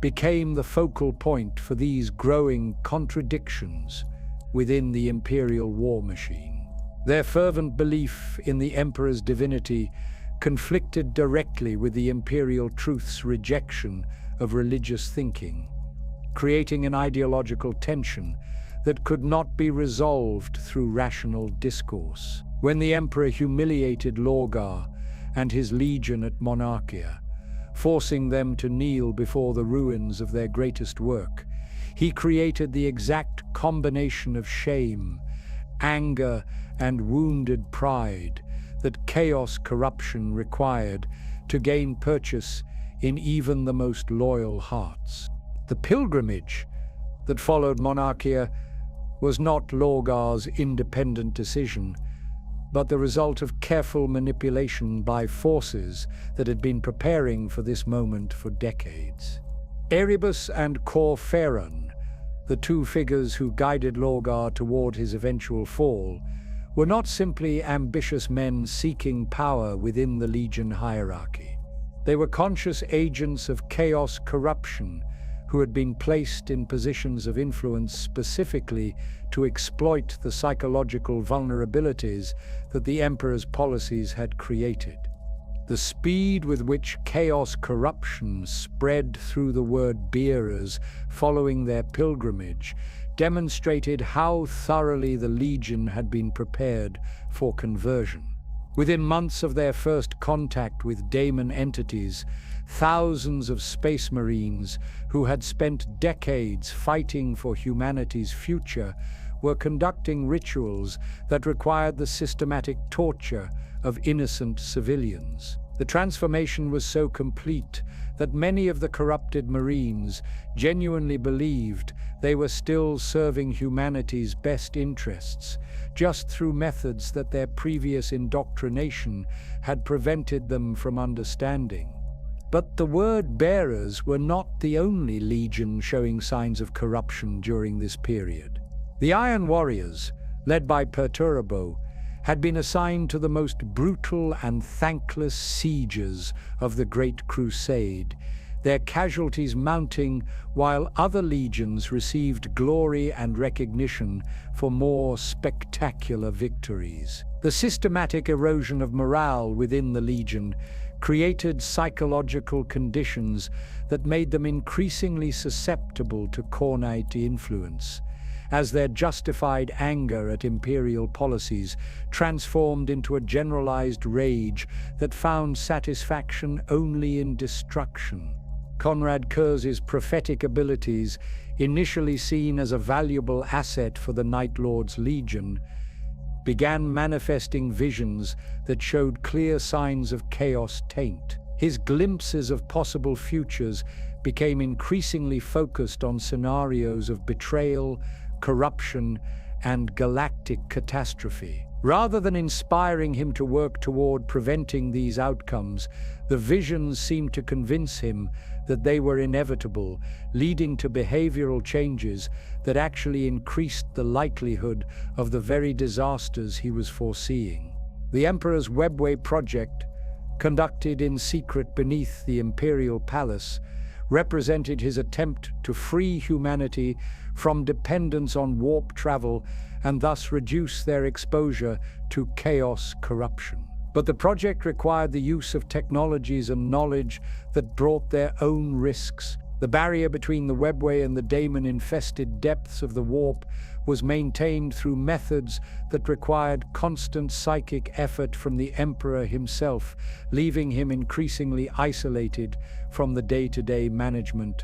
became the focal point for these growing contradictions within the imperial war machine. Their fervent belief in the Emperor's divinity conflicted directly with the imperial truth's rejection of religious thinking, creating an ideological tension that could not be resolved through rational discourse. When the Emperor humiliated Lorgar and his legion at Monarchia, forcing them to kneel before the ruins of their greatest work, he created the exact combination of shame, anger, and wounded pride that chaos corruption required to gain purchase in even the most loyal hearts. The pilgrimage that followed Monarchia was not Lorgar's independent decision, but the result of careful manipulation by forces that had been preparing for this moment for decades. Erebus and Cor Phaeron, the two figures who guided Lorgar toward his eventual fall, were not simply ambitious men seeking power within the Legion hierarchy. They were conscious agents of chaos corruption who had been placed in positions of influence specifically to exploit the psychological vulnerabilities that the Emperor's policies had created. The speed with which chaos corruption spread through the word bearers following their pilgrimage demonstrated how thoroughly the Legion had been prepared for conversion. Within months of their first contact with daemon entities, thousands of Space Marines who had spent decades fighting for humanity's future were conducting rituals that required the systematic torture of innocent civilians. The transformation was so complete that many of the corrupted Marines genuinely believed they were still serving humanity's best interests, just through methods that their previous indoctrination had prevented them from understanding. But the word bearers were not the only legion showing signs of corruption during this period. The Iron Warriors, led by Perturabo, had been assigned to the most brutal and thankless sieges of the Great Crusade, their casualties mounting while other legions received glory and recognition for more spectacular victories. The systematic erosion of morale within the Legion created psychological conditions that made them increasingly susceptible to Khaonite influence, as their justified anger at imperial policies transformed into a generalized rage that found satisfaction only in destruction. Konrad Kurz's prophetic abilities, initially seen as a valuable asset for the Night Lord's Legion, began manifesting visions that showed clear signs of chaos taint. His glimpses of possible futures became increasingly focused on scenarios of betrayal, corruption, and galactic catastrophe. Rather than inspiring him to work toward preventing these outcomes, the visions seemed to convince him that they were inevitable, leading to behavioral changes that actually increased the likelihood of the very disasters he was foreseeing. The Emperor's Webway project, conducted in secret beneath the imperial palace, represented his attempt to free humanity from dependence on warp travel and thus reduce their exposure to chaos corruption. But the project required the use of technologies and knowledge that brought their own risks. The barrier between the Webway and the daemon-infested depths of the warp was maintained through methods that required constant psychic effort from the Emperor himself, leaving him increasingly isolated from the day-to-day management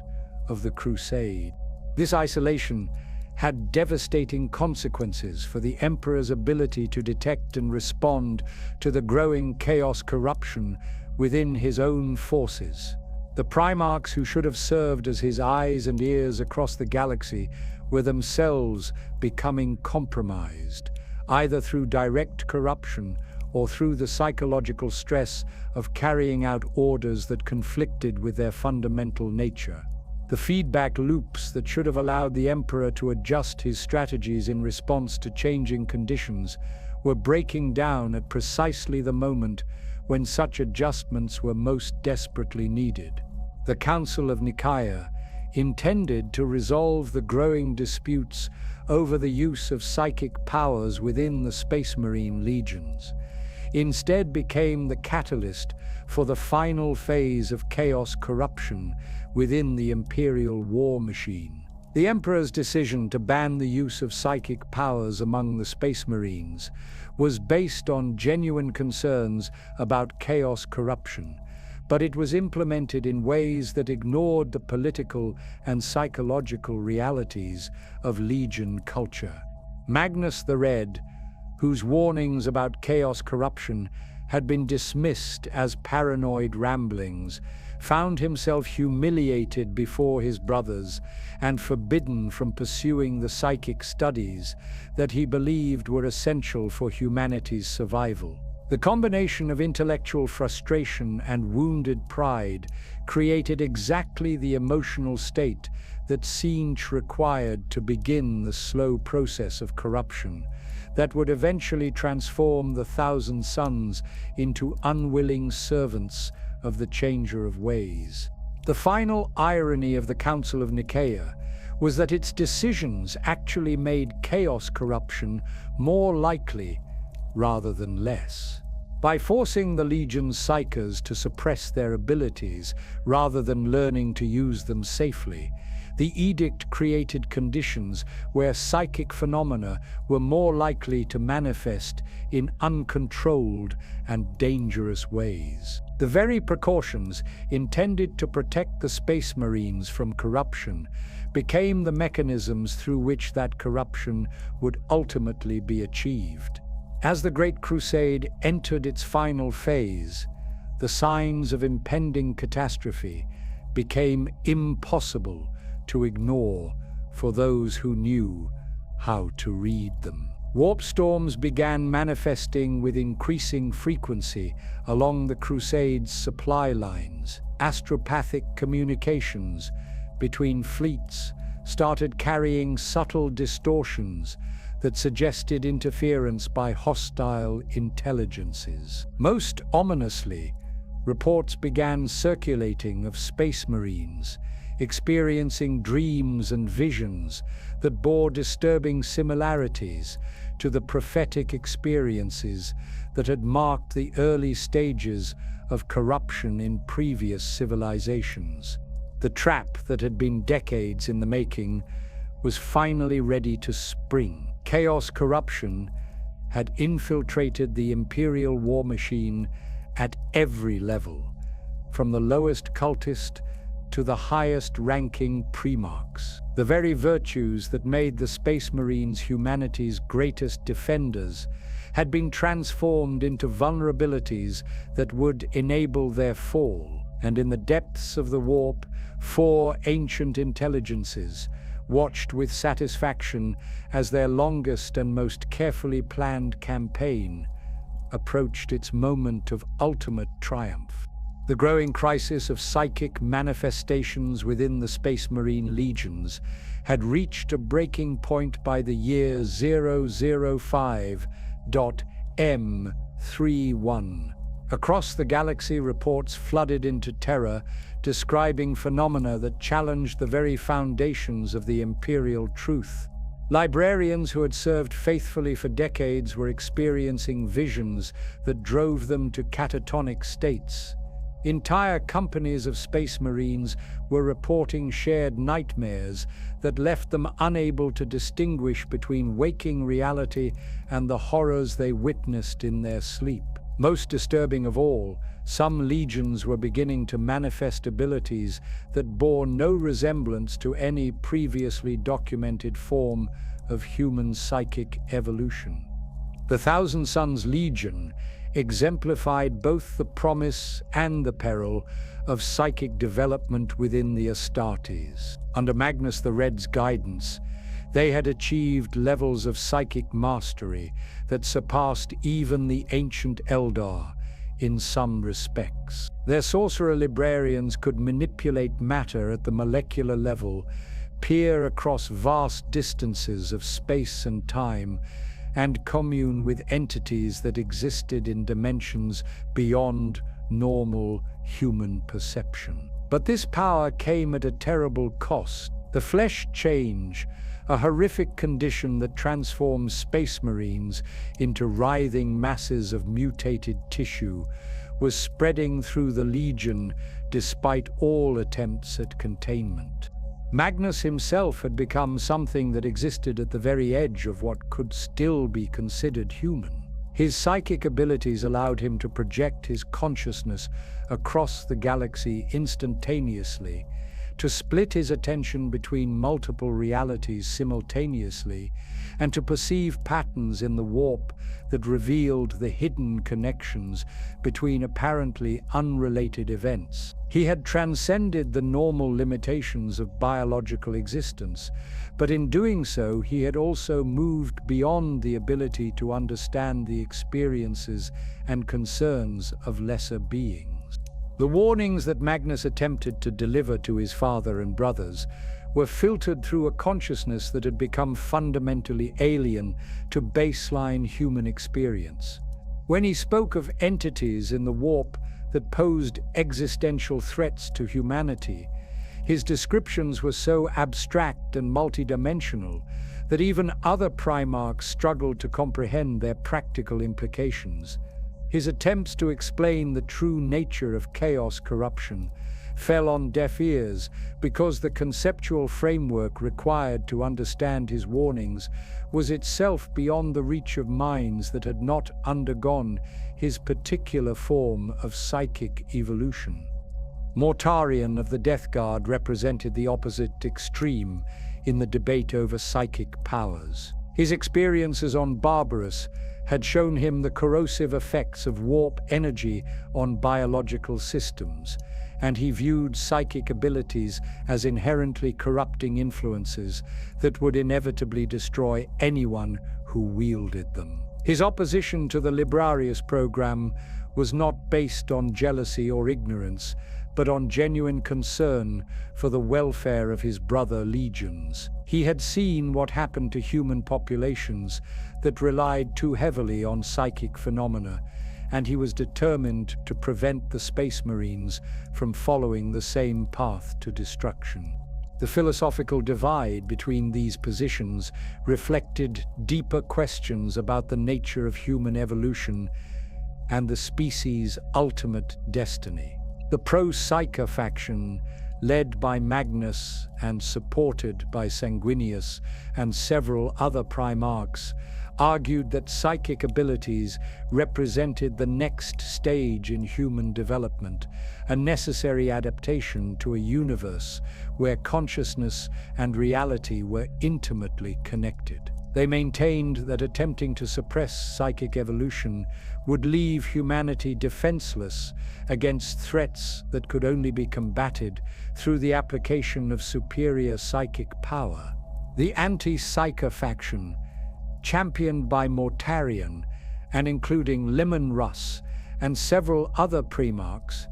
of the crusade. This isolation had devastating consequences for the Emperor's ability to detect and respond to the growing chaos corruption within his own forces. The Primarchs, who should have served as his eyes and ears across the galaxy, were themselves becoming compromised, either through direct corruption or through the psychological stress of carrying out orders that conflicted with their fundamental nature. The feedback loops that should have allowed the Emperor to adjust his strategies in response to changing conditions were breaking down at precisely the moment when such adjustments were most desperately needed. The Council of Nicaea, intended to resolve the growing disputes over the use of psychic powers within the Space Marine legions, instead became the catalyst for the final phase of chaos corruption within the Imperial war machine. The Emperor's decision to ban the use of psychic powers among the Space Marines was based on genuine concerns about chaos corruption, but it was implemented in ways that ignored the political and psychological realities of Legion culture. Magnus the Red, whose warnings about chaos corruption had been dismissed as paranoid ramblings, found himself humiliated before his brothers and forbidden from pursuing the psychic studies that he believed were essential for humanity's survival. The combination of intellectual frustration and wounded pride created exactly the emotional state that Sinch required to begin the slow process of corruption that would eventually transform the Thousand Sons into unwilling servants of the Changer of Ways. The final irony of the Council of Nicaea was that its decisions actually made chaos corruption more likely rather than less. By forcing the Legion's psychers to suppress their abilities rather than learning to use them safely, the edict created conditions where psychic phenomena were more likely to manifest in uncontrolled and dangerous ways. The very precautions intended to protect the Space Marines from corruption became the mechanisms through which that corruption would ultimately be achieved. As the Great Crusade entered its final phase, the signs of impending catastrophe became impossible to ignore for those who knew how to read them. Warp storms began manifesting with increasing frequency along the Crusade's supply lines. Astropathic communications between fleets started carrying subtle distortions that suggested interference by hostile intelligences. Most ominously, reports began circulating of Space Marines experiencing dreams and visions that bore disturbing similarities to the prophetic experiences that had marked the early stages of corruption in previous civilizations. The trap that had been decades in the making was finally ready to spring. Chaos corruption had infiltrated the Imperial war machine at every level, from the lowest cultist to the highest-ranking Primarchs. The very virtues that made the Space Marines humanity's greatest defenders had been transformed into vulnerabilities that would enable their fall. And in the depths of the warp, 4 ancient intelligences watched with satisfaction as their longest and most carefully planned campaign approached its moment of ultimate triumph. The growing crisis of psychic manifestations within the Space Marine legions had reached a breaking point by the year 005.M31. Across the galaxy, reports flooded into terror, describing phenomena that challenged the very foundations of the Imperial truth. Librarians who had served faithfully for decades were experiencing visions that drove them to catatonic states. Entire companies of Space Marines were reporting shared nightmares that left them unable to distinguish between waking reality and the horrors they witnessed in their sleep. Most disturbing of all, some legions were beginning to manifest abilities that bore no resemblance to any previously documented form of human psychic evolution. The Thousand Suns Legion exemplified both the promise and the peril of psychic development within the Astartes. Under Magnus the Red's guidance, they had achieved levels of psychic mastery that surpassed even the ancient Eldar in some respects. Their sorcerer librarians could manipulate matter at the molecular level, peer across vast distances of space and time, and commune with entities that existed in dimensions beyond normal human perception. But this power came at a terrible cost. The flesh change, a horrific condition that transforms Space Marines into writhing masses of mutated tissue, was spreading through the Legion despite all attempts at containment. Magnus himself had become something that existed at the very edge of what could still be considered human. His psychic abilities allowed him to project his consciousness across the galaxy instantaneously, to split his attention between multiple realities simultaneously, and to perceive patterns in the warp that revealed the hidden connections between apparently unrelated events. He had transcended the normal limitations of biological existence, but in doing so, he had also moved beyond the ability to understand the experiences and concerns of lesser beings. The warnings that Magnus attempted to deliver to his father and brothers were filtered through a consciousness that had become fundamentally alien to baseline human experience. When he spoke of entities in the warp that posed existential threats to humanity, his descriptions were so abstract and multidimensional that even other Primarchs struggled to comprehend their practical implications. His attempts to explain the true nature of chaos corruption fell on deaf ears because the conceptual framework required to understand his warnings was itself beyond the reach of minds that had not undergone his particular form of psychic evolution. Mortarion of the Death Guard represented the opposite extreme in the debate over psychic powers. His experiences on Barbarous had shown him the corrosive effects of warp energy on biological systems, and he viewed psychic abilities as inherently corrupting influences that would inevitably destroy anyone who wielded them. His opposition to the Librarius program was not based on jealousy or ignorance, but on genuine concern for the welfare of his brother legions. He had seen what happened to human populations that relied too heavily on psychic phenomena, and he was determined to prevent the Space Marines from following the same path to destruction. The philosophical divide between these positions reflected deeper questions about the nature of human evolution and the species' ultimate destiny. The pro-Psyker faction, led by Magnus and supported by Sanguinius and several other Primarchs, argued that psychic abilities represented the next stage in human development, a necessary adaptation to a universe where consciousness and reality were intimately connected. They maintained that attempting to suppress psychic evolution would leave humanity defenseless against threats that could only be combated through the application of superior psychic power. The anti-Psyker faction, championed by Mortarion and including Limon Russ and several other primarchs,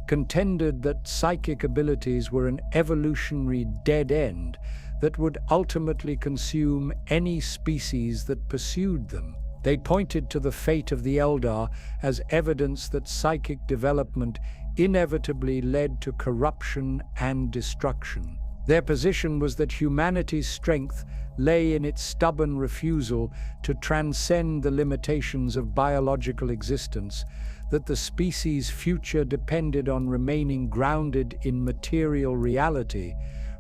contended that psychic abilities were an evolutionary dead end that would ultimately consume any species that pursued them. They pointed to the fate of the Eldar as evidence that psychic development inevitably led to corruption and destruction. Their position was that humanity's strength lay in its stubborn refusal to transcend the limitations of biological existence, that the species' future depended on remaining grounded in material reality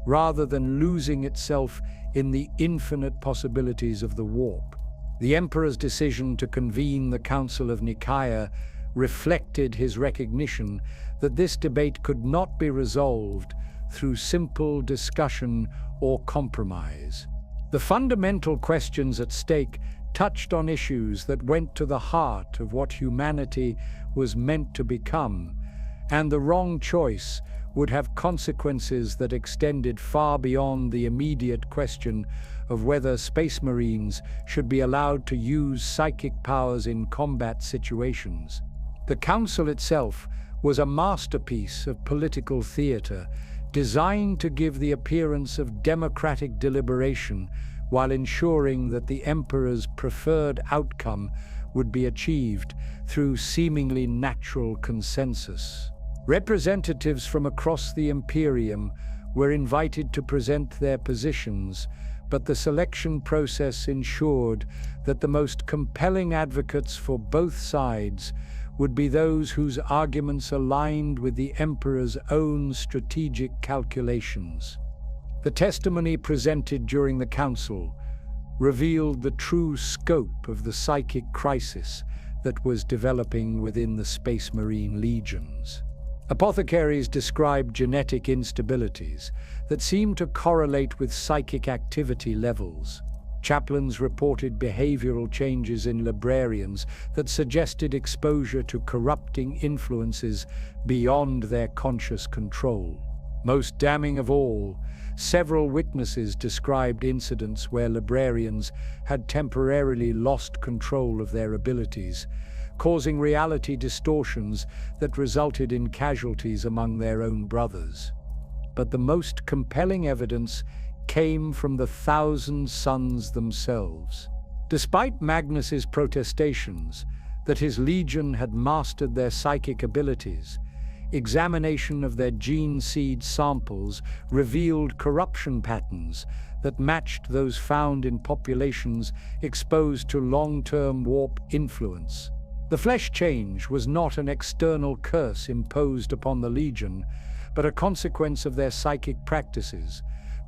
rather than losing itself in the infinite possibilities of the warp. The Emperor's decision to convene the Council of Nicaea reflected his recognition that this debate could not be resolved through simple discussion or compromise. The fundamental questions at stake touched on issues that went to the heart of what humanity was meant to become, and the wrong choice would have consequences that extended far beyond the immediate question of whether Space Marines should be allowed to use psychic powers in combat situations. The Council itself was a masterpiece of political theater, designed to give the appearance of democratic deliberation while ensuring that the Emperor's preferred outcome would be achieved through seemingly natural consensus. Representatives from across the Imperium were invited to present their positions, but the selection process ensured that the most compelling advocates for both sides would be those whose arguments aligned with the Emperor's own strategic calculations. The testimony presented during the council revealed the true scope of the psychic crisis that was developing within the Space Marine legions. Apothecaries described genetic instabilities that seemed to correlate with psychic activity levels. Chaplains reported behavioral changes in librarians that suggested exposure to corrupting influences beyond their conscious control. Most damning of all, several witnesses described incidents where librarians had temporarily lost control of their abilities, causing reality distortions that resulted in casualties among their own brothers. But the most compelling evidence came from the Thousand Sons themselves. Despite Magnus's protestations that his legion had mastered their psychic abilities, examination of their gene seed samples revealed corruption patterns that matched those found in populations exposed to long-term warp influence. The flesh change was not an external curse imposed upon the legion, but a consequence of their psychic practices,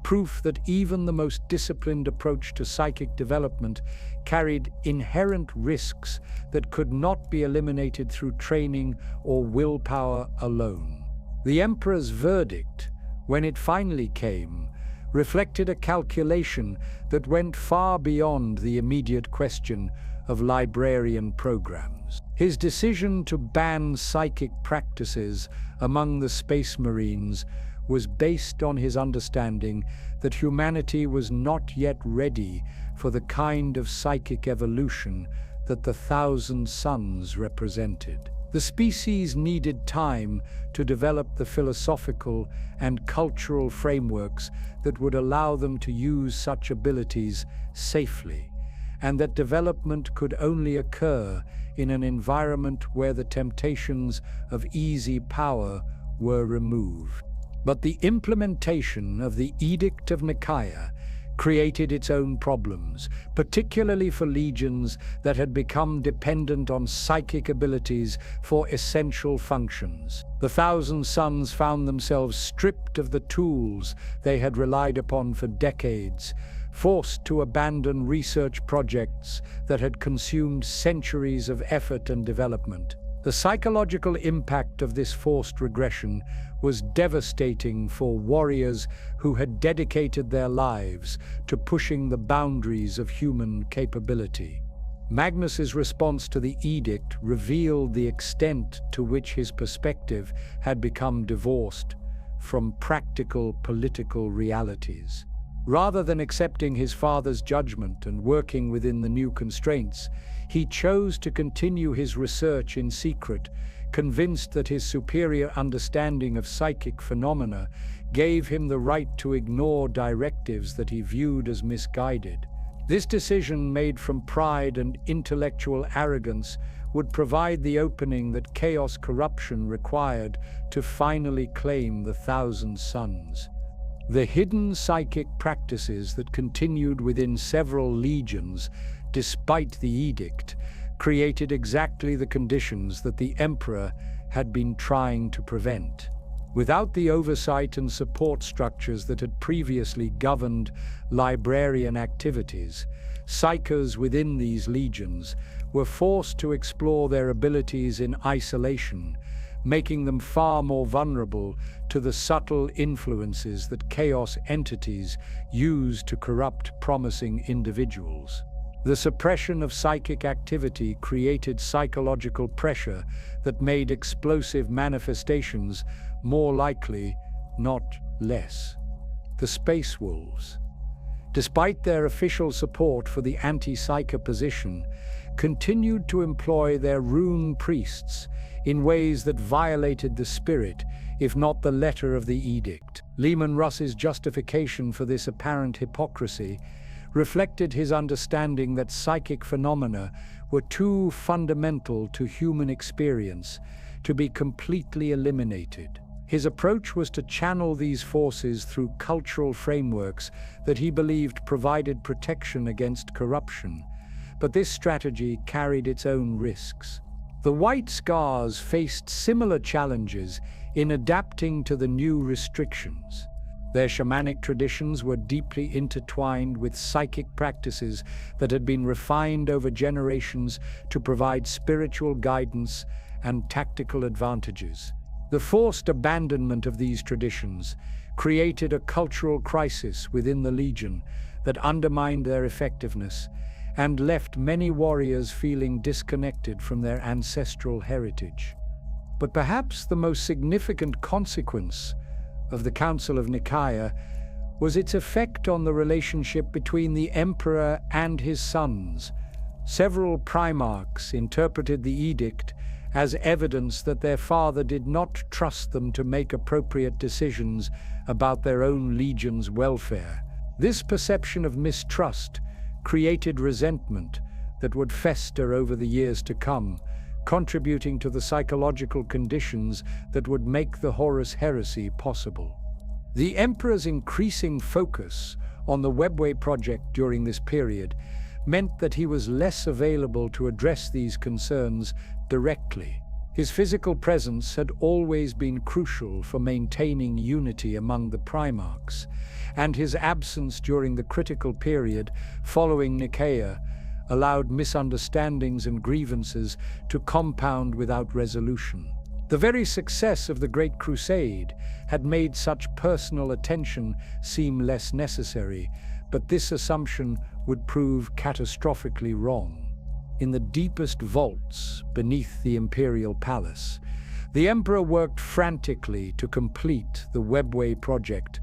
proof that even the most disciplined approach to psychic development carried inherent risks that could not be eliminated through training or willpower alone. The Emperor's verdict, when it finally came, reflected a calculation that went far beyond the immediate question of librarian programs. His decision to ban psychic practices among the Space Marines was based on his understanding that humanity was not yet ready for the kind of psychic evolution that the Thousand Sons represented. The species needed time to develop the philosophical and cultural frameworks that would allow them to use such abilities safely, and that development could only occur in an environment where the temptations of easy power were removed. But the implementation of the Edict of Nicaea created its own problems, particularly for legions that had become dependent on psychic abilities for essential functions. The Thousand Sons found themselves stripped of the tools they had relied upon for decades, forced to abandon research projects that had consumed centuries of effort and development. The psychological impact of this forced regression was devastating for warriors who had dedicated their lives to pushing the boundaries of human capability. Magnus's response to the edict revealed the extent to which his perspective had become divorced from practical political realities. Rather than accepting his father's judgment and working within the new constraints, he chose to continue his research in secret, convinced that his superior understanding of psychic phenomena gave him the right to ignore directives that he viewed as misguided. This decision, made from pride and intellectual arrogance, would provide the opening that chaos corruption required to finally claim the Thousand Suns. The hidden psychic practices that continued within several legions, despite the edict, created exactly the conditions that the Emperor had been trying to prevent. Without the oversight and support structures that had previously governed librarian activities, psychers within these legions were forced to explore their abilities in isolation, making them far more vulnerable to the subtle influences that chaos entities use to corrupt promising individuals. The suppression of psychic activity created psychological pressure that made explosive manifestations more likely, not less. The Space Wolves, despite their official support for the anti-psyker position, continued to employ their rune priests in ways that violated the spirit, if not the letter of the edict. Lehman Russ's justification for this apparent hypocrisy reflected his understanding that psychic phenomena were too fundamental to human experience to be completely eliminated. His approach was to channel these forces through cultural frameworks that he believed provided protection against corruption, but this strategy carried its own risks. The White Scars faced similar challenges in adapting to the new restrictions. Their shamanic traditions were deeply intertwined with psychic practices that had been refined over generations to provide spiritual guidance and tactical advantages. The forced abandonment of these traditions created a cultural crisis within the Legion that undermined their effectiveness and left many warriors feeling disconnected from their ancestral heritage. But perhaps the most significant consequence of the Council of Nicaea was its effect on the relationship between the Emperor and his sons. Several primarchs interpreted the edict as evidence that their father did not trust them to make appropriate decisions about their own legion's welfare. This perception of mistrust created resentment that would fester over the years to come, contributing to the psychological conditions that would make the Horus Heresy possible. The Emperor's increasing focus on the Webway project during this period meant that he was less available to address these concerns directly. His physical presence had always been crucial for maintaining unity among the Primarchs, and his absence during the critical period following Nicaea allowed misunderstandings and grievances to compound without resolution. The very success of the Great Crusade had made such personal attention seem less necessary, but this assumption would prove catastrophically wrong. In the deepest vaults beneath the Imperial Palace, the Emperor worked frantically to complete the Webway project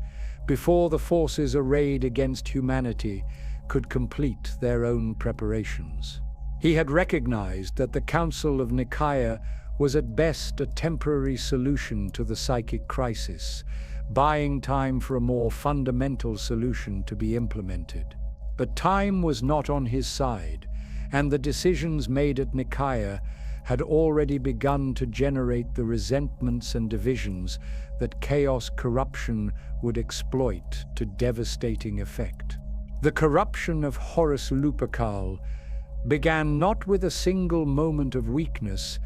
before the forces arrayed against humanity could complete their own preparations. He had recognized that the Council of Nicaea was at best a temporary solution to the psychic crisis, buying time for a more fundamental solution to be implemented. But time was not on his side, and the decisions made at Nicaea had already begun to generate the resentments and divisions that chaos corruption would exploit to devastating effect. The corruption of Horus Lupercal began not with a single moment of weakness,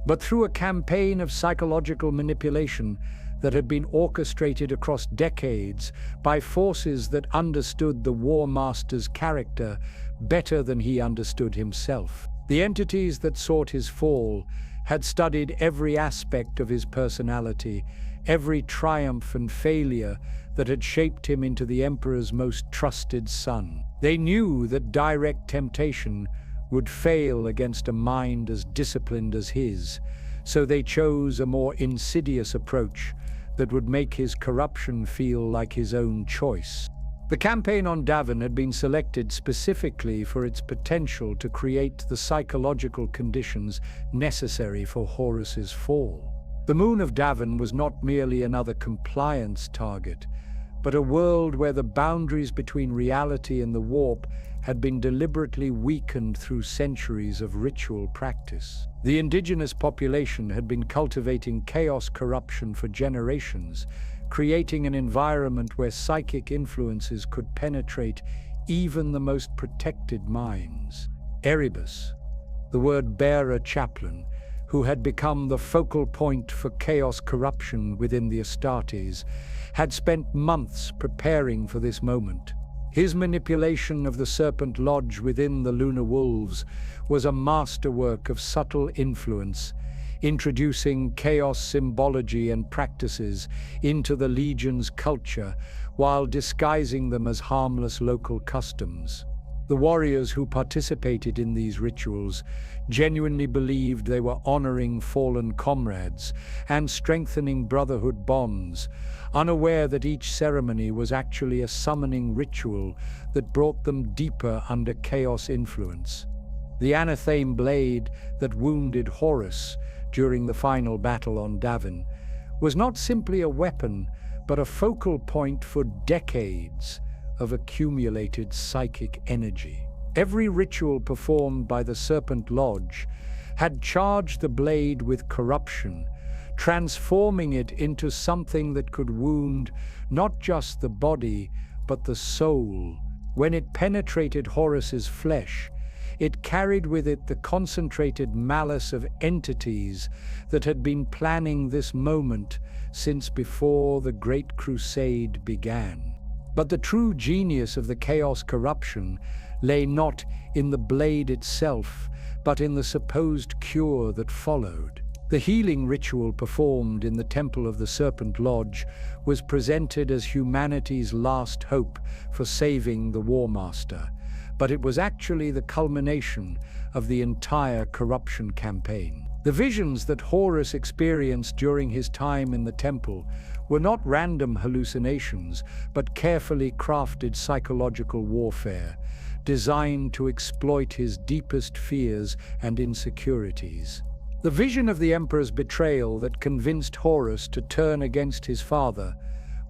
but through a campaign of psychological manipulation that had been orchestrated across decades by forces that understood the War Master's character better than he understood himself. The entities that sought his fall had studied every aspect of his personality, every triumph and failure that had shaped him into the Emperor's most trusted son. They knew that direct temptation would fail against a mind as disciplined as his, so they chose a more insidious approach that would make his corruption feel like his own choice. The campaign on Davin had been selected specifically for its potential to create the psychological conditions necessary for Horus's fall. The moon of Davin was not merely another compliance target, but a world where the boundaries between reality and the warp had been deliberately weakened through centuries of ritual practice. The indigenous population had been cultivating chaos corruption for generations, creating an environment where psychic influences could penetrate even the most protected minds. Erebus, the word-bearer chaplain, who had become the focal point for chaos corruption within the Astartes, had spent months preparing for this moment. His manipulation of the Serpent Lodge within the Lunar Wolves was a masterwork of subtle influence, introducing chaos symbology and practices into the Legion's culture while disguising them as harmless local customs. The warriors who participated in these rituals genuinely believed they were honoring fallen comrades and strengthening brotherhood bonds, unaware that each ceremony was actually a summoning ritual that brought them deeper under chaos influence. The anatheme blade that wounded Horus during the final battle on Davin was not simply a weapon, but a focal point for decades of accumulated psychic energy. Every ritual performed by the Serpent Lodge had charged the blade with corruption, transforming it into something that could wound not just the body, but the soul. When it penetrated Horus's flesh, it carried with it the concentrated malice of entities that had been planning this moment since before the Great Crusade began. But the true genius of the chaos corruption lay not in the blade itself, but in the supposed cure that followed. The healing ritual performed in the Temple of the Serpent Lodge was presented as humanity's last hope for saving the War Master, but it was actually the culmination of the entire corruption campaign. The visions that Horus experienced during his time in the temple were not random hallucinations, but carefully crafted psychological warfare, designed to exploit his deepest fears and insecurities. The vision of the Emperor's betrayal that convinced Horus to turn against his father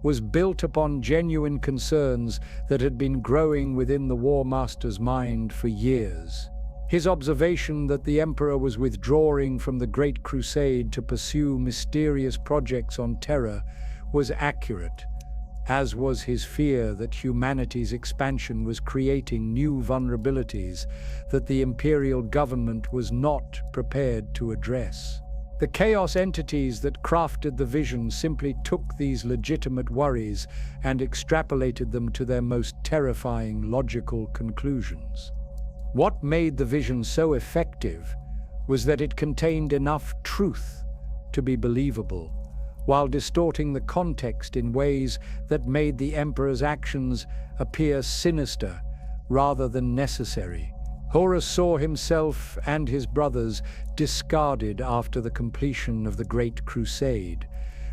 was built upon genuine concerns that had been growing within the War Master's mind for years. His observation that the Emperor was withdrawing from the Great Crusade to pursue mysterious projects on Terra was accurate, as was his fear that humanity's expansion was creating new vulnerabilities that the imperial government was not prepared to address. The chaos entities that crafted the vision simply took these legitimate worries and extrapolated them to their most terrifying logical conclusions. What made the vision so effective was that it contained enough truth to be believable, while distorting the context in ways that made the Emperor's actions appear sinister rather than necessary. Horus saw himself and his brothers discarded after the completion of the Great Crusade,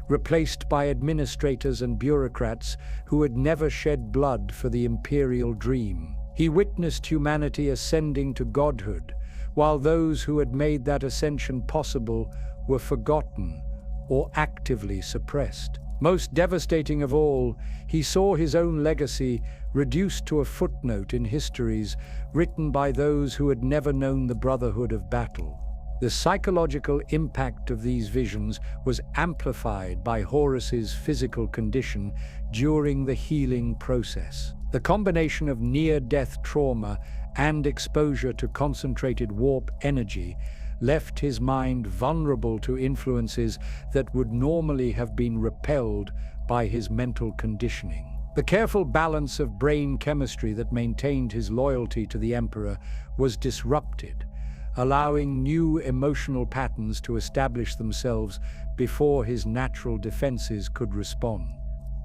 replaced by administrators and bureaucrats who had never shed blood for the imperial dream. He witnessed humanity ascending to godhood, while those who had made that ascension possible were forgotten or actively suppressed. Most devastating of all, he saw his own legacy reduced to a footnote in histories written by those who had never known the brotherhood of battle. The psychological impact of these visions was amplified by Horus's physical condition during the healing process. The combination of near-death trauma and exposure to concentrated warp energy left his mind vulnerable to influences that would normally have been repelled by his mental conditioning. The careful balance of brain chemistry that maintained his loyalty to the Emperor was disrupted, allowing new emotional patterns to establish themselves before his natural defenses could respond.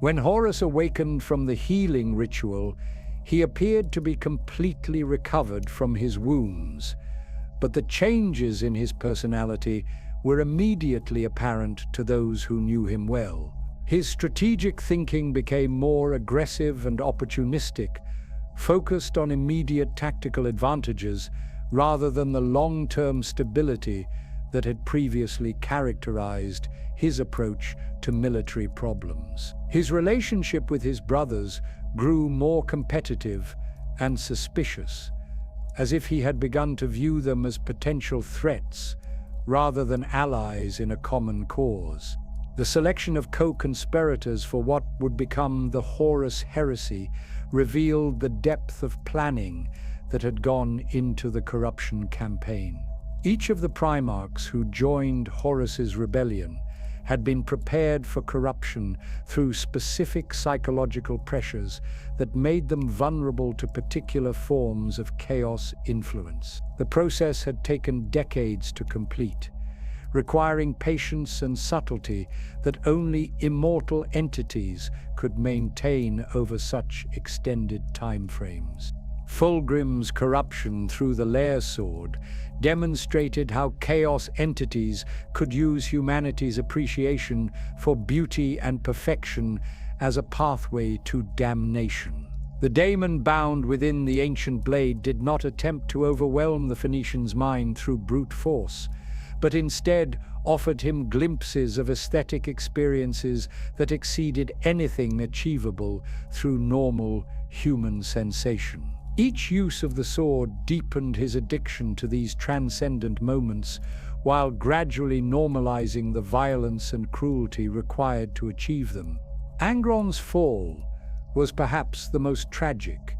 When Horus awakened from the healing ritual, he appeared to be completely recovered from his wounds, but the changes in his personality were immediately apparent to those who knew him well. His strategic thinking became more aggressive and opportunistic, focused on immediate tactical advantages rather than the long-term stability that had previously characterized his approach to military problems. His relationship with his brothers grew more competitive and suspicious, as if he had begun to view them as potential threats rather than allies in a common cause. The selection of co-conspirators for what would become the Horus Heresy revealed the depth of planning that had gone into the corruption campaign. Each of the Primarchs who joined Horus's rebellion had been prepared for corruption through specific psychological pressures that made them vulnerable to particular forms of chaos influence. The process had taken decades to complete, requiring patience and subtlety that only immortal entities could maintain over such extended timeframes. Fulgrim's corruption through the Lair Sword demonstrated how chaos entities could use humanity's appreciation for beauty and perfection as a pathway to damnation. The daemon bound within the ancient blade did not attempt to overwhelm the Phoenician's mind through brute force, but instead offered him glimpses of aesthetic experiences that exceeded anything achievable through normal human sensation. Each use of the sword deepened his addiction to these transcendent moments, while gradually normalizing the violence and cruelty required to achieve them. Angron's fall was perhaps the most tragic,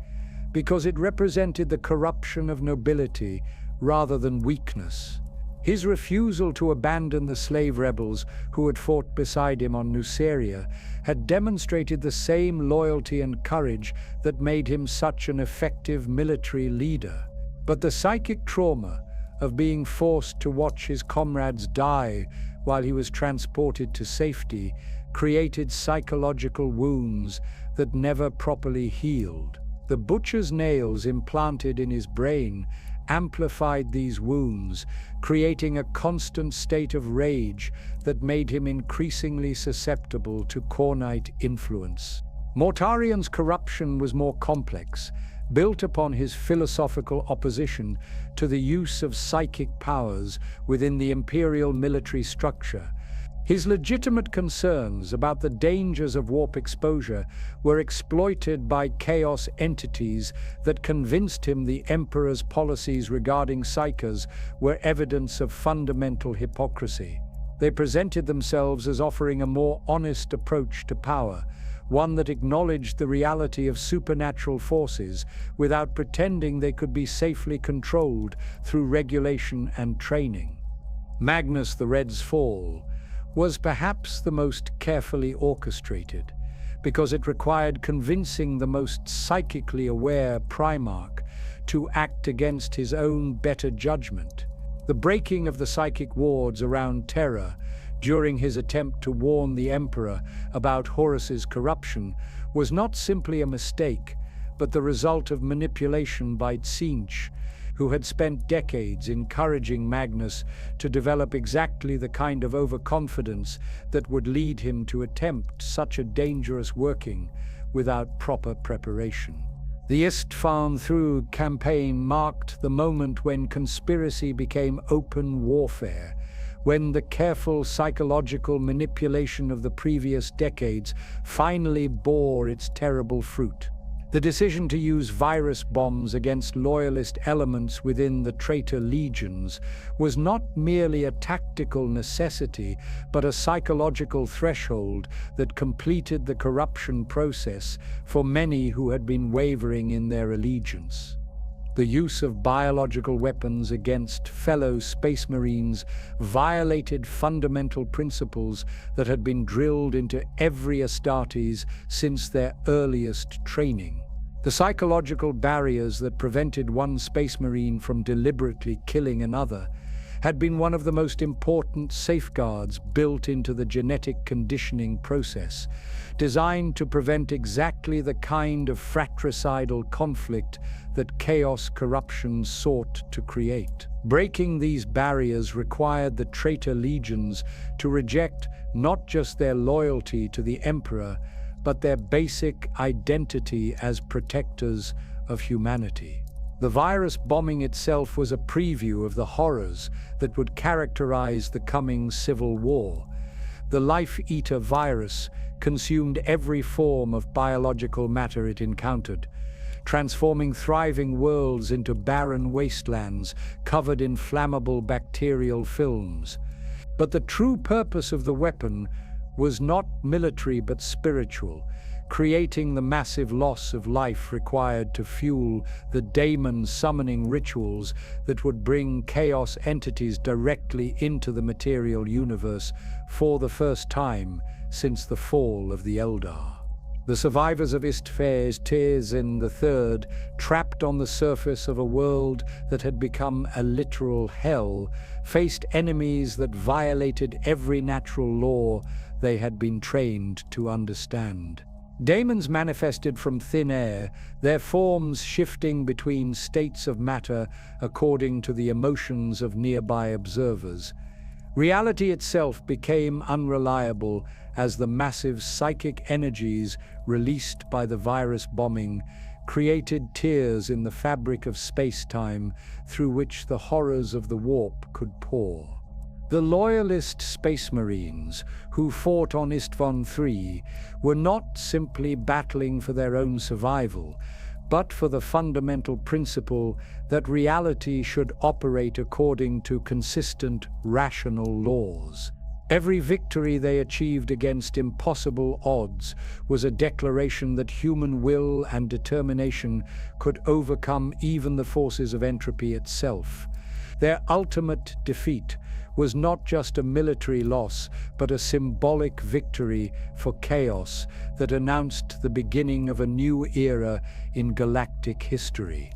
because it represented the corruption of nobility rather than weakness. His refusal to abandon the slave rebels who had fought beside him on Nuceria had demonstrated the same loyalty and courage that made him such an effective military leader. But the psychic trauma of being forced to watch his comrades die while he was transported to safety created psychological wounds that never properly healed. The butcher's nails implanted in his brain amplified these wounds, creating a constant state of rage that made him increasingly susceptible to Khornite influence. Mortarian's corruption was more complex, built upon his philosophical opposition to the use of psychic powers within the imperial military structure. His legitimate concerns about the dangers of warp exposure were exploited by chaos entities that convinced him the Emperor's policies regarding psychers were evidence of fundamental hypocrisy. They presented themselves as offering a more honest approach to power, one that acknowledged the reality of supernatural forces without pretending they could be safely controlled through regulation and training. Magnus the Red's fall was perhaps the most carefully orchestrated, because it required convincing the most psychically aware Primarch to act against his own better judgment. The breaking of the psychic wards around Terra during his attempt to warn the Emperor about Horus's corruption was not simply a mistake, but the result of manipulation by Tzeentch, who had spent decades encouraging Magnus to develop exactly the kind of overconfidence that would lead him to attempt such a dangerous working without proper preparation. The Istvan Thrug campaign marked the moment when conspiracy became open warfare, when the careful psychological manipulation of the previous decades finally bore its terrible fruit. The decision to use virus bombs against loyalist elements within the traitor legions was not merely a tactical necessity, but a psychological threshold that completed the corruption process for many who had been wavering in their allegiance. The use of biological weapons against fellow Space Marines violated fundamental principles that had been drilled into every Astartes since their earliest training. The psychological barriers that prevented one Space Marine from deliberately killing another had been one of the most important safeguards built into the genetic conditioning process, designed to prevent exactly the kind of fratricidal conflict that chaos corruption sought to create. Breaking these barriers required the traitor legions to reject not just their loyalty to the Emperor, but their basic identity as protectors of humanity. The virus bombing itself was a preview of the horrors that would characterize the coming civil war. The life-eater virus consumed every form of biological matter it encountered, transforming thriving worlds into barren wastelands covered in flammable bacterial films. But the true purpose of the weapon was not military but spiritual, creating the massive loss of life required to fuel the daemon summoning rituals that would bring chaos entities directly into the material universe for the first time since the fall of the Eldar. The survivors of Istvaes Terzin III, trapped on the surface of a world that had become a literal hell, faced enemies that violated every natural law they had been trained to understand. Daemons manifested from thin air, their forms shifting between states of matter according to the emotions of nearby observers. Reality itself became unreliable as the massive psychic energies released by the virus bombing created tears in the fabric of space-time through which the horrors of the warp could pour. The loyalist space marines who fought on Isstvan III were not simply battling for their own survival, but for the fundamental principle that reality should operate according to consistent, rational laws. Every victory they achieved against impossible odds was a declaration that human will and determination could overcome even the forces of entropy itself. Their ultimate defeat was not just a military loss, but a symbolic victory for chaos that announced the beginning of a new era in galactic history.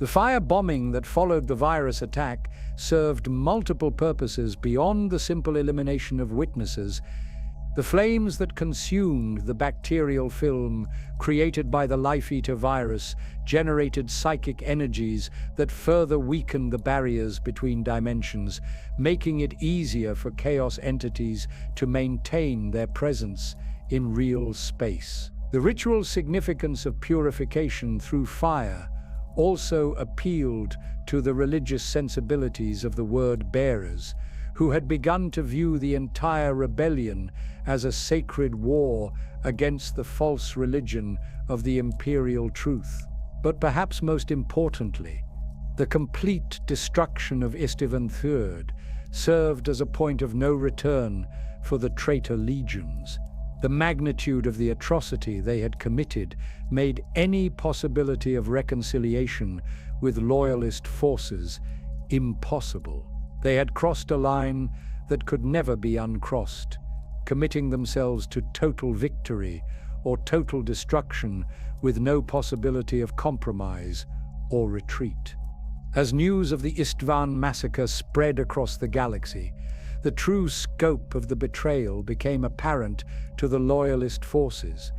The firebombing that followed the virus attack served multiple purposes beyond the simple elimination of witnesses. The flames that consumed the bacterial film created by the life-eater virus generated psychic energies that further weakened the barriers between dimensions, making it easier for chaos entities to maintain their presence in real space. The ritual significance of purification through fire also appealed to the religious sensibilities of the word-bearers, who had begun to view the entire rebellion as a sacred war against the false religion of the imperial truth. But perhaps most importantly, the complete destruction of Istvan III served as a point of no return for the traitor legions. The magnitude of the atrocity they had committed made any possibility of reconciliation with loyalist forces impossible. They had crossed a line that could never be uncrossed, committing themselves to total victory or total destruction with no possibility of compromise or retreat. As news of the Istvan massacre spread across the galaxy, the true scope of the betrayal became apparent to the loyalist forces.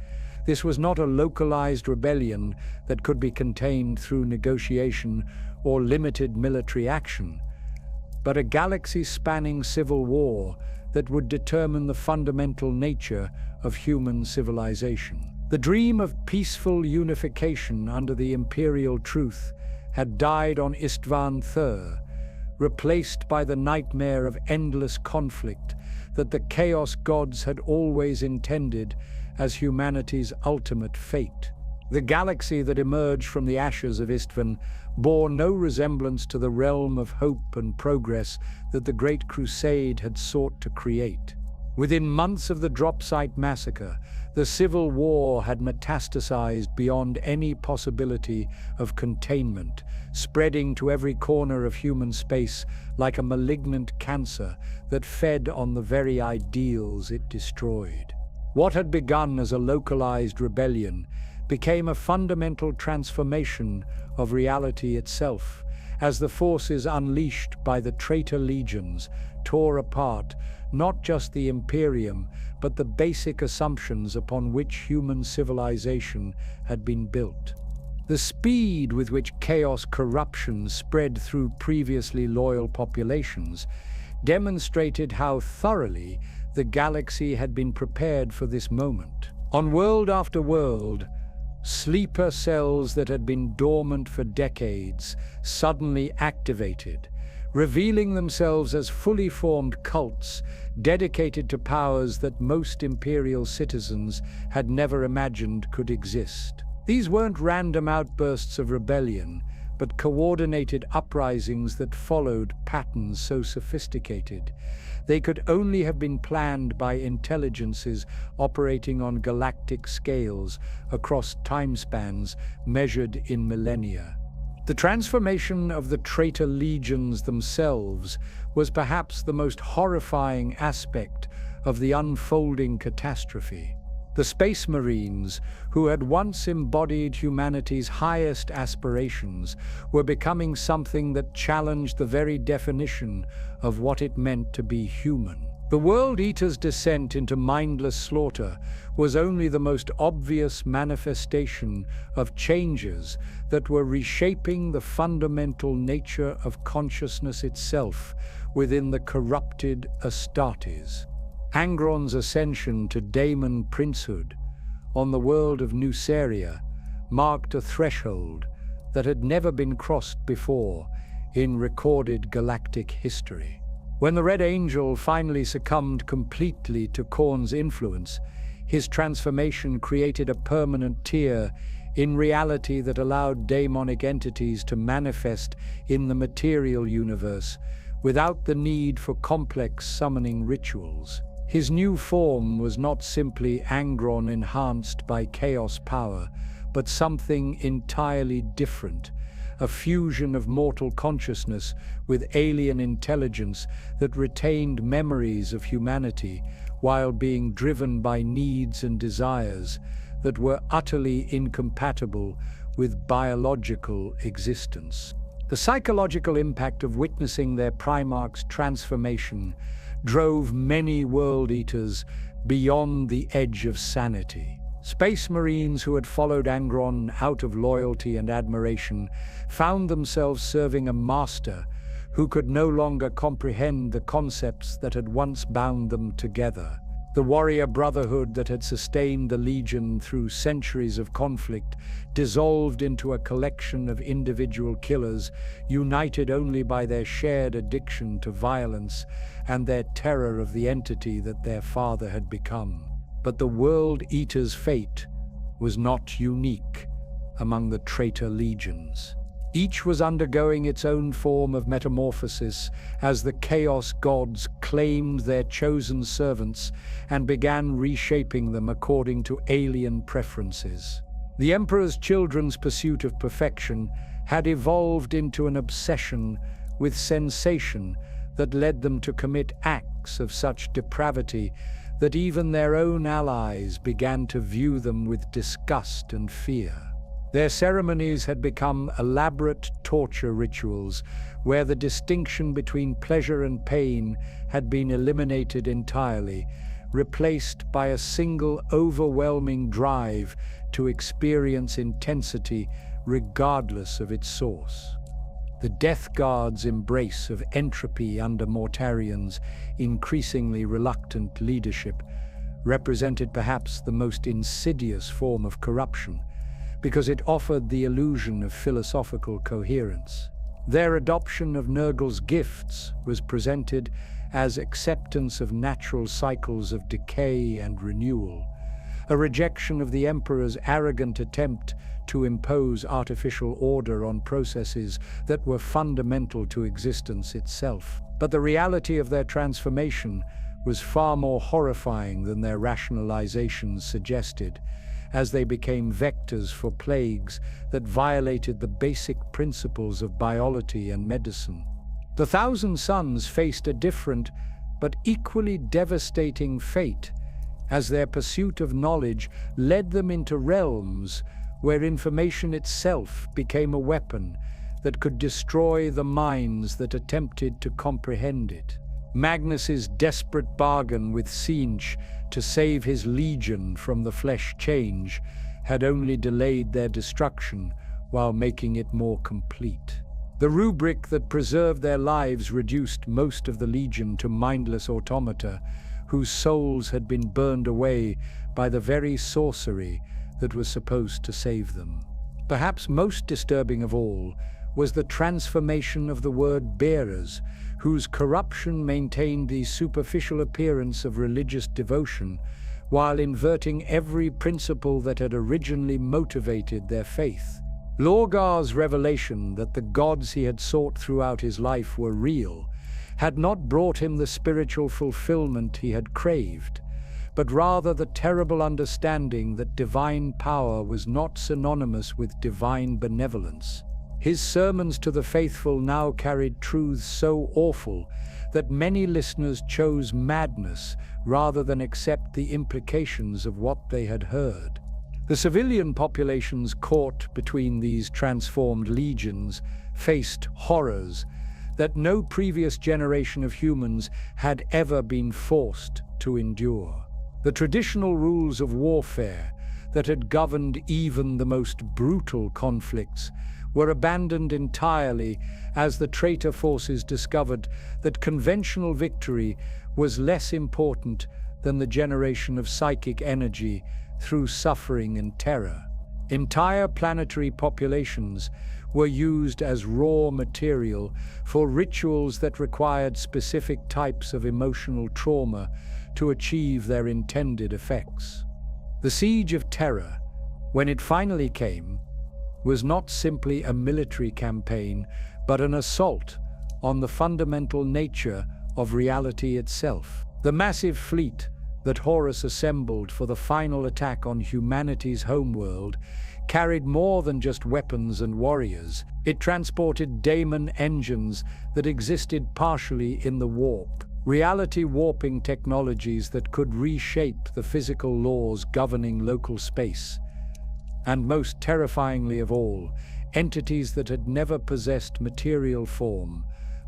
This was not a localized rebellion that could be contained through negotiation or limited military action, but a galaxy-spanning civil war that would determine the fundamental nature of human civilization. The dream of peaceful unification under the imperial truth had died on Istvan III, replaced by the nightmare of endless conflict that the chaos gods had always intended as humanity's ultimate fate. The galaxy that emerged from the ashes of Istvan bore no resemblance to the realm of hope and progress that the Great Crusade had sought to create. Within months of the drop site massacre, the civil war had metastasized beyond any possibility of containment, spreading to every corner of human space like a malignant cancer that fed on the very ideals it destroyed. What had begun as a localized rebellion became a fundamental transformation of reality itself, as the forces unleashed by the traitor legions tore apart not just the Imperium, but the basic assumptions upon which human civilization had been built. The speed with which chaos corruption spread through previously loyal populations demonstrated how thoroughly the galaxy had been prepared for this moment. On world after world, sleeper cells that had been dormant for decades suddenly activated, revealing themselves as fully formed cults dedicated to powers that most Imperial citizens had never imagined could exist. These weren't random outbursts of rebellion, but coordinated uprisings that followed patterns so sophisticated they could only have been planned by intelligences operating on galactic scales across timespans measured in millennia. The transformation of the traitor legions themselves was perhaps the most horrifying aspect of the unfolding catastrophe. The Space Marines, who had once embodied humanity's highest aspirations, were becoming something that challenged the very definition of what it meant to be human. The World Eater's descent into mindless slaughter was only the most obvious manifestation of changes that were reshaping the fundamental nature of consciousness itself within the corrupted Astartes. Angron's ascension to Daemon princehood on the world of Nuceria marked a threshold that had never been crossed before in recorded galactic history. When the Red Angel finally succumbed completely to Khorne's influence, his transformation created a permanent tear in reality that allowed daemonic entities to manifest in the material universe without the need for complex summoning rituals. His new form was not simply Angron enhanced by chaos power, but something entirely different, a fusion of mortal consciousness with alien intelligence that retained memories of humanity while being driven by needs and desires that were utterly incompatible with biological existence. The psychological impact of witnessing their Primarch's transformation drove many World Eaters beyond the edge of sanity. Space Marines who had followed Angron out of loyalty and admiration found themselves serving a master who could no longer comprehend the concepts that had once bound them together. The warrior brotherhood that had sustained the Legion through centuries of conflict dissolved into a collection of individual killers, united only by their shared addiction to violence and their terror of the entity that their father had become. But the World Eater's fate was not unique among the traitor legions. Each was undergoing its own form of metamorphosis as the Chaos Gods claimed their chosen servants and began reshaping them according to alien preferences. The Emperor's children's pursuit of perfection had evolved into an obsession with sensation that led them to commit acts of such depravity that even their own allies began to view them with disgust and fear. Their ceremonies had become elaborate torture rituals where the distinction between pleasure and pain had been eliminated entirely, replaced by a single overwhelming drive to experience intensity regardless of its source. The Death Guard's embrace of entropy under Mortarian's increasingly reluctant leadership represented perhaps the most insidious form of corruption, because it offered the illusion of philosophical coherence. Their adoption of Nurgle's gifts was presented as acceptance of natural cycles of decay and renewal, a rejection of the Emperor's arrogant attempt to impose artificial order on processes that were fundamental to existence itself. But the reality of their transformation was far more horrifying than their rationalizations suggested, as they became vectors for plagues that violated the basic principles of biology and medicine. The Thousand Sons faced a different but equally devastating fate, as their pursuit of knowledge led them into realms where information itself became a weapon, that could destroy the minds that attempted to comprehend it. Magnus's desperate bargain with Tzeentch to save his legion from the flesh change had only delayed their destruction while making it more complete. The rubric that preserved their lives reduced most of the legion to mindless automata whose souls had been burned away by the very sorcery that was supposed to save them. Perhaps most disturbing of all was the transformation of the word bearers, whose corruption maintained the superficial appearance of religious devotion while inverting every principle that had originally motivated their faith. Lorgar's revelation that the gods he had sought throughout his life were real had not brought him the spiritual fulfillment he had craved, but rather the terrible understanding that divine power was not synonymous with divine benevolence. His sermons to the faithful now carried truths so awful that many listeners chose madness rather than accept the implications of what they had heard. The civilian populations caught between these transformed legions faced horrors that no previous generation of humans had ever been forced to endure. The traditional rules of warfare that had governed even the most brutal conflicts were abandoned entirely as the traitor forces discovered that conventional victory was less important than the generation of psychic energy through suffering and terror. Entire planetary populations were used as raw material for rituals that required specific types of emotional trauma to achieve their intended effects. The Siege of Terror, when it finally came, was not simply a military campaign, but an assault on the fundamental nature of reality itself. The massive fleet that Horus assembled for the final attack on humanity's homeworld carried more than just weapons and warriors. It transported daemon engines that existed partially in the warp, reality warping technologies that could reshape the physical laws governing local space. And most terrifyingly of all, entities that had never possessed material form,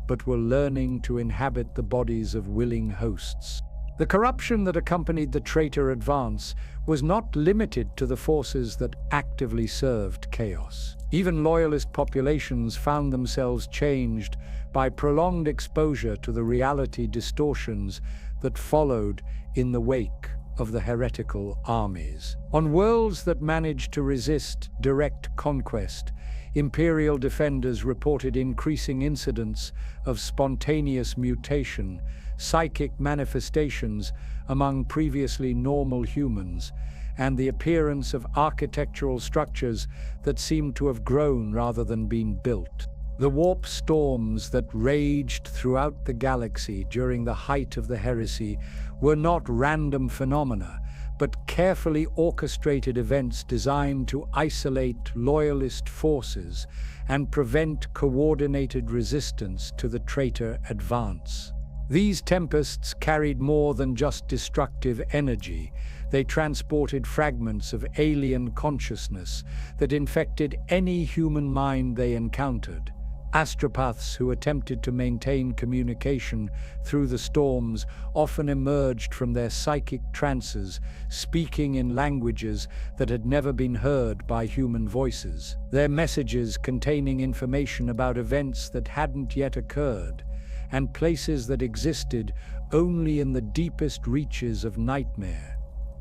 but were learning to inhabit the bodies of willing hosts. The corruption that accompanied the traitor advance was not limited to the forces that actively served chaos. Even loyalist populations found themselves changed by prolonged exposure to the reality distortions that followed in the wake of the heretical armies. On worlds that managed to resist direct conquest, Imperial defenders reported increasing incidents of spontaneous mutation, psychic manifestations among previously normal humans, and the appearance of architectural structures that seemed to have grown rather than been built. The warp storms that raged throughout the galaxy during the height of the heresy were not random phenomena, but carefully orchestrated events designed to isolate loyalist forces and prevent coordinated resistance to the traitor advance. These tempests carried more than just destructive energy. They transported fragments of alien consciousness that infected any human mind they encountered. Astropaths who attempted to maintain communication through the storms often emerged from their psychic trances, speaking in languages that had never been heard by human voices. Their messages containing information about events that hadn't yet occurred, and places that existed only in the deepest reaches of nightmare.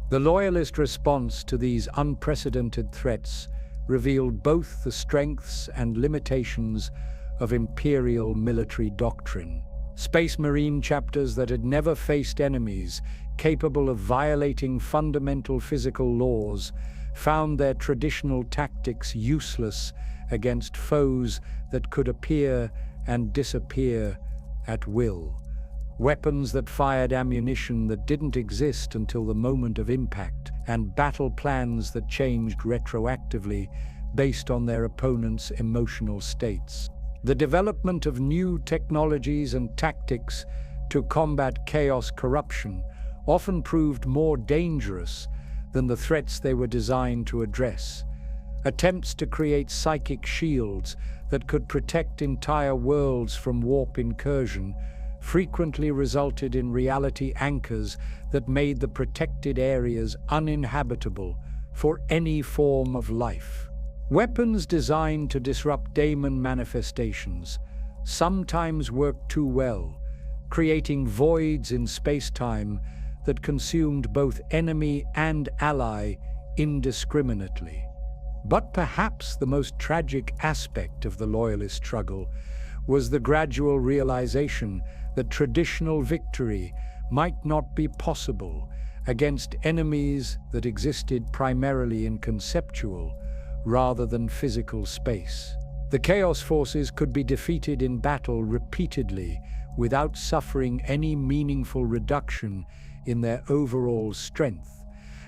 The Loyalist response to these unprecedented threats revealed both the strengths and limitations of Imperial military doctrine. Space Marine chapters that had never faced enemies capable of violating fundamental physical laws found their traditional tactics useless against foes that could appear and disappear at will. Weapons that fired ammunition that didn't exist until the moment of impact, and battle plans that changed retroactively based on their opponent's emotional states. The development of new technologies and tactics to combat chaos corruption often proved more dangerous than the threats they were designed to address. Attempts to create psychic shields that could protect entire worlds from warp incursion frequently resulted in reality anchors that made the protected areas uninhabitable for any form of life. Weapons designed to disrupt daemon manifestations sometimes worked too well, creating voids in space-time that consumed both enemy and ally indiscriminately. But perhaps the most tragic aspect of the Loyalist struggle was the gradual realization that traditional victory might not be possible against enemies that existed primarily in conceptual rather than physical space. The Chaos Forces could be defeated in battle repeatedly without suffering any meaningful reduction in their overall strength,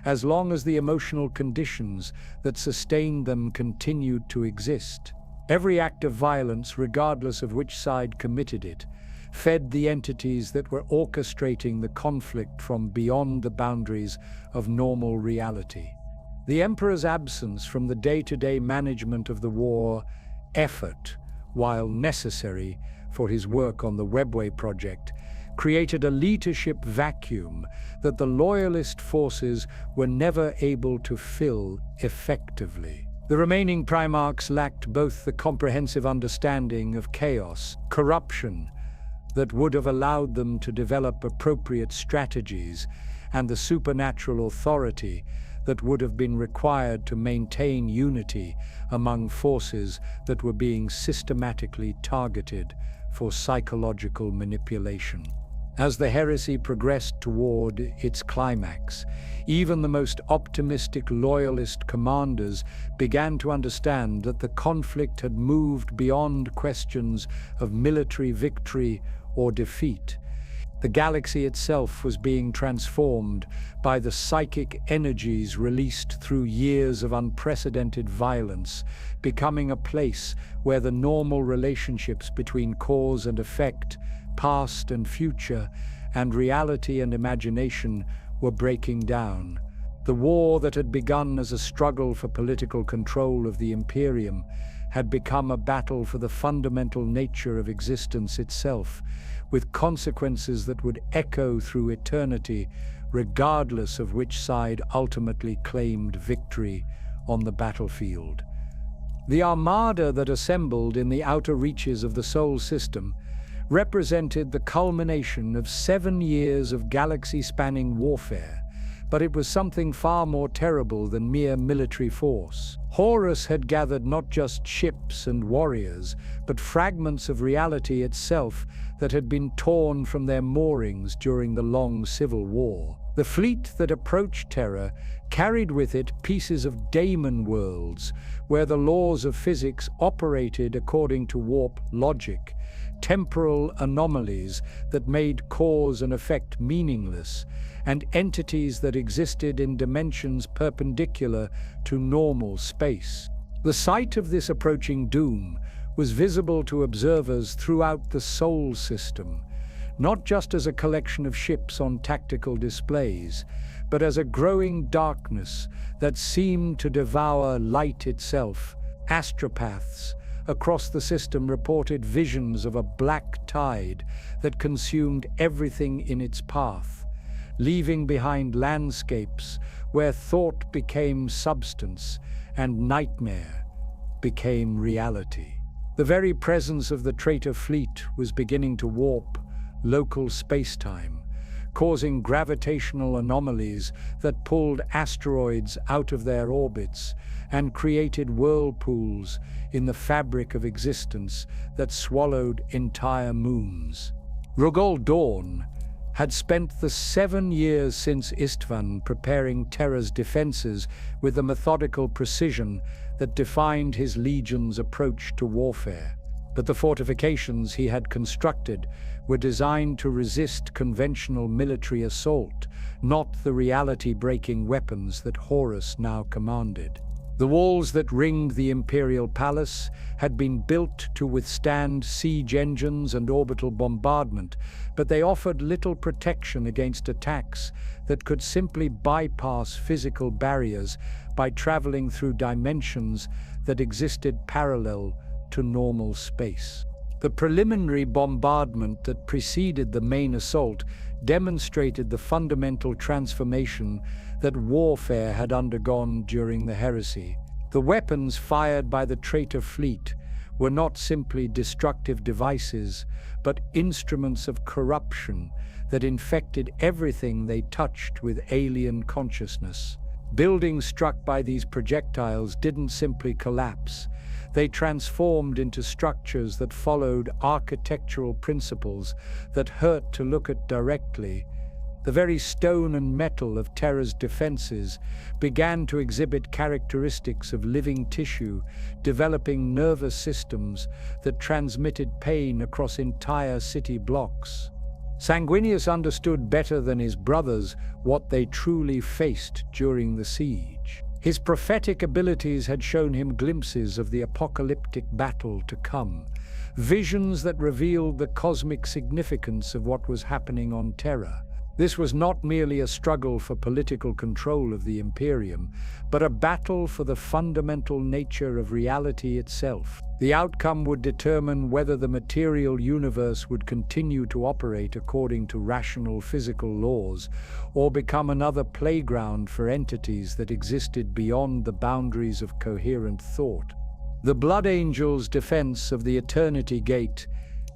as long as the emotional conditions that sustained them continued to exist. Every act of violence, regardless of which side committed it, fed the entities that were orchestrating the conflict from beyond the boundaries of normal reality. The Emperor's absence from the day-to-day management of the war effort, while necessary for his work on the Webway project, created a leadership vacuum that the Loyalist forces were never able to fill effectively. The remaining Primarchs lacked both the comprehensive understanding of chaos, corruption, that would have allowed them to develop appropriate strategies, and the supernatural authority that would have been required to maintain unity among forces that were being systematically targeted for psychological manipulation. As the heresy progressed toward its climax, even the most optimistic Loyalist commanders began to understand that the conflict had moved beyond questions of military victory or defeat. The galaxy itself was being transformed by the psychic energies released through years of unprecedented violence, becoming a place where the normal relationships between cause and effect, past and future, and reality and imagination were breaking down. The war that had begun as a struggle for political control of the Imperium had become a battle for the fundamental nature of existence itself, with consequences that would echo through eternity, regardless of which side ultimately claimed victory on the battlefield. The armada that assembled in the outer reaches of the Sol system represented the culmination of 7 years of galaxy-spanning warfare, but it was something far more terrible than mere military force. Horus had gathered not just ships and warriors, but fragments of reality itself that had been torn from their moorings during the long civil war. The fleet that approached Terra carried with it pieces of daemon worlds, where the laws of physics operated according to warp logic, temporal anomalies that made cause and effect meaningless, and entities that existed in dimensions perpendicular to normal space. The sight of this approaching doom was visible to observers throughout the Sol system, not just as a collection of ships on tactical displays, but as a growing darkness that seemed to devour light itself. Astropaths across the system reported visions of a black tide that consumed everything in its path, leaving behind landscapes where thought became substance and nightmare became reality. The very presence of the traitor fleet was beginning to warp local space-time, causing gravitational anomalies that pulled asteroids out of their orbits and created whirlpools in the fabric of existence that swallowed entire moons. Rogol Dawn had spent the 7 years since Istvan preparing Terra's defenses with the methodical precision that defined his legion's approach to warfare. But the fortifications he had constructed were designed to resist conventional military assault, not the reality-breaking weapons that Horus now commanded. The walls that ringed the Imperial Palace had been built to withstand siege engines and orbital bombardment, but they offered little protection against attacks that could simply bypass physical barriers by traveling through dimensions that existed parallel to normal space. The preliminary bombardment that preceded the main assault demonstrated the fundamental transformation that warfare had undergone during the heresy. The weapons fired by the traitor fleet were not simply destructive devices, but instruments of corruption that infected everything they touched with alien consciousness. Buildings struck by these projectiles didn't simply collapse. They transformed into structures that followed architectural principles that hurt to look at directly. The very stone and metal of Terra's defenses began to exhibit characteristics of living tissue, developing nervous systems that transmitted pain across entire city blocks. Sanguinius understood better than his brothers what they truly faced during the siege. His prophetic abilities had shown him glimpses of the apocalyptic battle to come, visions that revealed the cosmic significance of what was happening on Terra. This was not merely a struggle for political control of the Imperium, but a battle for the fundamental nature of reality itself. The outcome would determine whether the material universe would continue to operate according to rational physical laws, or become another playground for entities that existed beyond the boundaries of coherent thought. The Blood Angel's defense of the Eternity Gate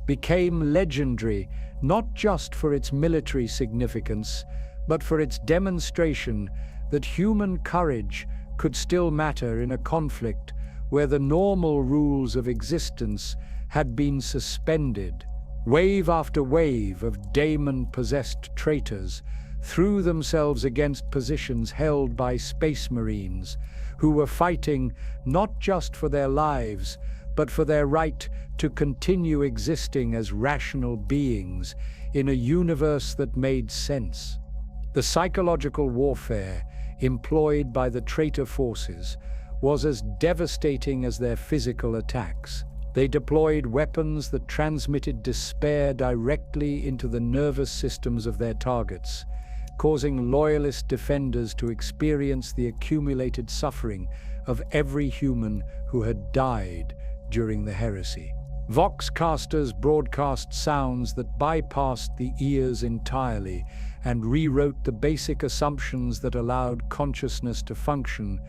became legendary, not just for its military significance, but for its demonstration that human courage could still matter in a conflict where the normal rules of existence had been suspended. Wave after wave of daemon-possessed traitors threw themselves against positions held by Space Marines, who were fighting not just for their lives, but for their right to continue existing as rational beings in a universe that made sense. The psychological warfare employed by the traitor forces was as devastating as their physical attacks. They deployed weapons that transmitted despair directly into the nervous systems of their targets, causing loyalist defenders to experience the accumulated suffering of every human who had died during the heresy. Voxcasters broadcast sounds that bypassed the ears entirely and rewrote the basic assumptions that allowed consciousness to function,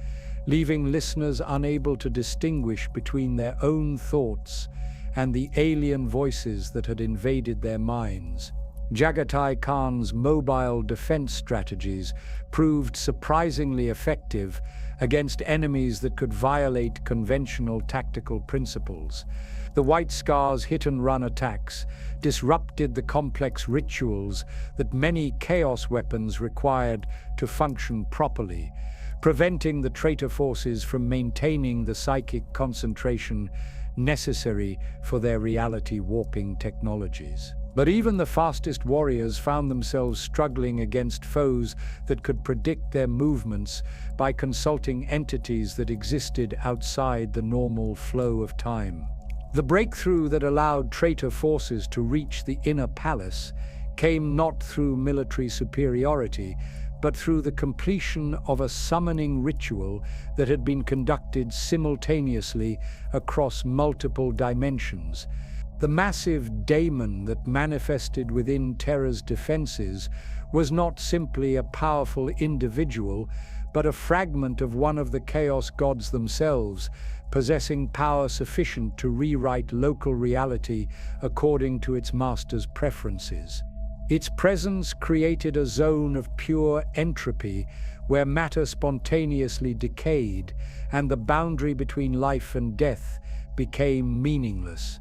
leaving listeners unable to distinguish between their own thoughts and the alien voices that had invaded their minds. Jagatai Khan's mobile defense strategies proved surprisingly effective against enemies that could violate conventional tactical principles. The White Scar's hit-and-run attacks disrupted the complex rituals that many chaos weapons required to function properly, preventing the traitor forces from maintaining the psychic concentration necessary for their reality-warping technologies. But even the fastest warriors found themselves struggling against foes that could predict their movements by consulting entities that existed outside the normal flow of time. The breakthrough that allowed traitor forces to reach the inner palace came not through military superiority, but through the completion of a summoning ritual that had been conducted simultaneously across multiple dimensions. The massive daemon that manifested within Terra's defenses was not simply a powerful individual, but a fragment of one of the chaos gods themselves, possessing power sufficient to rewrite local reality according to its master's preferences. Its presence created a zone of pure entropy where matter spontaneously decayed and the boundary between life and death became meaningless.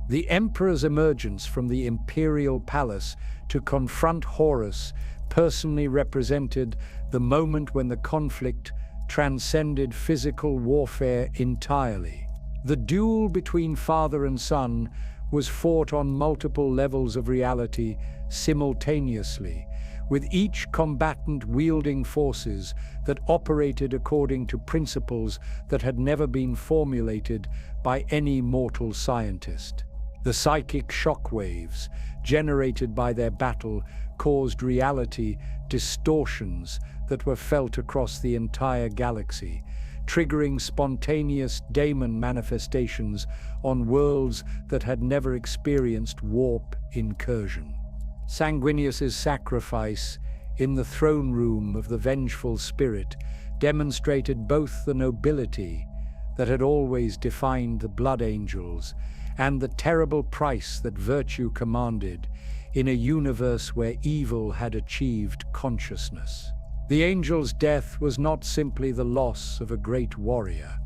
The Emperor's emergence from the imperial palace to confront Horus personally represented the moment when the conflict transcended physical warfare entirely. The duel between father and son was fought on multiple levels of reality simultaneously, with each combatant wielding forces that operated according to principles that had never been formulated by any mortal scientist. The psychic shockwaves generated by their battle caused reality distortions that were felt across the entire galaxy, triggering spontaneous daemon manifestations on worlds that had never experienced warp incursion. Sanguinius's sacrifice in the throne room of the vengeful spirit demonstrated both the nobility that had always defined the Blood Angels and the terrible price that virtue commanded in a universe where evil had achieved consciousness. The angel's death was not simply the loss of a great warrior,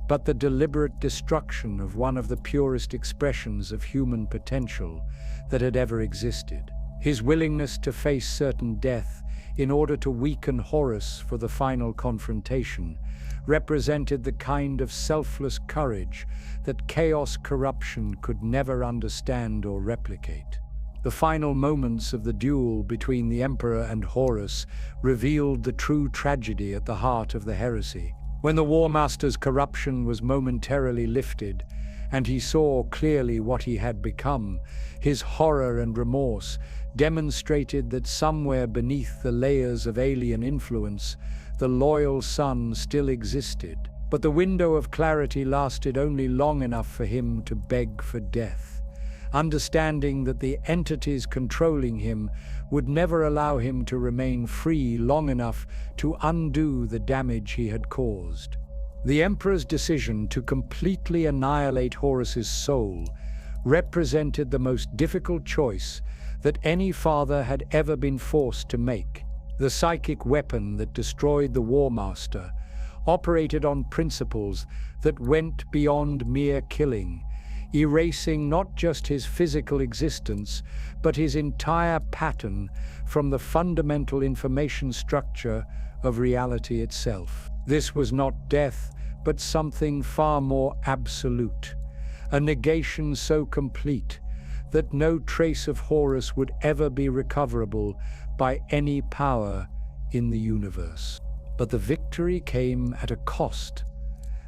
but the deliberate destruction of one of the purest expressions of human potential that had ever existed. His willingness to face certain death in order to weaken Horus for the final confrontation represented the kind of selfless courage that chaos corruption could never understand or replicate. The final moments of the duel between the Emperor and Horus revealed the true tragedy at the heart of the heresy. When the War Master's corruption was momentarily lifted, and he saw clearly what he had become, his horror and remorse demonstrated that somewhere beneath the layers of alien influence, the loyal son still existed. But the window of clarity lasted only long enough for him to beg for death, understanding that the entities controlling him would never allow him to remain free long enough to undo the damage he had caused. The Emperor's decision to completely annihilate Horus's soul represented the most difficult choice that any father had ever been forced to make. The psychic weapon that destroyed the War Master operated on principles that went beyond mere killing, erasing not just his physical existence, but his entire pattern from the fundamental information structure of reality itself. This was not death, but something far more absolute, a negation so complete that no trace of Horus would ever be recoverable by any power in the universe. But the victory came at a cost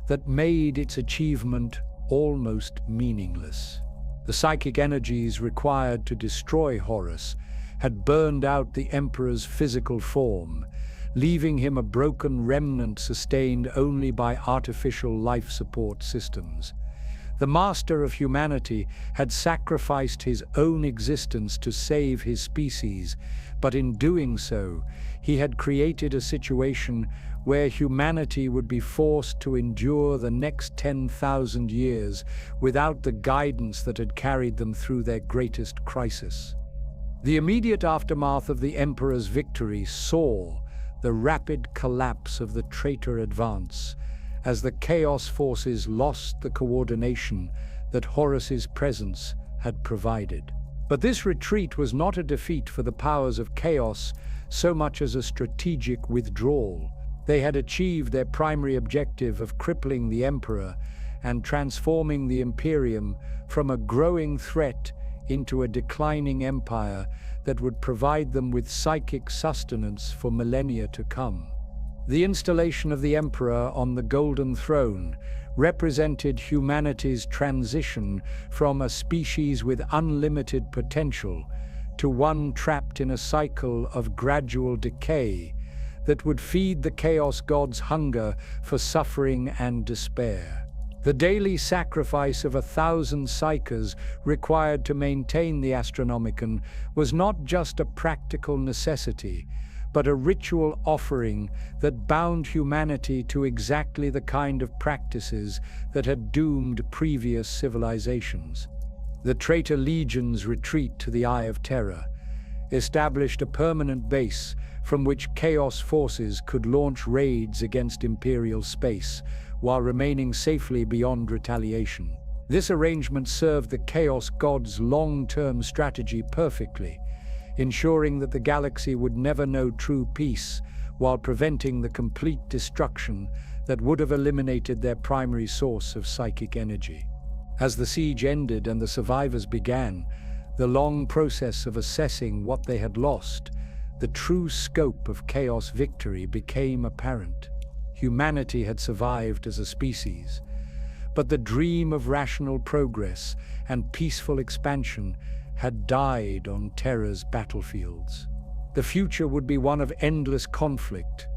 that made its achievement almost meaningless. The psychic energies required to destroy Horus had burned out the Emperor's physical form, leaving him a broken remnant sustained only by artificial life support systems. The Master of Humanity had sacrificed his own existence to save his species, but in doing so, he had created a situation where humanity would be forced to endure the next 10,000 years without the guidance that had carried them through their greatest crisis. The immediate aftermath of the Emperor's victory saw the rapid collapse of the traitor advance, as the Chaos forces lost the coordination that Horus's presence had provided. But this retreat was not a defeat for the powers of Chaos so much as a strategic withdrawal. They had achieved their primary objective of crippling the Emperor and transforming the Imperium from a growing threat into a declining empire that would provide them with psychic sustenance for millennia to come. The installation of the Emperor on the Golden Throne represented humanity's transition from a species with unlimited potential to one trapped in a cycle of gradual decay that would feed the Chaos God's hunger for suffering and despair. The daily sacrifice of 1,000 psykers required to maintain the Astronomicon was not just a practical necessity, but a ritual offering that bound humanity to exactly the kind of practices that had doomed previous civilizations. The traitor legion's retreat to the Eye of Terror established a permanent base from which Chaos forces could launch raids against Imperial space while remaining safely beyond retaliation. This arrangement served the Chaos God's long-term strategy perfectly, ensuring that the galaxy would never know true peace while preventing the complete destruction that would have eliminated their primary source of psychic energy. As the siege ended and the survivors began the long process of assessing what they had lost, the true scope of Chaos victory became apparent. Humanity had survived as a species, but the dream of rational progress and peaceful expansion had died on Terra's battlefields. The future would be one of endless conflict,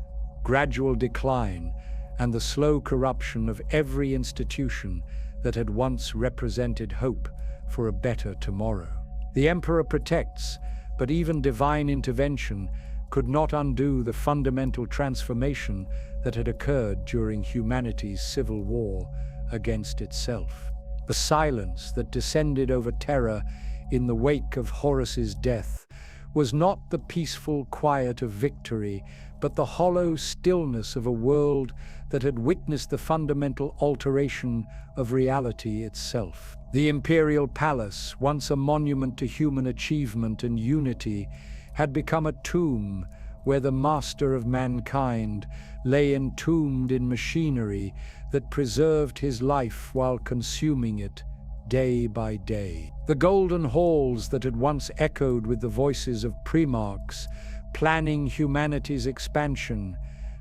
gradual decline, and the slow corruption of every institution that had once represented hope for a better tomorrow. The Emperor protects, but even divine intervention could not undo the fundamental transformation that had occurred during humanity's civil war against itself. The silence that descended over Terra in the wake of Horus's death was not the peaceful quiet of victory, but the hollow stillness of a world that had witnessed the fundamental alteration of reality itself. The imperial palace, once a monument to human achievement and unity, had become a tomb where the master of mankind lay entombed in machinery that preserved his life while consuming it day by day. The golden halls that had once echoed with the voices of primarchs planning humanity's expansion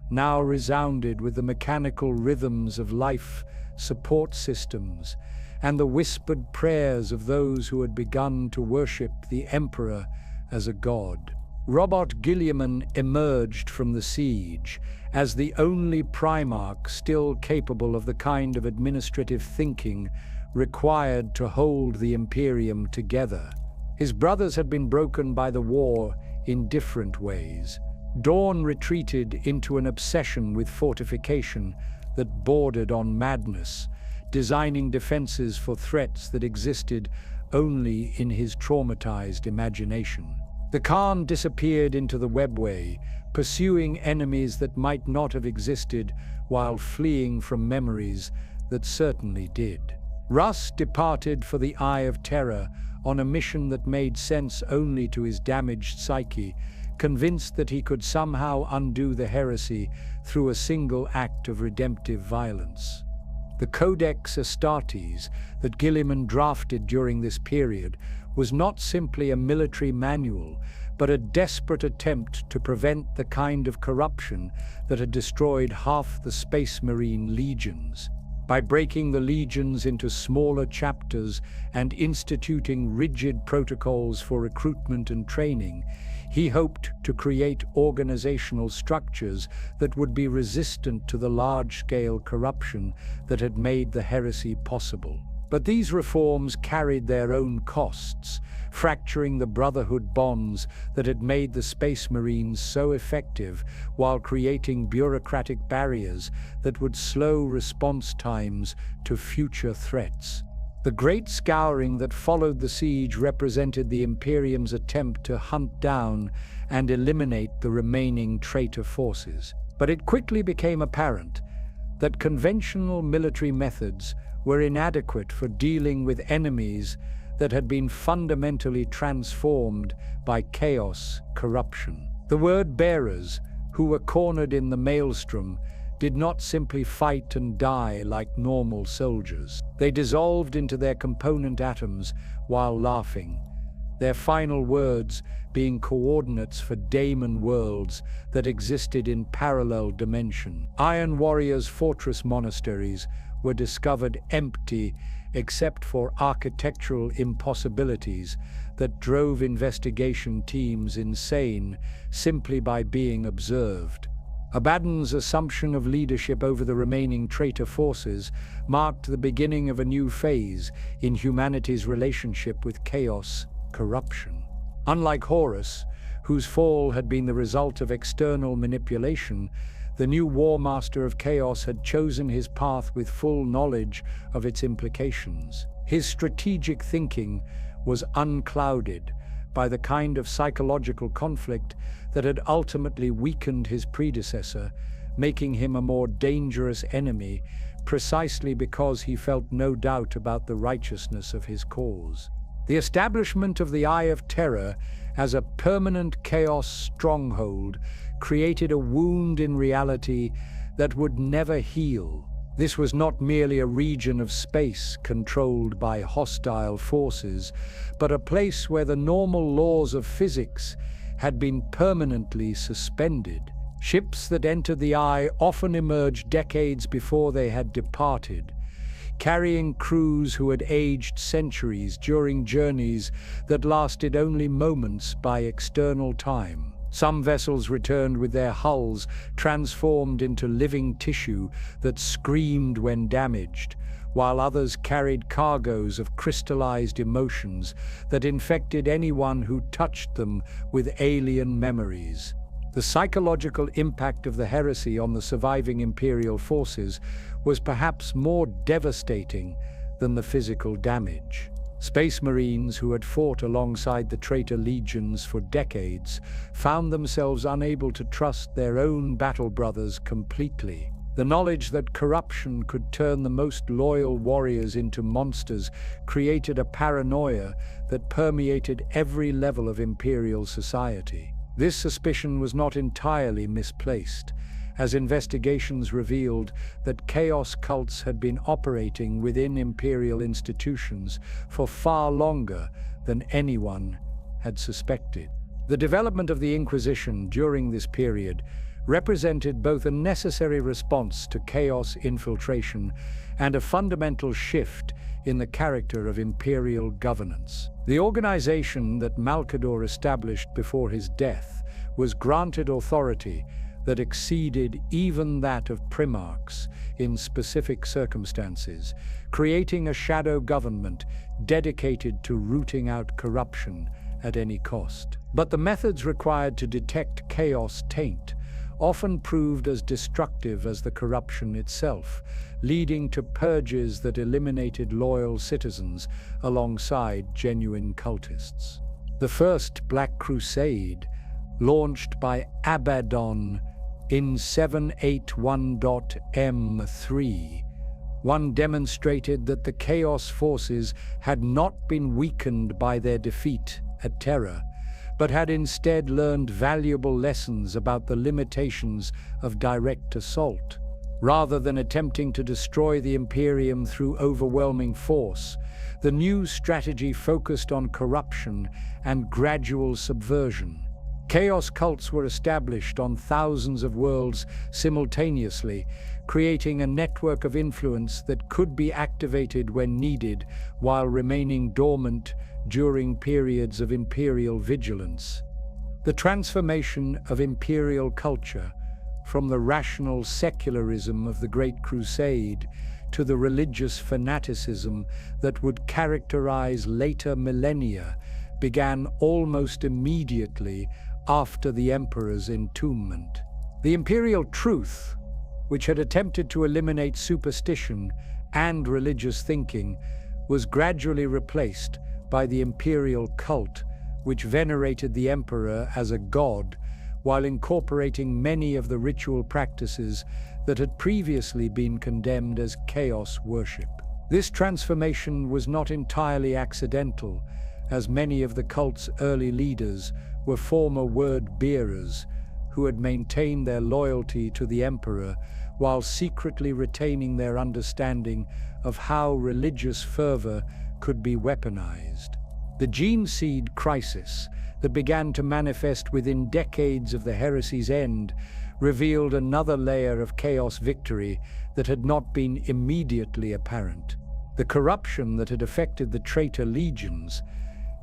now resounded with the mechanical rhythms of life support systems and the whispered prayers of those who had begun to worship the Emperor as a god. Robert Guilliman emerged from the siege as the only primarch still capable of the kind of administrative thinking required to hold the Imperium together. His brothers had been broken by the war in different ways. Dawn retreated into an obsession with fortification that bordered on madness, designing defenses for threats that existed only in his traumatized imagination. The Khan disappeared into the webway, pursuing enemies that might not have existed while fleeing from memories that certainly did. Russ departed for the Eye of Terror on a mission that made sense only to his damaged psyche, convinced that he could somehow undo the heresy through a single act of redemptive violence. The Codex Astartes that Guilliman drafted during this period was not simply a military manual, but a desperate attempt to prevent the kind of corruption that had destroyed half the Space Marine legions. By breaking the legions into smaller chapters and instituting rigid protocols for recruitment and training, he hoped to create organizational structures that would be resistant to the large-scale corruption that had made the heresy possible. But these reforms carried their own costs, fracturing the brotherhood bonds that had made the Space Marines so effective while creating bureaucratic barriers that would slow response times to future threats. The Great Scouring that followed the siege represented the Imperium's attempt to hunt down and eliminate the remaining traitor forces. But it quickly became apparent that conventional military methods were inadequate for dealing with enemies that had been fundamentally transformed by chaos, corruption. The word-bearers, who were cornered in the maelstrom, did not simply fight and die like normal soldiers. They dissolved into their component atoms while laughing, their final words being coordinates for daemon worlds that existed in parallel dimension. Iron Warriors' fortress monasteries were discovered empty except for architectural impossibilities that drove investigation teams insane simply by being observed. Abaddon's assumption of leadership over the remaining traitor forces marked the beginning of a new phase in humanity's relationship with chaos, corruption. Unlike Horus, whose fall had been the result of external manipulation, the new War Master of Chaos had chosen his path with full knowledge of its implications. His strategic thinking was unclouded by the kind of psychological conflict that had ultimately weakened his predecessor, making him a more dangerous enemy precisely because he felt no doubt about the righteousness of his cause. The establishment of the Eye of Terror as a permanent chaos stronghold created a wound in reality that would never heal. This was not merely a region of space controlled by hostile forces, but a place where the normal laws of physics had been permanently suspended. Ships that entered the Eye often emerged decades before they had departed, carrying crews who had aged centuries during journeys that lasted only moments by external time. Some vessels returned with their hulls transformed into living tissue that screamed when damaged, while others carried cargoes of crystallized emotions that infected anyone who touched them with alien memories. The psychological impact of the heresy on the surviving Imperial forces was perhaps more devastating than the physical damage. Space Marines who had fought alongside the traitor legions for decades found themselves unable to trust their own battle brothers completely. The knowledge that corruption could turn the most loyal warriors into monsters created a paranoia that permeated every level of Imperial society. This suspicion was not entirely misplaced, as investigations revealed that chaos cults had been operating within Imperial institutions for far longer than anyone had suspected. The development of the Inquisition during this period represented both a necessary response to chaos infiltration and a fundamental shift in the character of imperial governance. The organization that Malcador established before his death was granted authority that exceeded even that of primarchs in specific circumstances, creating a shadow government dedicated to rooting out corruption at any cost. But the methods required to detect chaos taint often proved as destructive as the corruption itself, leading to purges that eliminated loyal citizens alongside genuine cultists. The First Black Crusade, launched by Abaddon in 781.M3, demonstrated that the Chaos forces had not been weakened by their defeat at Terra, but had instead learned valuable lessons about the limitations of direct assault. Rather than attempting to destroy the Imperium through overwhelming force, the new strategy focused on corruption and gradual subversion. Chaos cults were established on thousands of worlds simultaneously, creating a network of influence that could be activated when needed while remaining dormant during periods of imperial vigilance. The transformation of imperial culture from the rational secularism of the Great Crusade to the religious fanaticism that would characterize later millennia began almost immediately after the emperor's entombment. The imperial truth, which had attempted to eliminate superstition and religious thinking, was gradually replaced by the imperial cult, which venerated the emperor as a god while incorporating many of the ritual practices that had previously been condemned as chaos worship. This transformation was not entirely accidental, as many of the cult's early leaders were former word-bearers who had maintained their loyalty to the emperor while secretly retaining their understanding of how religious fervor could be weaponized. The gene seed crisis that began to manifest within decades of the heresy's end revealed another layer of chaos victory that had not been immediately apparent. The corruption that had affected the traitor legions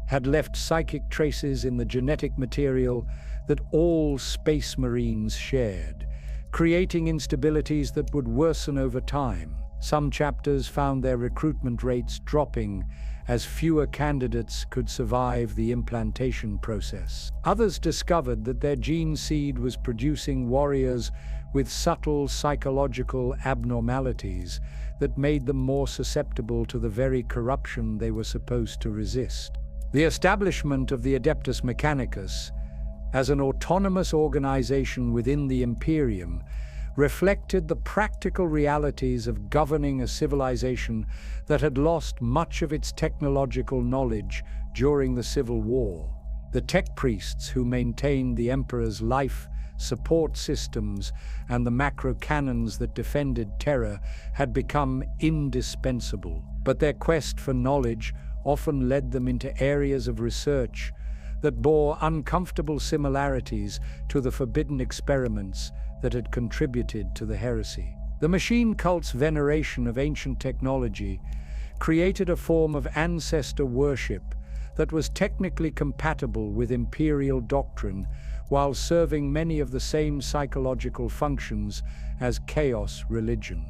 had left psychic traces in the genetic material that all Space Marines shared, creating instabilities that would worsen over time. Some chapters found their recruitment rates dropping as fewer candidates could survive the implantation process. Others discovered that their gene seed was producing warriors with subtle psychological abnormalities that made them more susceptible to the very corruption they were supposed to resist. The establishment of the Adeptus Mechanicus as an autonomous organization within the Imperium reflected the practical realities of governing a civilization that had lost much of its technological knowledge during the Civil War. The tech priests who maintained the Emperor's life support systems and the macro cannons that defended Terra had become indispensable, but their quest for knowledge often led them into areas of research that bore uncomfortable similarities to the forbidden experiments that had contributed to the heresy. The machine cult's veneration of ancient technology created a form of ancestor worship that was technically compatible with imperial doctrine while serving many of the same psychological functions as chaos religion.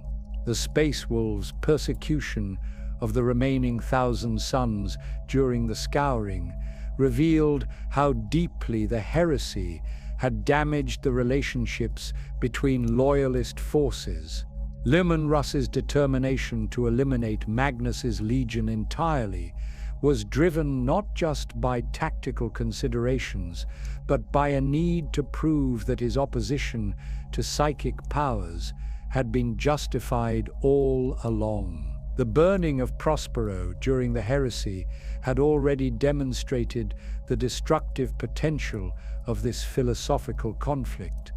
The Space Wolves' persecution of the remaining 1,000 suns during the Scouring revealed how deeply the heresy had damaged the relationships between loyalist forces. Lyman Russ's determination to eliminate Magnus's legion entirely was driven not just by tactical considerations, but by a need to prove that his opposition to psychic powers had been justified all along. The burning of Prospero during the heresy had already demonstrated the destructive potential of this philosophical conflict,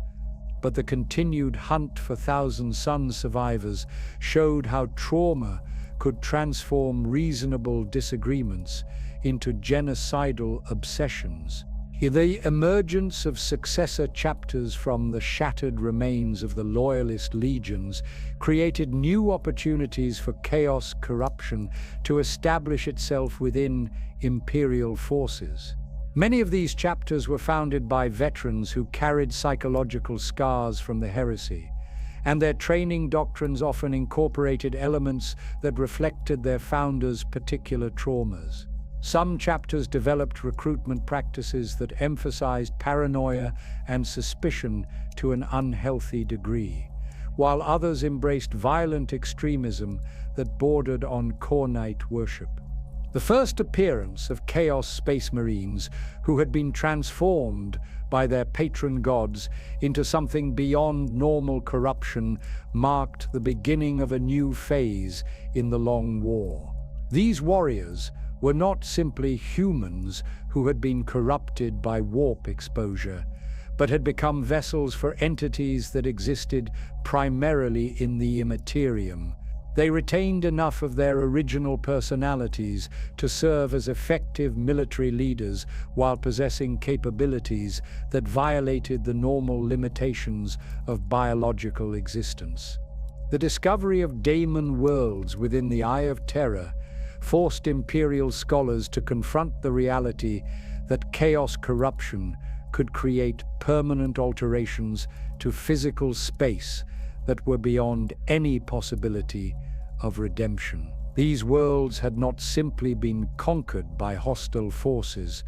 but the continued hunt for Thousand Sons survivors showed how trauma could transform reasonable disagreements into genocidal obsessions. The emergence of successor chapters from the shattered remains of the Loyalist legions created new opportunities for chaos corruption to establish itself within imperial forces. Many of these chapters were founded by veterans who carried psychological scars from the heresy, and their training doctrines often incorporated elements that reflected their founders' particular traumas. Some chapters developed recruitment practices that emphasized paranoia and suspicion to an unhealthy degree, while others embraced violent extremism that bordered on Cornite worship. The first appearance of Chaos Space Marines, who had been transformed by their patron gods into something beyond normal corruption, marked the beginning of a new phase in the Long War. These warriors were not simply humans who had been corrupted by warp exposure, but had become vessels for entities that existed primarily in the immaterium. They retained enough of their original personalities to serve as effective military leaders while possessing capabilities that violated the normal limitations of biological existence. The discovery of daemon worlds within the Eye of Terror forced imperial scholars to confront the reality that chaos corruption could create permanent alterations to physical space that were beyond any possibility of redemption. These worlds had not simply been conquered by hostile forces,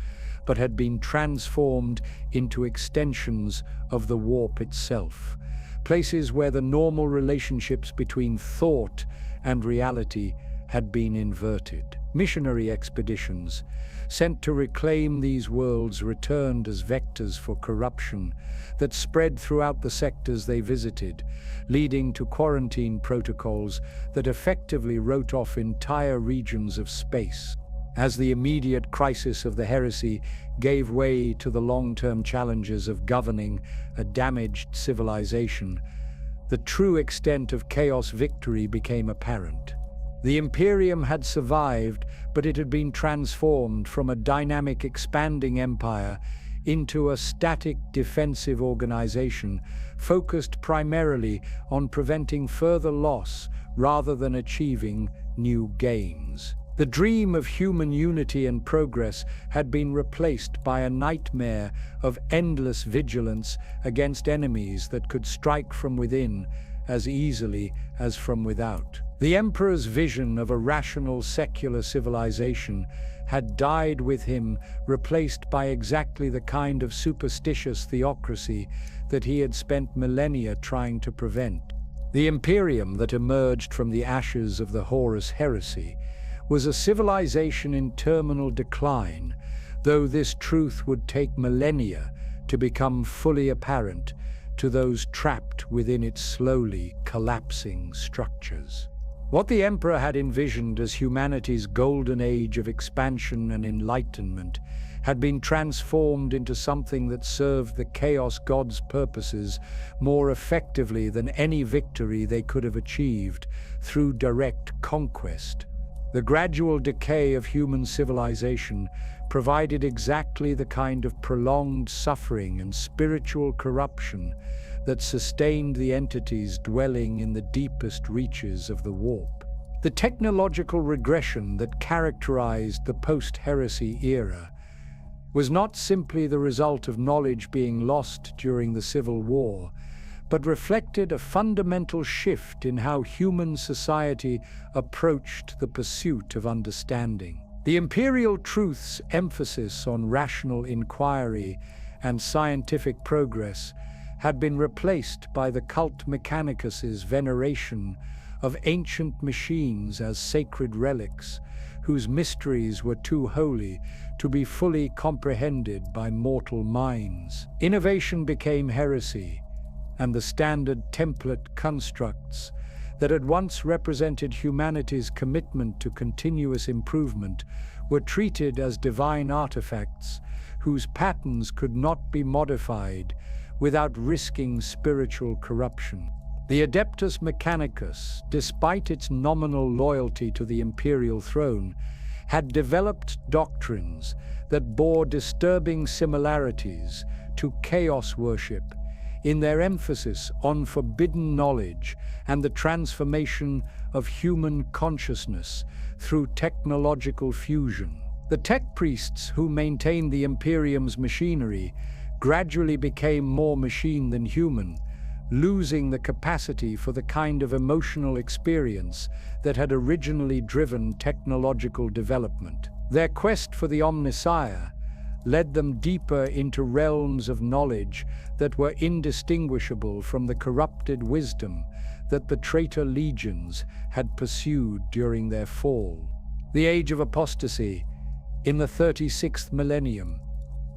but had been transformed into extensions of the warp itself, places where the normal relationships between thought and reality had been inverted. Missionary expeditions sent to reclaim these worlds returned as vectors for corruption that spread throughout the sectors they visited, leading to quarantine protocols that effectively wrote off entire regions of space. As the immediate crisis of the heresy gave way to the long-term challenges of governing a damaged civilization, the true extent of chaos victory became apparent. The Imperium had survived, but it had been transformed from a dynamic, expanding empire into a static defensive organization focused primarily on preventing further loss rather than achieving new gains. The dream of human unity and progress had been replaced by a nightmare of endless vigilance against enemies that could strike from within as easily as from without. The Emperor's vision of a rational secular civilization had died with him, replaced by exactly the kind of superstitious theocracy that he had spent millennia trying to prevent. The Imperium that emerged from the ashes of the Horus Heresy was a civilization in terminal decline, though this truth would take millennia to become fully apparent to those trapped within its slowly collapsing structures. What the Emperor had envisioned as humanity's golden age of expansion and enlightenment had been transformed into something that served the Chaos God's purposes more effectively than any victory they could have achieved through direct conquest. The gradual decay of human civilization provided exactly the kind of prolonged suffering and spiritual corruption that sustained the entities dwelling in the deepest reaches of the warp. The technological regression that characterized the post-heresy era was not simply the result of knowledge being lost during the Civil War, but reflected a fundamental shift in how human society approached the pursuit of understanding. The imperial truth's emphasis on rational inquiry and scientific progress had been replaced by the cult mechanicus's veneration of ancient machines as sacred relics, whose mysteries were too holy to be fully comprehended by mortal minds. Innovation became heresy, and the standard template constructs that had once represented humanity's commitment to continuous improvement were treated as divine artifacts whose patterns could not be modified without risking spiritual corruption. The Adeptus Mechanicus, despite its nominal loyalty to the imperial throne, had developed doctrines that bore disturbing similarities to chaos worship in their emphasis on forbidden knowledge and the transformation of human consciousness through technological fusion. The tech priests who maintained the Imperium's machinery gradually became more machine than human, losing the capacity for the kind of emotional experience that had originally driven technological development. Their quest for the Omnissiah led them deeper into realms of knowledge that were indistinguishable from the corrupted wisdom that the traitor legions had pursued during their fall. The Age of Apostasy, in the 36th millennium,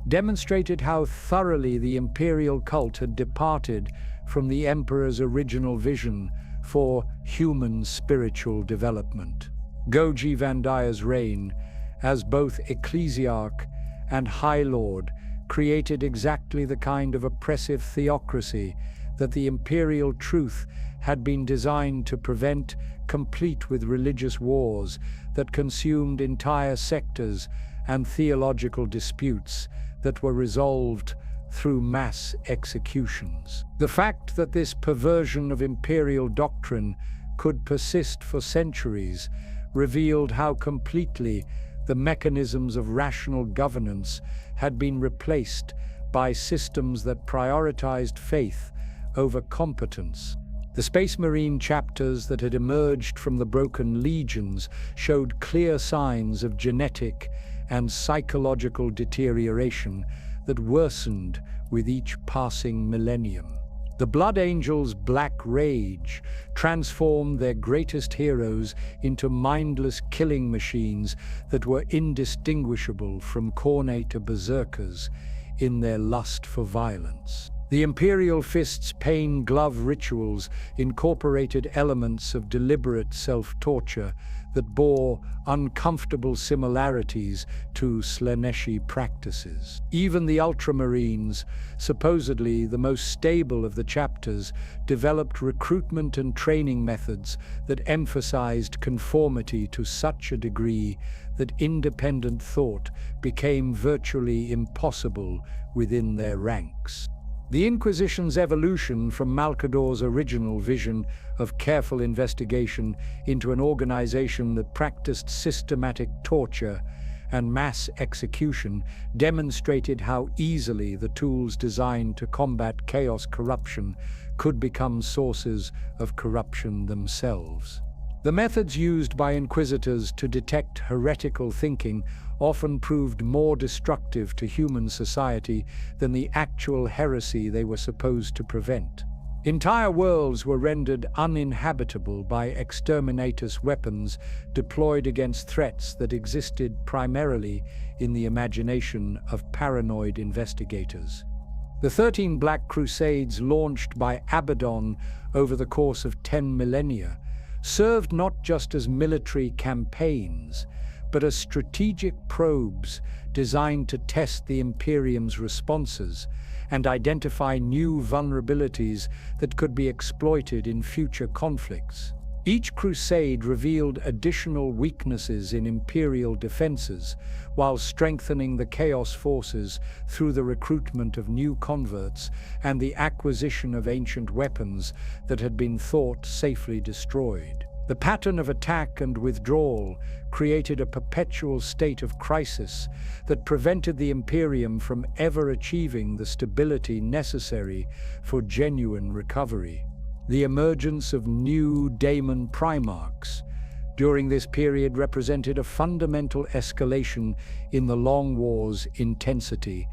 demonstrated how thoroughly the imperial cult had departed from the Emperor's original vision for human spiritual development. Goji Vandaya's reign as both ecclesiarch and high lord created exactly the kind of oppressive theocracy that the imperial truth had been designed to prevent, complete with religious wars that consumed entire sectors and theological disputes that were resolved through mass executions. The fact that this perversion of imperial doctrine could persist for centuries revealed how completely the mechanisms of rational governance had been replaced by systems that prioritized faith over competence. The Space Marine chapters that had emerged from the broken legions showed clear signs of genetic and psychological deterioration that worsened with each passing millennium. The Blood Angels' black rage transformed their greatest heroes into mindless killing machines that were indistinguishable from Khorne berserkers in their lust for violence. The Imperial Fist's pain glove rituals incorporated elements of deliberate self-torture that bore uncomfortable similarities to Slaneshi practices. Even the Ultramarines, supposedly the most stable of the chapters, developed recruitment and training methods that emphasized conformity to such a degree that independent thought became virtually impossible within their ranks. The Inquisition's evolution from Malcador's original vision of careful investigation into an organization that practiced systematic torture and mass execution demonstrated how easily the tools designed to combat chaos corruption could become sources of corruption themselves. The methods used by inquisitors to detect heretical thinking often proved more destructive to human society than the actual heresy they were supposed to prevent. Entire worlds were rendered uninhabitable by exterminatus weapons deployed against threats that existed primarily in the imagination of paranoid investigators. The 13 Black Crusades launched by Abaddon over the course of 10 millennia served not just as military campaigns, but as strategic probes designed to test the Imperium's responses and identify new vulnerabilities that could be exploited in future conflicts. Each crusade revealed additional weaknesses in imperial defenses, while strengthening the Chaos forces through the recruitment of new converts and the acquisition of ancient weapons that had been thought safely destroyed. The pattern of attack and withdrawal created a perpetual state of crisis that prevented the Imperium from ever achieving the stability necessary for genuine recovery. The emergence of new daemon primarchs during this period represented a fundamental escalation in the Long War's intensity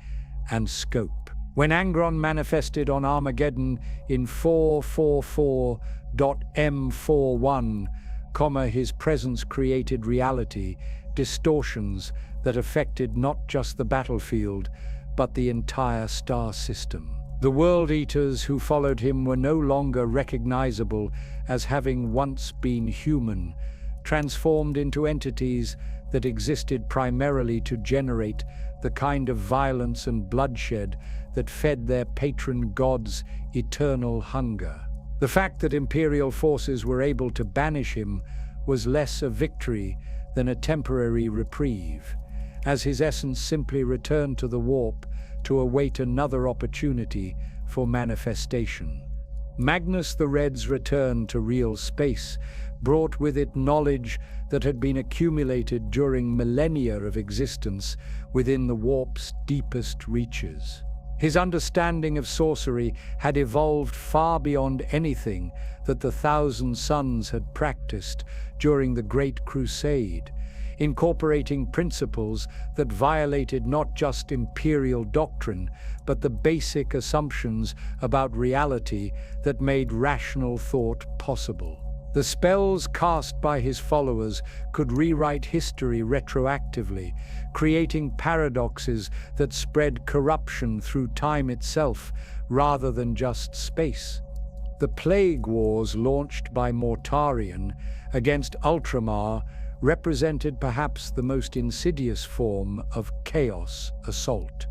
and scope. When Angron manifested on Armageddon in 444.M41, his presence created reality distortions that affected not just the battlefield, but the entire star system. The World Eaters who followed him were no longer recognizable as having once been human, transformed into entities that existed primarily to generate the kind of violence and bloodshed that fed their patron god's eternal hunger. The fact that Imperial forces were able to banish him was less a victory than a temporary reprieve, as his essence simply returned to the warp to await another opportunity for manifestation. Magnus the Red's return to real space brought with it knowledge that had been accumulated during millennia of existence within the warp's deepest reaches. His understanding of sorcery had evolved far beyond anything that the Thousand Sons had practiced during the Great Crusade, incorporating principles that violated not just imperial doctrine, but the basic assumptions about reality that made rational thought possible. The spells cast by his followers could rewrite history retroactively, creating paradoxes that spread corruption through time itself rather than just space. The Plague Wars launched by Mortarion against Ultramar represented perhaps the most insidious form of chaos assault,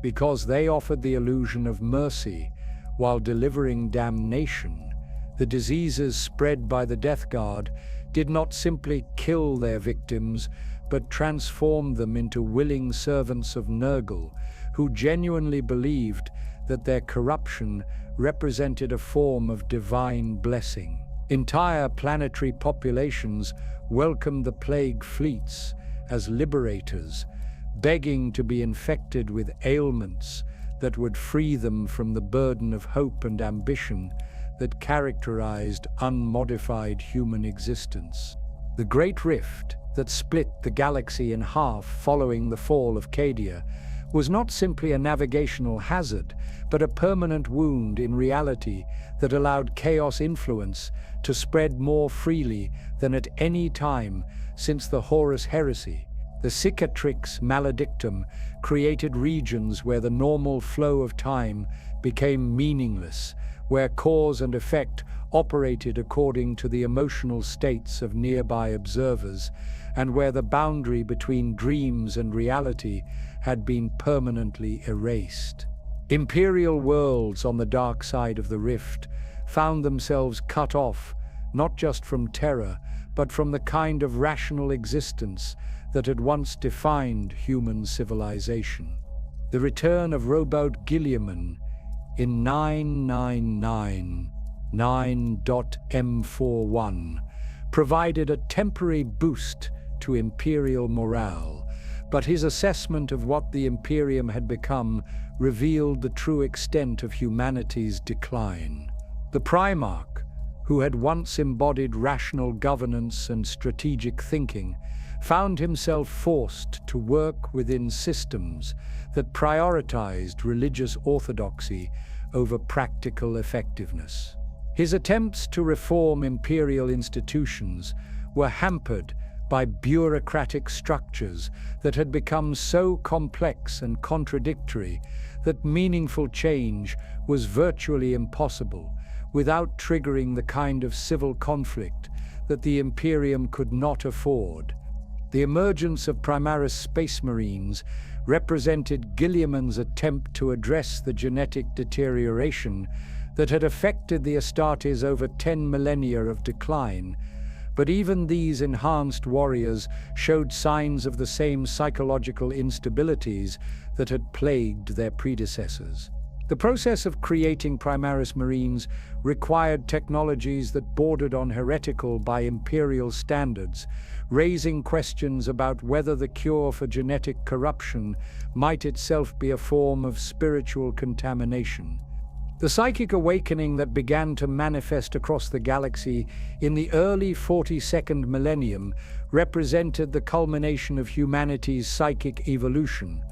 because they offered the illusion of mercy while delivering damnation. The diseases spread by the Death Guard did not simply kill their victims, but transformed them into willing servants of Nurgle, who genuinely believed that their corruption represented a form of divine blessing. Entire planetary populations welcomed the plague fleets as liberators, begging to be infected with ailments that would free them from the burden of hope and ambition that characterized unmodified human existence. The Great Rift that split the galaxy in half following the fall of Cadia was not simply a navigational hazard, but a permanent wound in reality that allowed chaos influence to spread more freely than at any time since the Horus Heresy. The cicatrix maledictum created regions where the normal flow of time became meaningless, where cause and effect operated according to the emotional states of nearby observers, and where the boundary between dreams and reality had been permanently erased. Imperial worlds on the dark side of the rift found themselves cut off, not just from terror, but from the kind of rational existence that had once defined human civilization. The return of Robert Guilliman in 999.M41 provided a temporary boost to Imperial morale, but his assessment of what the Imperium had become revealed the true extent of humanity's decline. The Primarch, who had once embodied rational governance and strategic thinking, found himself forced to work within systems that prioritized religious orthodoxy over practical effectiveness. His attempts to reform imperial institutions were hampered by bureaucratic structures that had become so complex and contradictory that meaningful change was virtually impossible without triggering the kind of civil conflict that the Imperium could not afford. The emergence of Primaris Space Marines represented Guilliman's attempt to address the genetic deterioration that had affected the Astartes over 10 millennia of decline, but even these enhanced warriors showed signs of the same psychological instabilities that had plagued their predecessors. The process of creating Primaris Marines required technologies that bordered on heretical by imperial standards, raising questions about whether the cure for genetic corruption might itself be a form of spiritual contamination. The psychic awakening that began to manifest across the galaxy in the early 42nd millennium represented the culmination of humanity's psychic evolution,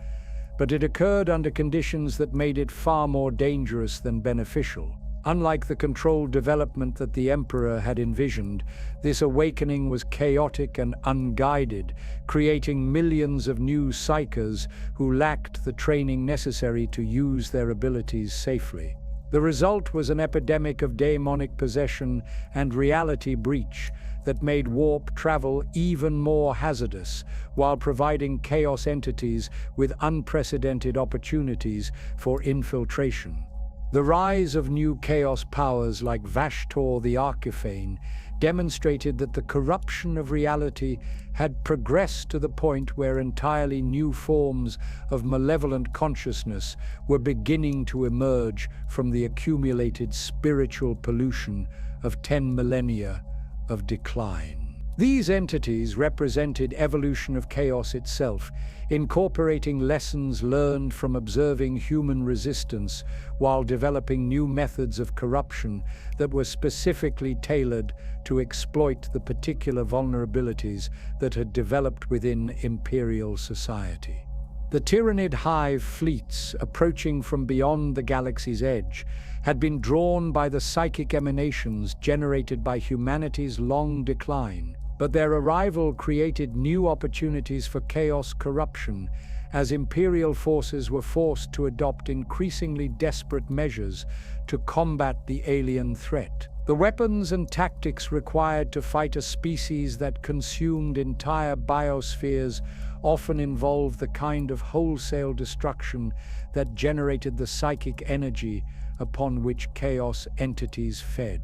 but it occurred under conditions that made it far more dangerous than beneficial. Unlike the controlled development that the Emperor had envisioned, this awakening was chaotic and unguided, creating millions of new psychers who lacked the training necessary to use their abilities safely. The result was an epidemic of demonic possession and reality breach that made warp travel even more hazardous, while providing chaos entities with unprecedented opportunities for infiltration. The rise of new chaos powers like Vashtor the Archiphane demonstrated that the corruption of reality had progressed to the point where entirely new forms of malevolent consciousness were beginning to emerge from the accumulated spiritual pollution of 10 millennia of decline. These entities represented evolution of chaos itself, incorporating lessons learned from observing human resistance while developing new methods of corruption that were specifically tailored to exploit the particular vulnerabilities that had developed within imperial society. The Tyrannid hive fleets approaching from beyond the galaxy's edge had been drawn by the psychic emanations generated by humanity's long decline, but their arrival created new opportunities for chaos corruption as imperial forces were forced to adopt increasingly desperate measures to combat the alien threat. The weapons and tactics required to fight a species that consumed entire biospheres often involved the kind of wholesale destruction that generated the psychic energy upon which chaos entities fed.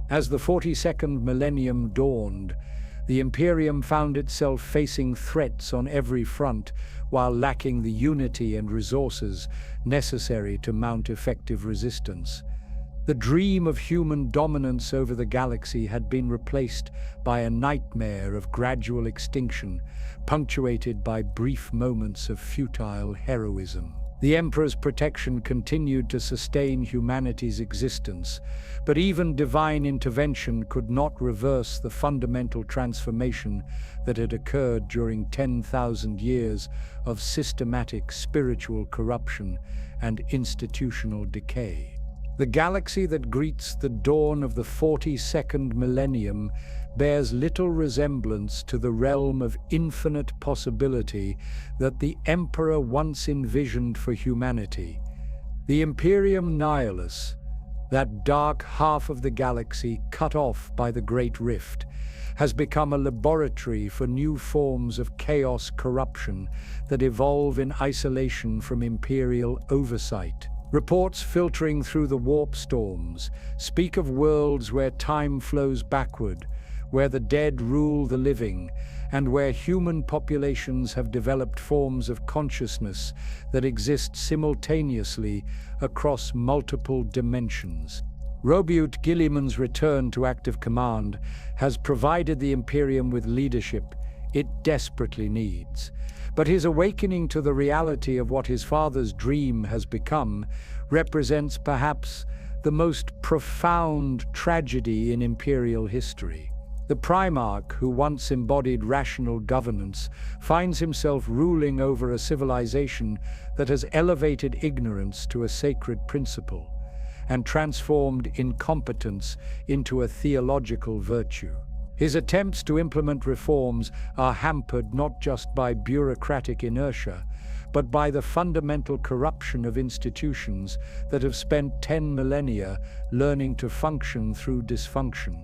As the 42nd millennium dawned, the Imperium found itself facing threats on every front while lacking the unity and resources necessary to mount effective resistance. The dream of human dominance over the galaxy had been replaced by a nightmare of gradual extinction, punctuated by brief moments of futile heroism. The Emperor's protection continued to sustain humanity's existence, but even divine intervention could not reverse the fundamental transformation that had occurred during 10,000 years of systematic spiritual corruption and institutional decay. The galaxy that greets the dawn of the 42nd millennium bears little resemblance to the realm of infinite possibility that the Emperor once envisioned for humanity. The Imperium Nihilus, that dark half of the galaxy cut off by the Great Rift, has become a laboratory for new forms of chaos corruption that evolve in isolation from imperial oversight. Reports filtering through the warp storms speak of worlds where time flows backward, where the dead rule the living, and where human populations have developed forms of consciousness that exist simultaneously across multiple dimensions. Robeut Guilliman's return to active command has provided the Imperium with leadership it desperately needs. But his awakening to the reality of what his father's dream has become represents perhaps the most profound tragedy in imperial history. The Primarch, who once embodied rational governance, finds himself ruling over a civilization that has elevated ignorance to a sacred principle and transformed incompetence into a theological virtue. His attempts to implement reforms are hampered not just by bureaucratic inertia, but by the fundamental corruption of institutions that have spent 10 millennia learning to function through dysfunction.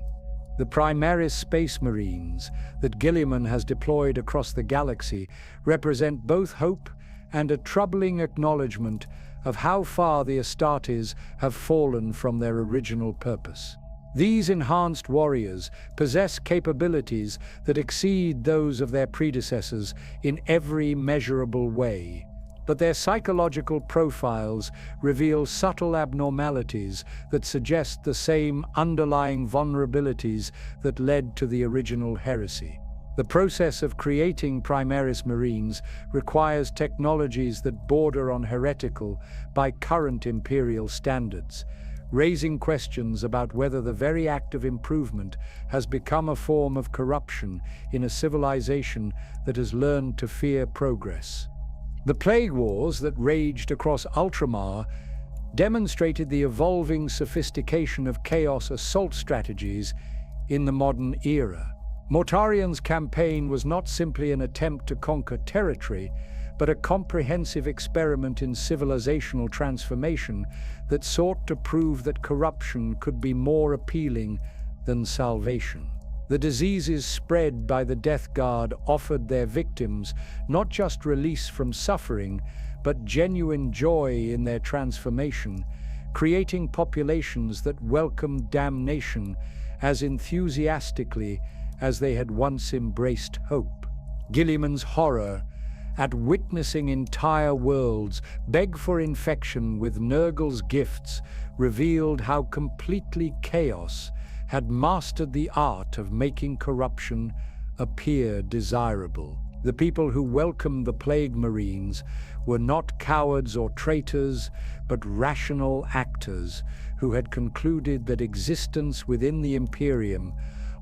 The Primaris Space Marines that Guilliman has deployed across the galaxy represent both hope and a troubling acknowledgement of how far the Astartes have fallen from their original purpose. These enhanced warriors possess capabilities that exceed those of their predecessors in every measurable way, but their psychological profiles reveal subtle abnormalities that suggest the same underlying vulnerabilities that led to the original heresy. The process of creating Primaris Marines requires technologies that border on heretical by current imperial standards, raising questions about whether the very act of improvement has become a form of corruption in a civilization that has learned to fear progress. The plague wars that raged across Ultramar demonstrated the evolving sophistication of chaos assault strategies in the modern era. Mortarian's campaign was not simply an attempt to conquer territory, but a comprehensive experiment in civilizational transformation that sought to prove that corruption could be more appealing than salvation. The diseases spread by the Death Guard offered their victims not just release from suffering, but genuine joy in their transformation, creating populations that welcomed damnation as enthusiastically as they had once embraced hope. Guilliman's horror at witnessing entire worlds beg for infection with Nurgle's gifts revealed how completely chaos had mastered the art of making corruption appear desirable. The people who welcomed the Plague Marines were not cowards or traitors, but rational actors who had concluded that existence within the Imperium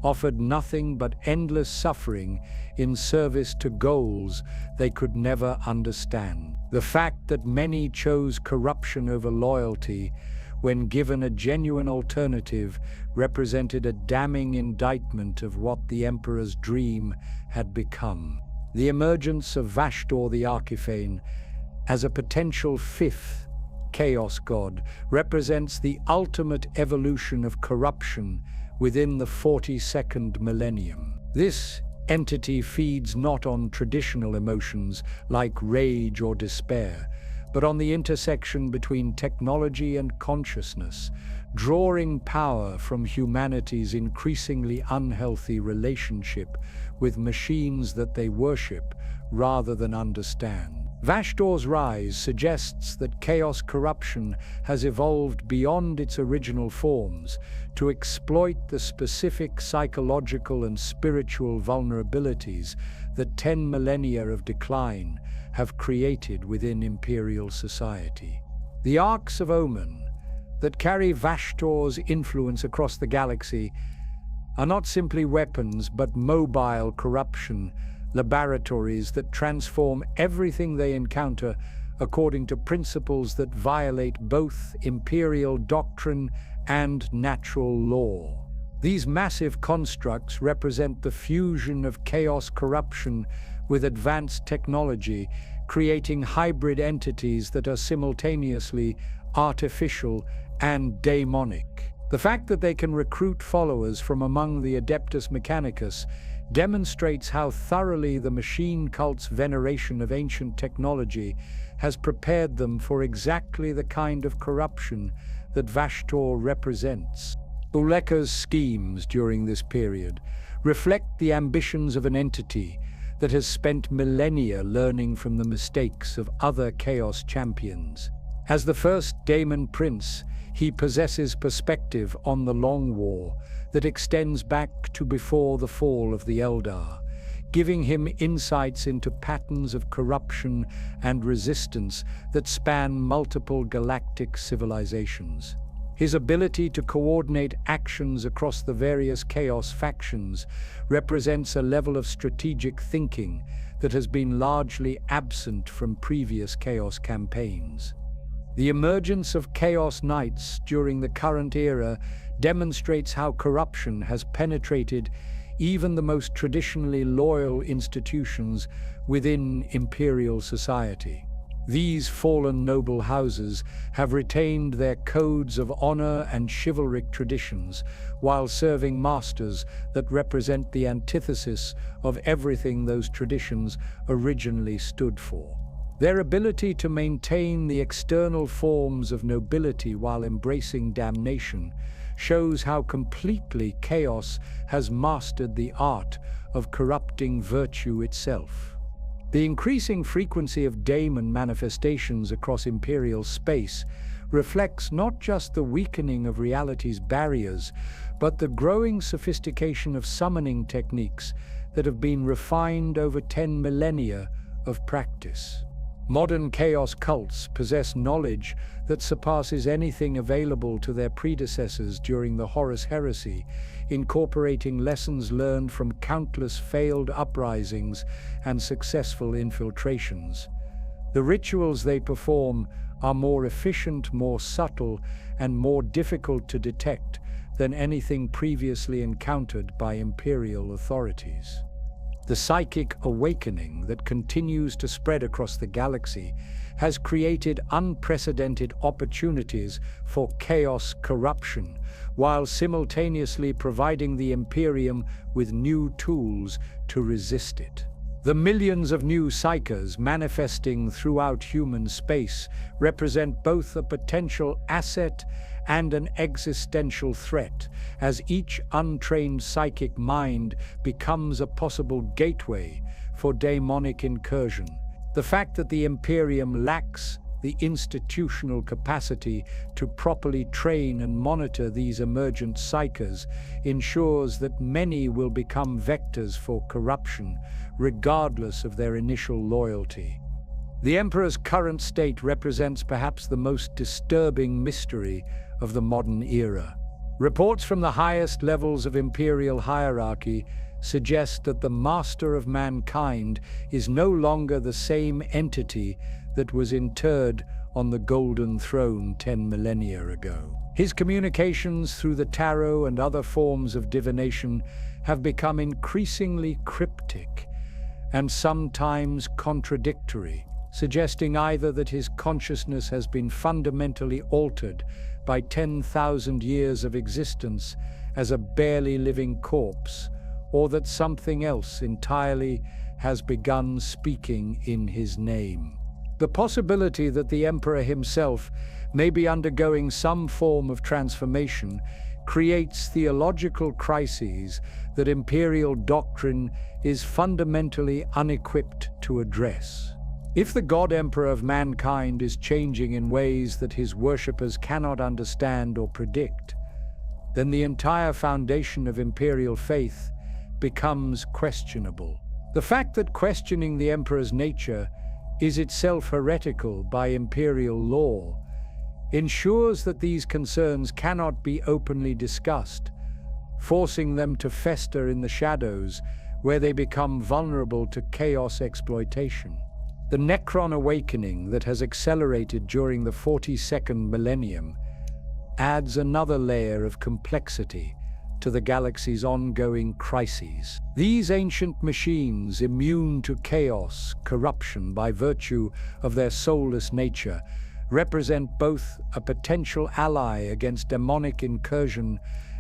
offered nothing but endless suffering in service to goals they could never understand. The fact that many chose corruption over loyalty when given a genuine alternative represented a damning indictment of what the Emperor's dream had become. The emergence of Vashdor the Archiphane as a potential fifth chaos god represents the ultimate evolution of corruption within the 42nd millennium. This entity feeds not on traditional emotions like rage or despair, but on the intersection between technology and consciousness, drawing power from humanity's increasingly unhealthy relationship with machines that they worship rather than understand. Vashdor's rise suggests that chaos corruption has evolved beyond its original forms to exploit the specific psychological and spiritual vulnerabilities that 10 millennia of decline have created within imperial society. The Arcs of Omen that carry Vashdor's influence across the galaxy are not simply weapons but mobile corruption laboratories that transform everything they encounter according to principles that violate both imperial doctrine and natural law. These massive constructs represent the fusion of chaos corruption with advanced technology, creating hybrid entities that are simultaneously artificial and daemonic. The fact that they can recruit followers from among the Adeptus Mechanicus demonstrates how thoroughly the machine cult's veneration of ancient technology has prepared them for exactly the kind of corruption that Vashdor represents. Uleka's schemes during this period reflect the ambitions of an entity that has spent millennia learning from the mistakes of other Chaos champions. As the first Daemon Prince, he possesses perspective on the Long War that extends back to before the fall of the Eldar, giving him insights into patterns of corruption and resistance that span multiple galactic civilizations. His ability to coordinate actions across the various Chaos factions represents a level of strategic thinking that has been largely absent from previous Chaos campaigns. The emergence of Chaos Knights during the current era demonstrates how corruption has penetrated even the most traditionally loyal institutions within imperial society. These fallen noble houses have retained their codes of honor and chivalric traditions while serving masters that represent the antithesis of everything those traditions originally stood for. Their ability to maintain the external forms of nobility while embracing damnation shows how completely chaos has mastered the art of corrupting virtue itself. The increasing frequency of daemon manifestations across imperial space reflects not just the weakening of reality's barriers, but the growing sophistication of summoning techniques that have been refined over 10 millennia of practice. Modern chaos cults possess knowledge that surpasses anything available to their predecessors during the Horus Heresy, incorporating lessons learned from countless failed uprisings and successful infiltrations. The rituals they perform are more efficient, more subtle, and more difficult to detect than anything previously encountered by imperial authorities. The psychic awakening that continues to spread across the galaxy has created unprecedented opportunities for chaos corruption, while simultaneously providing the Imperium with new tools to resist it. The millions of new psykers manifesting throughout human space represent both a potential asset and an existential threat, as each untrained psychic mind becomes a possible gateway for demonic incursion. The fact that the Imperium lacks the institutional capacity to properly train and monitor these emergent psykers ensures that many will become vectors for corruption, regardless of their initial loyalty. The Emperor's current state represents perhaps the most disturbing mystery of the modern era. Reports from the highest levels of imperial hierarchy suggest that the master of mankind is no longer the same entity that was interred on the Golden Throne 10 millennia ago. His communications through the tarot and other forms of divination have become increasingly cryptic and sometimes contradictory, suggesting either that his consciousness has been fundamentally altered by 10,000 years of existence as a barely living corpse, or that something else entirely has begun speaking in his name. The possibility that the Emperor himself may be undergoing some form of transformation creates theological crises that imperial doctrine is fundamentally unequipped to address. If the God Emperor of mankind is changing in ways that his worshippers cannot understand or predict, then the entire foundation of imperial faith becomes questionable. The fact that questioning the Emperor's nature is itself heretical by imperial law ensures that these concerns cannot be openly discussed, forcing them to fester in the shadows where they become vulnerable to chaos exploitation. The Necron awakening that has accelerated during the 42nd millennium adds another layer of complexity to the galaxy's ongoing crises. These ancient machines, immune to chaos, corruption by virtue of their soulless nature, represent both a potential ally against demonic incursion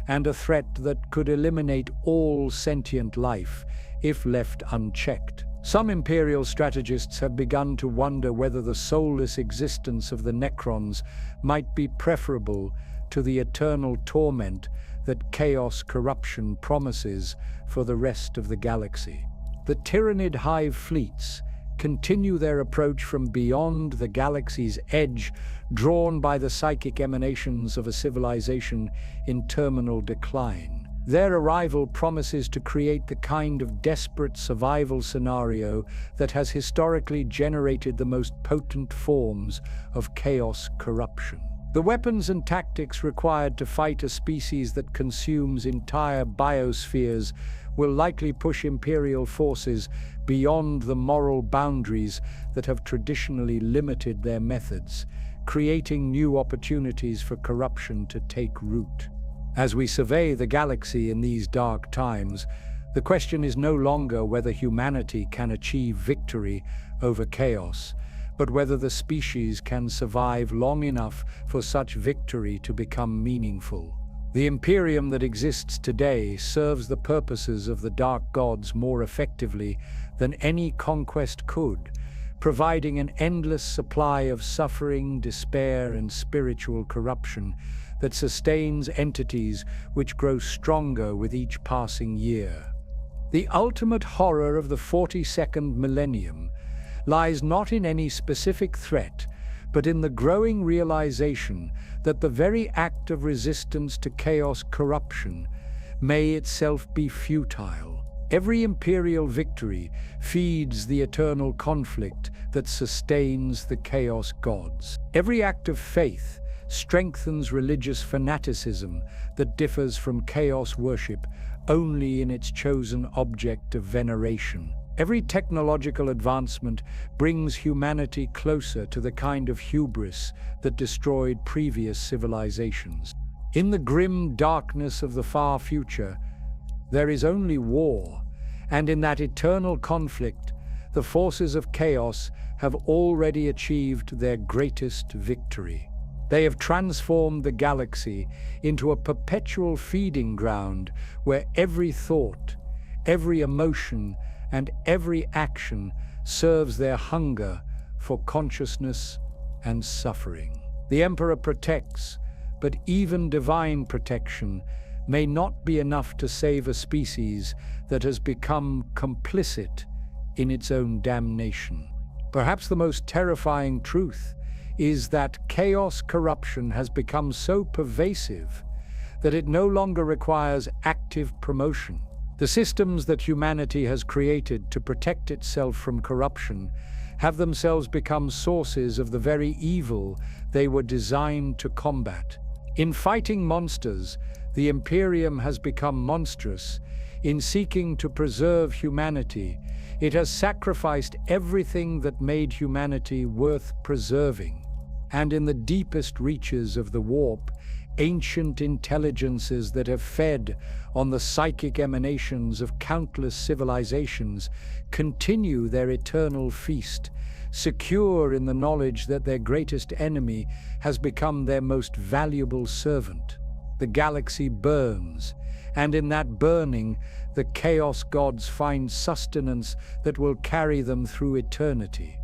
and a threat that could eliminate all sentient life if left unchecked. Some imperial strategists have begun to wonder whether the soulless existence of the Necrons might be preferable to the eternal torment that chaos corruption promises for the rest of the galaxy. The Tyranid hive fleets continue their approach from beyond the galaxy's edge, drawn by the psychic emanations of a civilization in terminal decline. Their arrival promises to create the kind of desperate survival scenario that has historically generated the most potent forms of chaos corruption. The weapons and tactics required to fight a species that consumes entire biospheres will likely push imperial forces beyond the moral boundaries that have traditionally limited their methods, creating new opportunities for corruption to take root. As we survey the galaxy in these dark times, the question is no longer whether humanity can achieve victory over chaos, but whether the species can survive long enough for such victory to become meaningful. The Imperium that exists today serves the purposes of the Dark Gods more effectively than any conquest could, providing an endless supply of suffering, despair, and spiritual corruption that sustains entities which grow stronger with each passing year. The ultimate horror of the 42nd millennium lies not in any specific threat, but in the growing realization that the very act of resistance to chaos corruption may itself be futile. Every imperial victory feeds the eternal conflict that sustains the chaos gods. Every act of faith strengthens religious fanaticism that differs from chaos worship only in its chosen object of veneration. Every technological advancement brings humanity closer to the kind of hubris that destroyed previous civilizations. In the grim darkness of the far future, there is only war, and in that eternal conflict, the forces of chaos have already achieved their greatest victory. They have transformed the galaxy into a perpetual feeding ground where every thought, every emotion, and every action serves their hunger for consciousness and suffering. The Emperor protects, but even divine protection may not be enough to save a species that has become complicit in its own damnation. Perhaps the most terrifying truth is that chaos corruption has become so pervasive that it no longer requires active promotion. The systems that humanity has created to protect itself from corruption have themselves become sources of the very evil they were designed to combat. In fighting monsters, the Imperium has become monstrous. In seeking to preserve humanity, it has sacrificed everything that made humanity worth preserving. And in the deepest reaches of the warp, ancient intelligences that have fed on the psychic emanations of countless civilizations continue their eternal feast, secure in the knowledge that their greatest enemy has become their most valuable servant. The galaxy burns, and in that burning, the chaos gods find sustenance that will carry them through eternity.